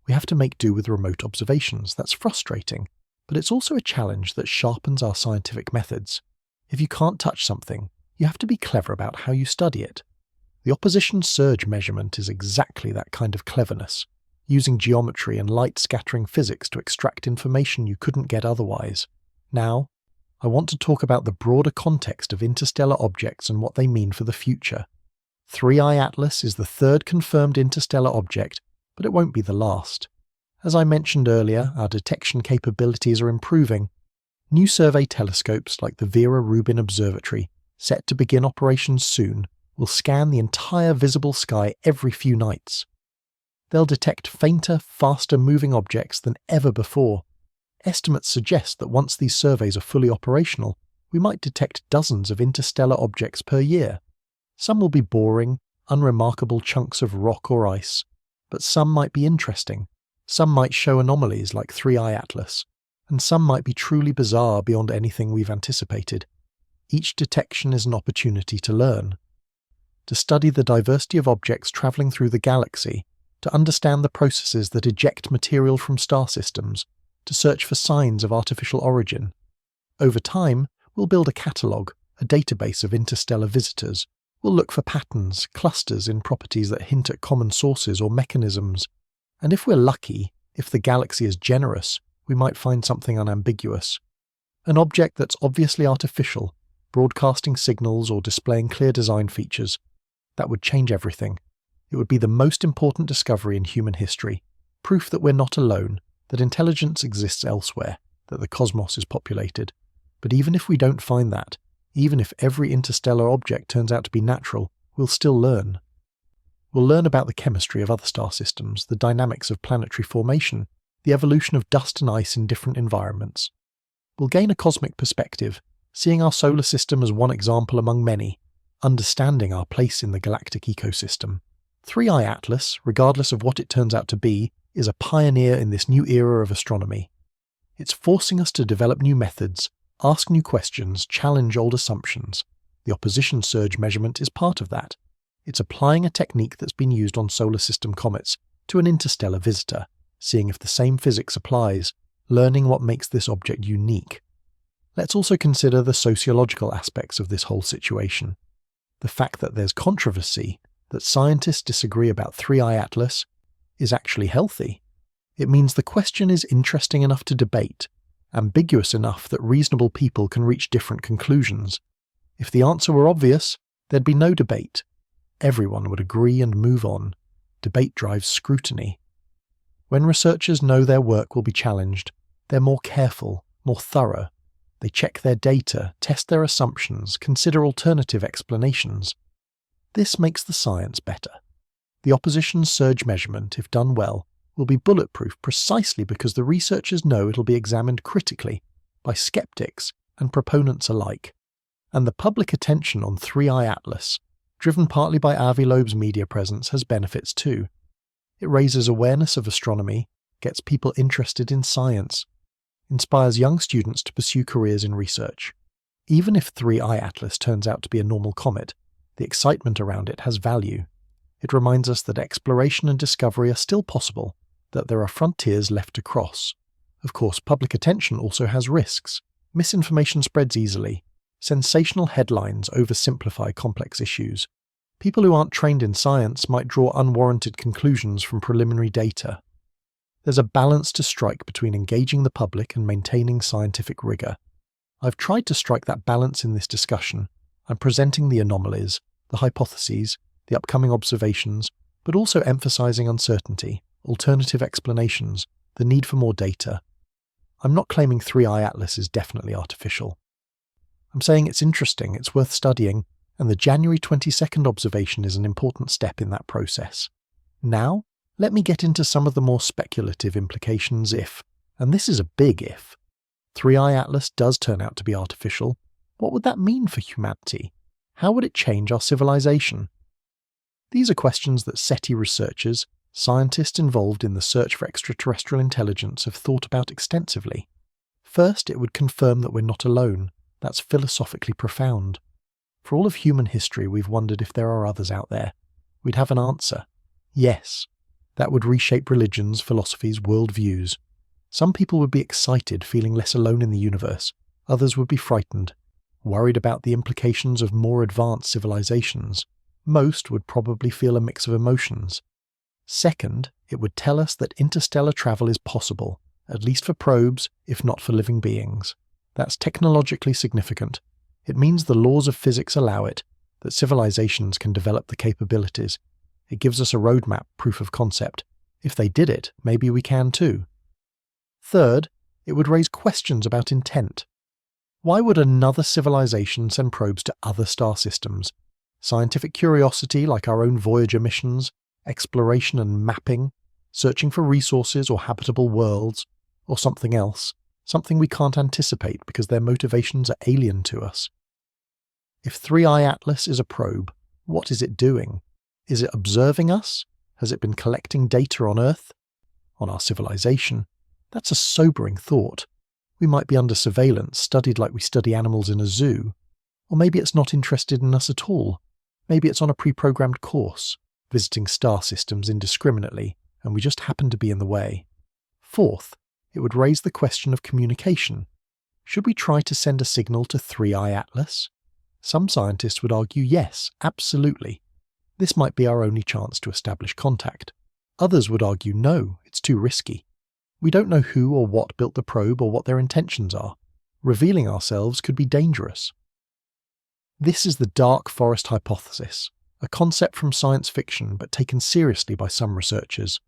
We have to make do with remote observations. That's frustrating, but it's also a challenge that sharpens our scientific methods. If you can't touch something, you have to be clever about how you study it. The opposition surge measurement is exactly that kind of cleverness, using geometry and light-scattering physics to extract information you couldn't get otherwise. Now, I want to talk about the broader context of interstellar objects and what they mean for the future. 3I Atlas is the third confirmed interstellar object, but it won't be the last. As I mentioned earlier, our detection capabilities are improving. New survey telescopes like the Vera Rubin Observatory, set to begin operations soon, will scan the entire visible sky every few nights. They'll detect fainter, faster-moving objects than ever before. Estimates suggest that once these surveys are fully operational, we might detect dozens of interstellar objects per year. Some will be boring, unremarkable chunks of rock or ice, but some might be interesting. Some might show anomalies like 3I Atlas, and some might be truly bizarre beyond anything we've anticipated. Each detection is an opportunity to learn, to study the diversity of objects travelling through the galaxy, to understand the processes that eject material from star systems, to search for signs of artificial origin. Over time, we'll build a catalogue, a database of interstellar visitors. We'll look for patterns, clusters in properties that hint at common sources or mechanisms. And if we're lucky, if the galaxy is generous, we might find something unambiguous. An object that's obviously artificial, broadcasting signals or displaying clear design features. That would change everything. It would be the most important discovery in human history, proof that we're not alone, that intelligence exists elsewhere, that the cosmos is populated. But even if we don't find that, even if every interstellar object turns out to be natural, we'll still learn. We'll learn about the chemistry of other star systems, the dynamics of planetary formation, the evolution of dust and ice in different environments. We'll gain a cosmic perspective, seeing our solar system as one example among many, understanding our place in the galactic ecosystem. 3i Atlas, regardless of what it turns out to be, is a pioneer in this new era of astronomy. It's forcing us to develop new methods, ask new questions, challenge old assumptions. The opposition surge measurement is part of that. It's applying a technique that's been used on solar system comets to an interstellar visitor, seeing if the same physics applies, learning what makes this object unique. Let's also consider the sociological aspects of this whole situation. The fact that there's controversy, that scientists disagree about 3i Atlas, is actually healthy. It means the question is interesting enough to debate, ambiguous enough that reasonable people can reach different conclusions. If the answer were obvious, there'd be no debate. Everyone would agree and move on. Debate drives scrutiny. When researchers know their work will be challenged, they're more careful, more thorough. They check their data, test their assumptions, consider alternative explanations. This makes the science better. The opposition surge measurement, if done well, will be bulletproof precisely because the researchers know it'll be examined critically by skeptics and proponents alike. And the public attention on 3i Atlas, driven partly by Avi Loeb's media presence, has benefits too. It raises awareness of astronomy, gets people interested in science, inspires young students to pursue careers in research. Even if 3i Atlas turns out to be a normal comet, the excitement around it has value. It reminds us that exploration and discovery are still possible, that there are frontiers left to cross. Of course, public attention also has risks. Misinformation spreads easily. Sensational headlines oversimplify complex issues. People who aren't trained in science might draw unwarranted conclusions from preliminary data. There's a balance to strike between engaging the public and maintaining scientific rigor. I've tried to strike that balance in this discussion. I'm presenting the anomalies, the hypotheses, the upcoming observations, but also emphasizing uncertainty, alternative explanations, the need for more data. I'm not claiming 3i Atlas is definitely artificial. I'm saying it's interesting, it's worth studying, and the January 22nd observation is an important step in that process. Now, let me get into some of the more speculative implications if, and this is a big if, 3i Atlas does turn out to be artificial. What would that mean for humanity? How would it change our civilization? These are questions that SETI researchers, scientists involved in the search for extraterrestrial intelligence, have thought about extensively. First, it would confirm that we're not alone. That's philosophically profound. For all of human history, we've wondered if there are others out there. We'd have an answer. Yes. That would reshape religions, philosophies, worldviews. Some people would be excited, feeling less alone in the universe. Others would be frightened, worried about the implications of more advanced civilizations. Most would probably feel a mix of emotions. Second, it would tell us that interstellar travel is possible, at least for probes, if not for living beings. That's technologically significant. It means the laws of physics allow it, that civilizations can develop the capabilities. It gives us a roadmap, proof of concept. If they did it, maybe we can too. Third, it would raise questions about intent. Why would another civilization send probes to other star systems? Scientific curiosity like our own Voyager missions, exploration and mapping, searching for resources or habitable worlds, or something else, something we can't anticipate because their motivations are alien to us. If 3i Atlas is a probe, what is it doing? Is it observing us? Has it been collecting data on Earth? On our civilization? That's a sobering thought. We might be under surveillance, studied like we study animals in a zoo. Or maybe it's not interested in us at all. Maybe it's on a pre-programmed course, visiting star systems indiscriminately, and we just happen to be in the way. Fourth, it would raise the question of communication. Should we try to send a signal to 3i Atlas? Some scientists would argue yes, absolutely. This might be our only chance to establish contact. Others would argue no, it's too risky. We don't know who or what built the probe or what their intentions are. Revealing ourselves could be dangerous. This is the dark forest hypothesis, a concept from science fiction but taken seriously by some researchers.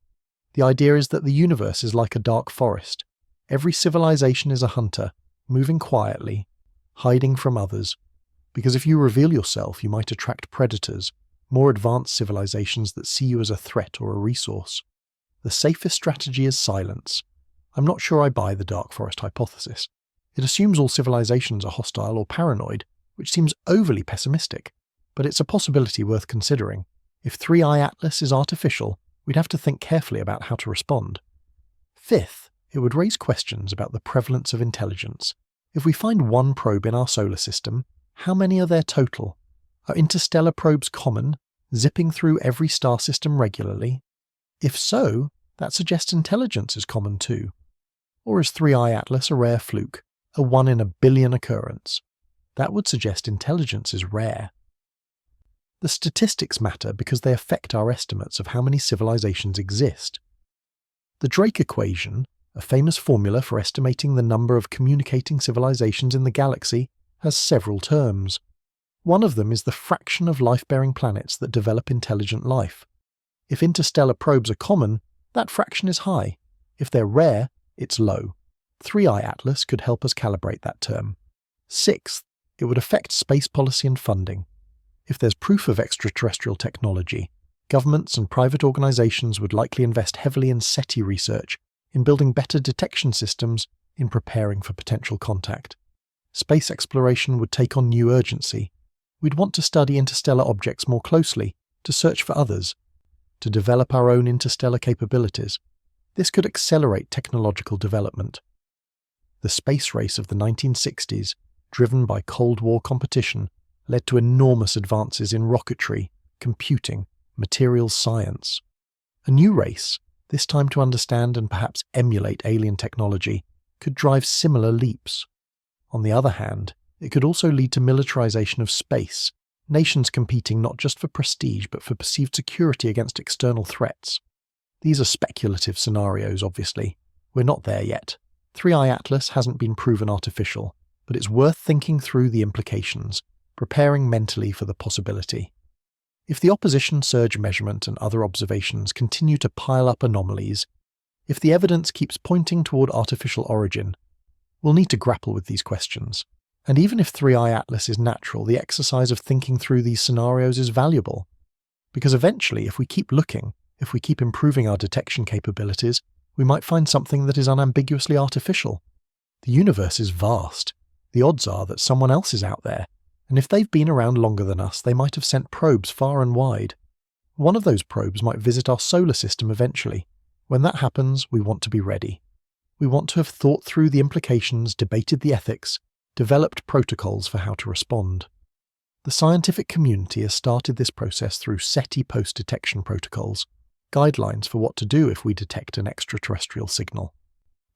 The idea is that the universe is like a dark forest. Every civilization is a hunter, moving quietly, hiding from others. Because if you reveal yourself, you might attract predators, more advanced civilizations that see you as a threat or a resource. The safest strategy is silence. I'm not sure I buy the dark forest hypothesis. It assumes all civilizations are hostile or paranoid, which seems overly pessimistic, but it's a possibility worth considering. If 3i Atlas is artificial, we'd have to think carefully about how to respond. Fifth, it would raise questions about the prevalence of intelligence. If we find one probe in our solar system, how many are there total? Are interstellar probes common, zipping through every star system regularly? If so, that suggests intelligence is common too. Or is 3i Atlas a rare fluke, a 1 in a billion occurrence? That would suggest intelligence is rare. The statistics matter because they affect our estimates of how many civilizations exist. The Drake equation, a famous formula for estimating the number of communicating civilizations in the galaxy, has several terms. One of them is the fraction of life-bearing planets that develop intelligent life. If interstellar probes are common, that fraction is high. If they're rare, it's low. 3i Atlas could help us calibrate that term. Sixth, it would affect space policy and funding. If there's proof of extraterrestrial technology, governments and private organizations would likely invest heavily in SETI research, in building better detection systems, in preparing for potential contact. Space exploration would take on new urgency. We'd want to study interstellar objects more closely, to search for others, to develop our own interstellar capabilities. This could accelerate technological development. The space race of the 1960s, driven by Cold War competition, led to enormous advances in rocketry, computing, materials science. A new race, this time to understand and perhaps emulate alien technology, could drive similar leaps. On the other hand, it could also lead to militarization of space, nations competing not just for prestige but for perceived security against external threats. These are speculative scenarios, obviously. We're not there yet. 3i Atlas hasn't been proven artificial, but it's worth thinking through the implications, preparing mentally for the possibility. If the opposition surge measurement and other observations continue to pile up anomalies, if the evidence keeps pointing toward artificial origin, we'll need to grapple with these questions. And even if 3i Atlas is natural, the exercise of thinking through these scenarios is valuable. Because eventually, if we keep looking, if we keep improving our detection capabilities, we might find something that is unambiguously artificial. The universe is vast. The odds are that someone else is out there, and if they've been around longer than us, they might have sent probes far and wide. One of those probes might visit our solar system eventually. When that happens, we want to be ready. We want to have thought through the implications, debated the ethics, developed protocols for how to respond. The scientific community has started this process through SETI post-detection protocols, guidelines for what to do if we detect an extraterrestrial signal.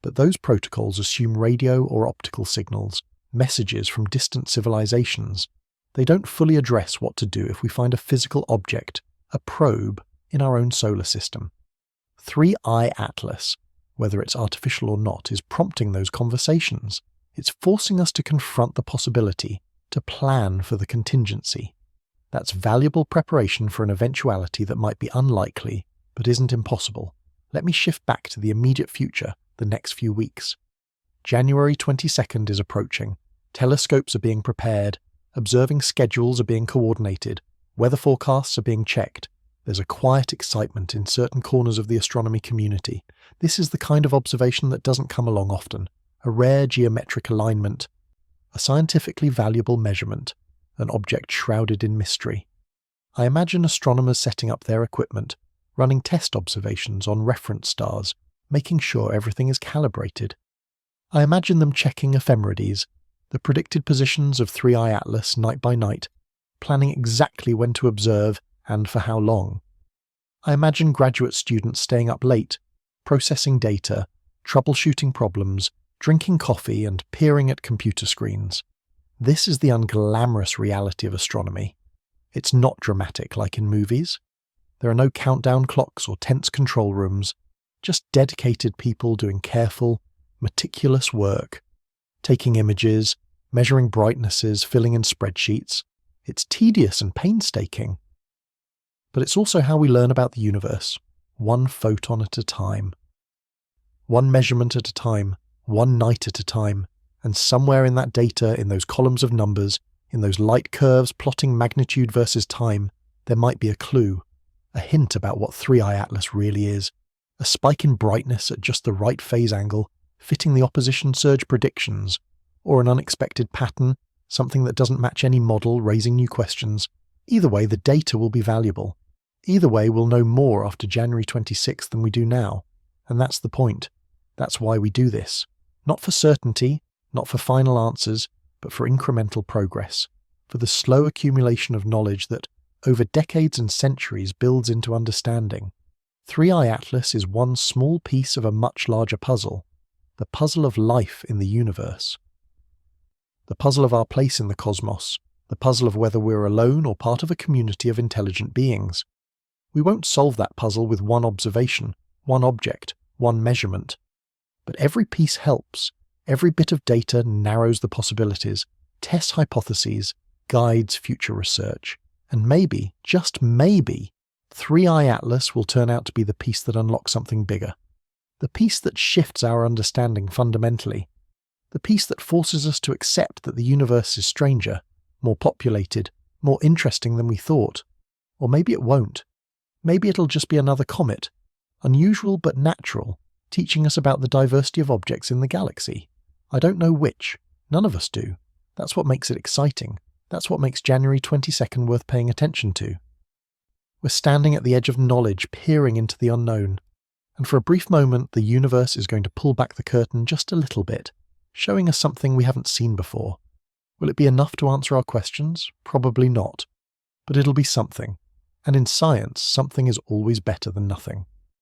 But those protocols assume radio or optical signals, messages from distant civilizations. They don't fully address what to do if we find a physical object, a probe, in our own solar system. 3i Atlas, whether it's artificial or not, is prompting those conversations. It's forcing us to confront the possibility, to plan for the contingency. That's valuable preparation for an eventuality that might be unlikely, but isn't impossible. Let me shift back to the immediate future, the next few weeks. January 22nd is approaching. Telescopes are being prepared, observing schedules are being coordinated, weather forecasts are being checked. There's a quiet excitement in certain corners of the astronomy community. This is the kind of observation that doesn't come along often. A rare geometric alignment, a scientifically valuable measurement, an object shrouded in mystery. I imagine astronomers setting up their equipment, running test observations on reference stars, making sure everything is calibrated. I imagine them checking ephemerides, the predicted positions of 3i Atlas night by night, planning exactly when to observe and for how long. I imagine graduate students staying up late, processing data, troubleshooting problems, drinking coffee and peering at computer screens. This is the unglamorous reality of astronomy. It's not dramatic like in movies. There are no countdown clocks or tense control rooms, just dedicated people doing careful, meticulous work, taking images, measuring brightnesses, filling in spreadsheets. It's tedious and painstaking. But it's also how we learn about the universe, one photon at a time. One measurement at a time, one night at a time, and somewhere in that data, in those columns of numbers, in those light curves plotting magnitude versus time, there might be a clue, a hint about what 3i Atlas really is, a spike in brightness at just the right phase angle, fitting the opposition surge predictions, or an unexpected pattern, something that doesn't match any model, raising new questions. Either way, the data will be valuable. Either way, we'll know more after January 26th than we do now. And that's the point. That's why we do this. Not for certainty, not for final answers, but for incremental progress, for the slow accumulation of knowledge that, over decades and centuries, builds into understanding. 3i Atlas is one small piece of a much larger puzzle, the puzzle of life in the universe. The puzzle of our place in the cosmos, the puzzle of whether we're alone or part of a community of intelligent beings. We won't solve that puzzle with one observation, one object, one measurement. But every piece helps. Every bit of data narrows the possibilities, tests hypotheses, guides future research. And maybe, just maybe, 3i Atlas will turn out to be the piece that unlocks something bigger. The piece that shifts our understanding fundamentally. The piece that forces us to accept that the universe is stranger, more populated, more interesting than we thought. Or maybe it won't. Maybe it'll just be another comet, unusual but natural, teaching us about the diversity of objects in the galaxy. I don't know which. None of us do. That's what makes it exciting. That's what makes January 22nd worth paying attention to. We're standing at the edge of knowledge, peering into the unknown. And for a brief moment, the universe is going to pull back the curtain just a little bit, showing us something we haven't seen before. Will it be enough to answer our questions? Probably not. But it'll be something. And in science, something is always better than nothing.